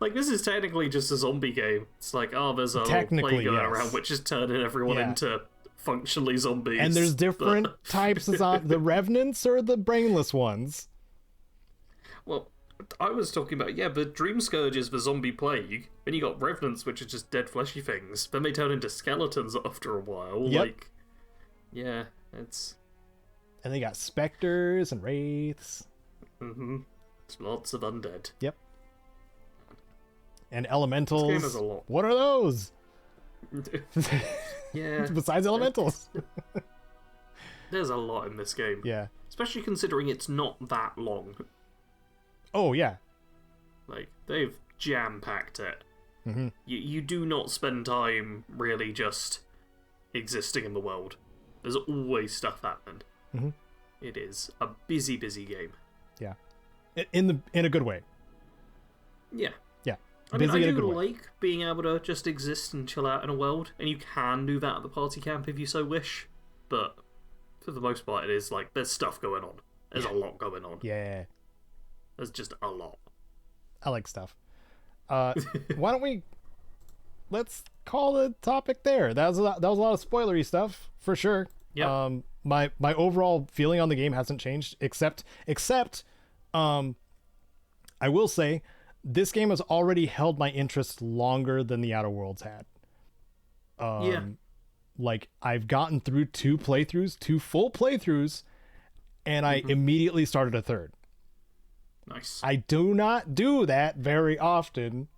Like, this is technically just a zombie game. It's like, oh, there's a little plague going around which is turning everyone into functionally zombies. And there's different types of the revenants or the brainless ones. Well, I was talking about, but Dream Scourge is the zombie plague. Then you got revenants, which are just dead fleshy things. Then they turn into skeletons after a while. Yep. Like, yeah, it's... And they got specters and wraiths. Mm-hmm. It's lots of undead. Yep. And elementals. This game has a lot. What are those? Yeah. Besides elementals. There's a lot in this game. Yeah. Especially considering it's not that long. Oh, yeah. Like, they've jam-packed it. Mm-hmm. You do not spend time really just existing in the world. There's always stuff happening. Mm-hmm. It is a busy, busy game. Yeah. In a good way. Yeah. Yeah. I mean, I do like being able to just exist and chill out in a world, and you can do that at the party camp if you so wish, but for the most part it is like, there's stuff going on. There's a lot going on. Yeah. There's just a lot. I like stuff. Why don't let's call the topic there. That was a lot of spoilery stuff, for sure. Yeah. My overall feeling on the game hasn't changed, except I will say this game has already held my interest longer than the Outer Worlds had. Like, I've gotten through two full playthroughs, and I immediately started a third. Nice. I do not do that very often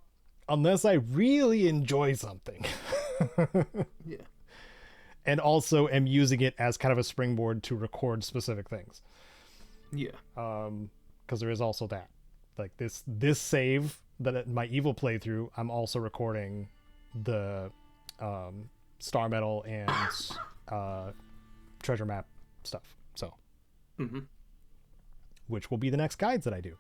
unless I really enjoy something. Yeah. And also am using it as kind of a springboard to record specific things. Yeah. Because there is also that. Like this save that my evil playthrough, I'm also recording the star metal and treasure map stuff. So, which will be the next guides that I do.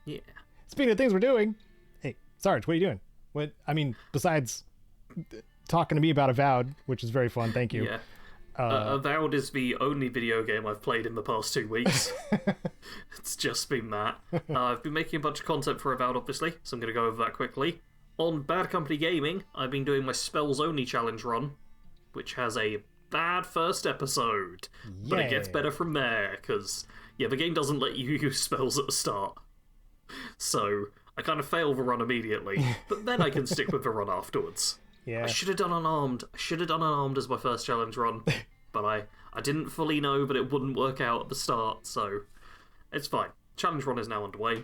Yeah. Speaking of things we're doing, hey Sarge, what are you doing? What I mean, besides talking to me about Avowed, which is very fun. Thank you. Yeah. Avowed is the only video game I've played in the past 2 weeks. It's just been that. I've been making a bunch of content for Avowed, obviously, so I'm going to go over that quickly. On Bad Company Gaming, I've been doing my Spells Only challenge run, which has a bad first episode, but it gets better from there, because, the game doesn't let you use spells at the start. So, I kind of fail the run immediately, but then I can stick with the run afterwards. Yeah. I should have done unarmed. As my first challenge run, but I didn't fully know that it wouldn't work out at the start, so it's fine. Challenge run is now underway.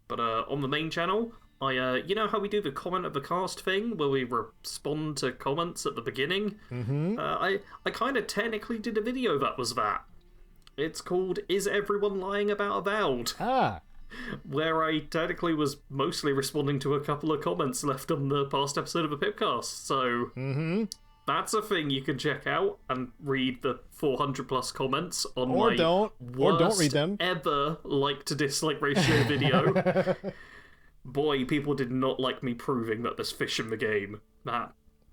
But on the main channel, you know how we do the comment of the cast thing, where we respond to comments at the beginning? I kind of technically did a video that was that. It's called Is Everyone Lying About Avowed? Where I technically was mostly responding to a couple of comments left on the past episode of the PIPCAST. So that's a thing you can check out and read the 400 plus comments on my don't read them. Ever like to dislike ratio video. Boy, people did not like me proving that there's fish in the game. That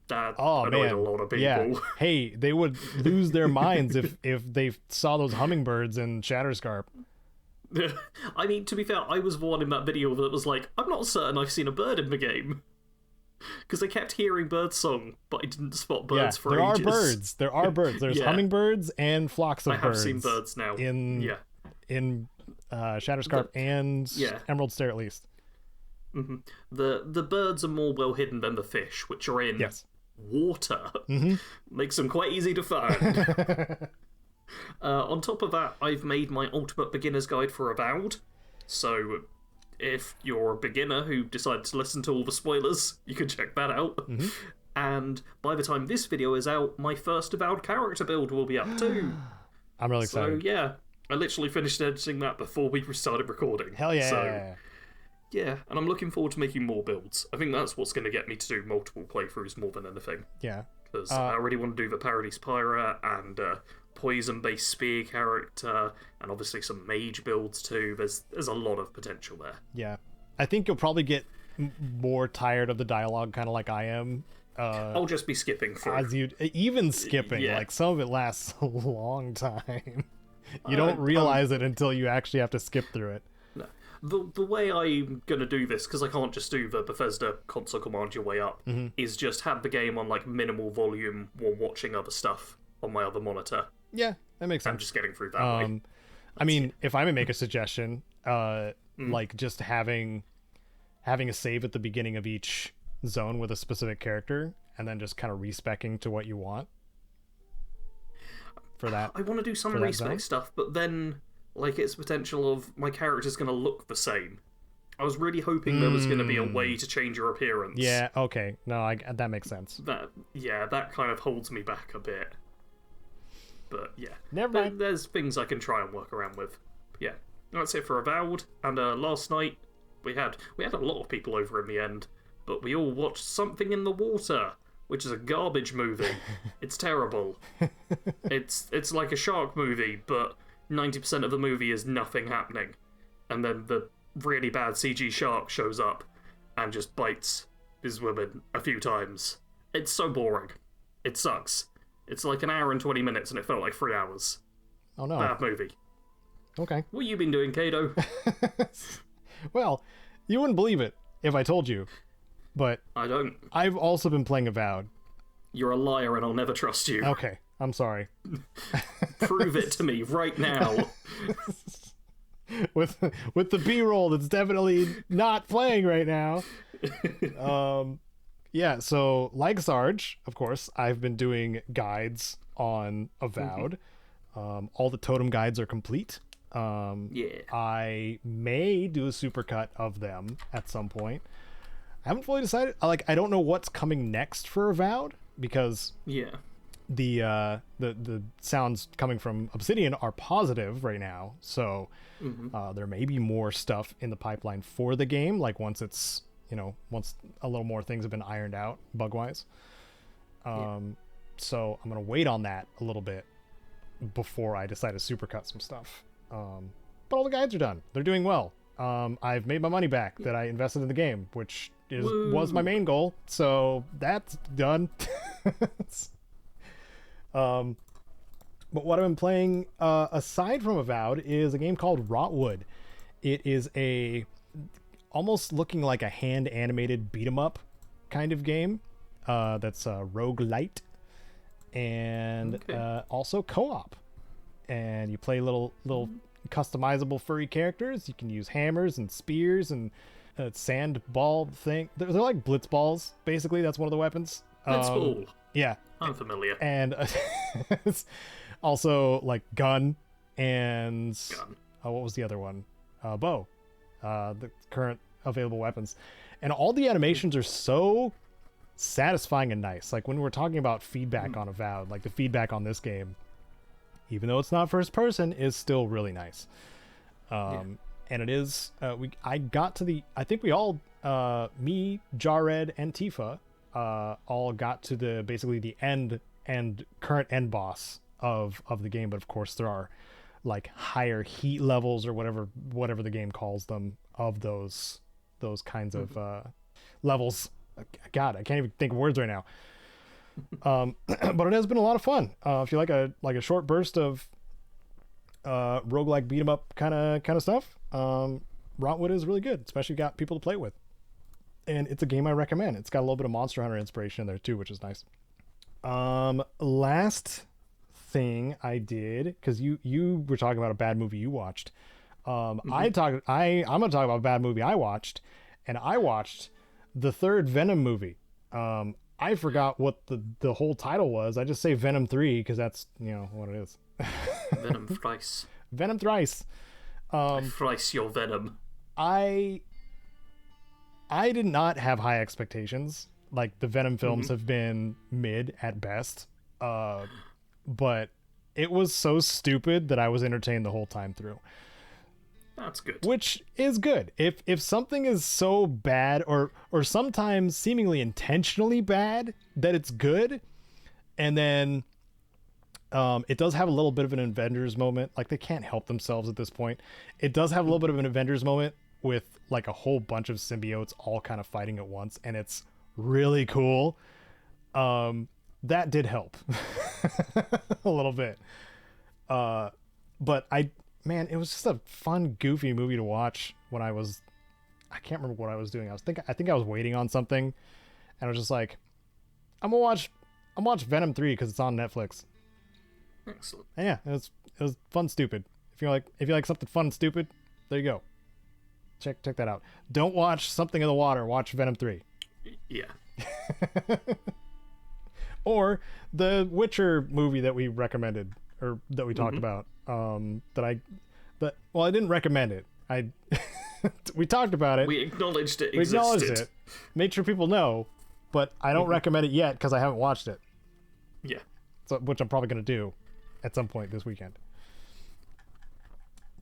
annoyed a lot of people. Yeah. Hey, they would lose their minds if they saw those hummingbirds in Shatterscarp. I mean, to be fair, I was the one in that video that was like, I'm not certain I've seen a bird in the game. Because I kept hearing birdsong, but I didn't spot birds for ages. There are birds. There are birds. There's hummingbirds and flocks of birds. I have seen birds now. In Shatterscarp and Emerald Stair at least. Mm-hmm. The birds are more well hidden than the fish, which are in water. Makes them quite easy to find. On top of that, I've made my ultimate beginner's guide for Avowed. So if you're a beginner who decided to listen to all the spoilers, you can check that out. And by the time this video is out, my first Avowed character build will be up too. I'm really excited. So yeah, I literally finished editing that before we started recording. Hell yeah. So, yeah, and I'm looking forward to making more builds. I think that's what's going to get me to do multiple playthroughs more than anything. Yeah. Because I already want to do the Paradise Pyra and poison-based spear character, and obviously some mage builds too. There's a lot of potential there. Yeah. I think you'll probably get more tired of the dialogue, kind of like I am. I'll just be skipping through. Even skipping, like some of it lasts a long time. You don't realize it until you actually have to skip through it. No. The way I'm going to do this, because I can't just do the Bethesda console command your way up, is just have the game on like minimal volume while watching other stuff on my other monitor. Yeah, that makes sense. I'm just getting through that way. I mean, if I may make a suggestion, like just having a save at the beginning of each zone with a specific character, and then just kind of respecing to what you want. For that, I want to do some respec stuff, but then like it's potential of my character's going to look the same. I was really hoping there was going to be a way to change your appearance. Yeah, okay. No, that makes sense. That kind of holds me back a bit. But yeah, never mind. There's things I can try and work around with. Yeah, that's it for Avowed. And last night we had a lot of people over in the end, but we all watched Something in the Water, which is a garbage movie. It's terrible. It's like a shark movie, but 90% of the movie is nothing happening. And then the really bad CG shark shows up and just bites this woman a few times. It's so boring. It sucks. It's like an hour and 20 minutes and it felt like 3 hours. Oh no. Bad movie. Okay. What have you been doing, Caedo? Well, you wouldn't believe it if I told you. But I don't. I've also been playing Avowed. You're a liar and I'll never trust you. Okay, I'm sorry. Prove it to me right now. with the B-roll that's definitely not playing right now. Yeah, so like Sarge, of course, I've been doing guides on Avowed. All the totem guides are complete. I may do a supercut of them at some point. I haven't fully decided. I don't know what's coming next for Avowed, because the sounds coming from Obsidian are positive right now. So there may be more stuff in the pipeline for the game, like once it's once a little more things have been ironed out bug wise. So I'm gonna wait on that a little bit before I decide to supercut some stuff. But all the guides are done. They're doing well. I've made my money back that I invested in the game, which was my main goal, so that's done. But what I've been playing aside from Avowed is a game called Rotwood. It is almost looking like a hand animated beat 'em up kind of game that's roguelite and also co-op, and you play little customizable furry characters. You can use hammers and spears and sand ball thing. They're like blitz balls, basically. That's one of the weapons. Blitz ball. Yeah, I'm familiar. And it's also like gun and what was the other one? Bow. The current available weapons, and all the animations are so satisfying and nice. Like when we're talking about feedback on Avowed, like the feedback on this game, even though it's not first person, is still really nice. And it is I think we all me, Jared, and Tifa all got to basically the end and current end boss of the game. But of course there are like higher heat levels or whatever the game calls them of those kinds of levels. God, I can't even think of words right now. But it has been a lot of fun. If you like a short burst of roguelike beat 'em up kind of stuff, Rotwood is really good, especially if you got people to play with. and it's a game I recommend. It's got a little bit of Monster Hunter inspiration in there too, which is nice. Last thing I did, because you were talking about a bad movie you watched. I'm gonna talk about a bad movie I watched, and I watched the third Venom movie. I forgot what the whole title was. I just say Venom 3 because that's what it is. Venom thrice. Venom thrice. I thrice your venom. I did not have high expectations. Like, the Venom films have been mid at best. But it was so stupid that I was entertained the whole time through. That's good. Which is good. If something is so bad or sometimes seemingly intentionally bad that it's good, and then it does have a little bit of an Avengers moment. Like, they can't help themselves at this point. It does have a little bit of an Avengers moment with like a whole bunch of symbiotes all kind of fighting at once, and it's really cool. That did help a little bit. But man, it was just a fun, goofy movie to watch when I can't remember what I was doing. I think I was waiting on something, and I was just like, I'm gonna watch Venom 3 because it's on Netflix. Excellent. And yeah, it was fun, stupid. If you like something fun, stupid, there you go. Check that out. Don't watch Something in the Water. Watch Venom 3. Yeah. Or the Witcher movie that we recommended, or that we talked about. I didn't recommend it. We talked about it. We acknowledged it existed. Made sure people know, but I don't recommend it yet because I haven't watched it. Yeah. So, which I'm probably going to do at some point this weekend.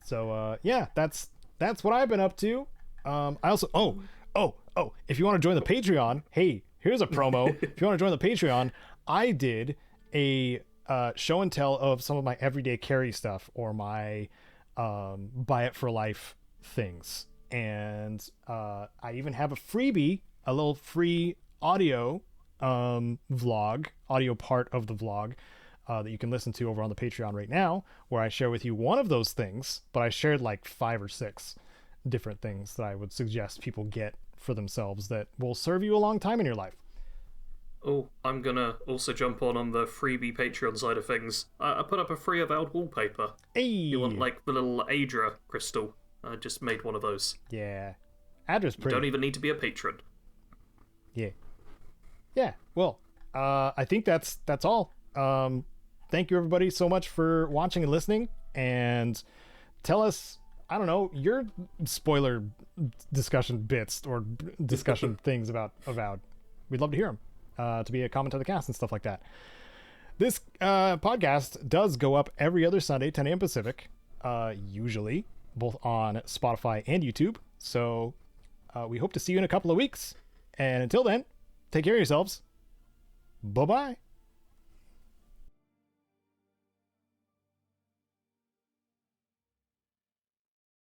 So, yeah, that's what I've been up to. I also, if you want to join the Patreon, hey, here's a promo. If you want to join the Patreon, I did a show and tell of some of my everyday carry stuff, or my buy it for life things. And I even have a freebie, a little free audio vlog, audio part of the vlog that you can listen to over on the Patreon right now, where I share with you one of those things, but I shared like 5 or 6 different things that I would suggest people get for themselves that will serve you a long time in your life. Oh, I'm gonna also jump on the freebie Patreon side of things. I put up a free AVOWED wallpaper. Hey! You want like the little Adra crystal? I just made one of those. Yeah. Adra's pretty. You don't even need to be a patron. Yeah. Yeah, well, I think that's all. Thank you everybody so much for watching and listening, and tell us, I don't know, your spoiler discussion bits or discussion things about AVOWED. We'd love to hear them. To be a comment on the cast and stuff like that. This podcast does go up every other Sunday, 10 a.m. Pacific, usually, both on Spotify and YouTube. So we hope to see you in a couple of weeks. And until then, take care of yourselves. Bye-bye.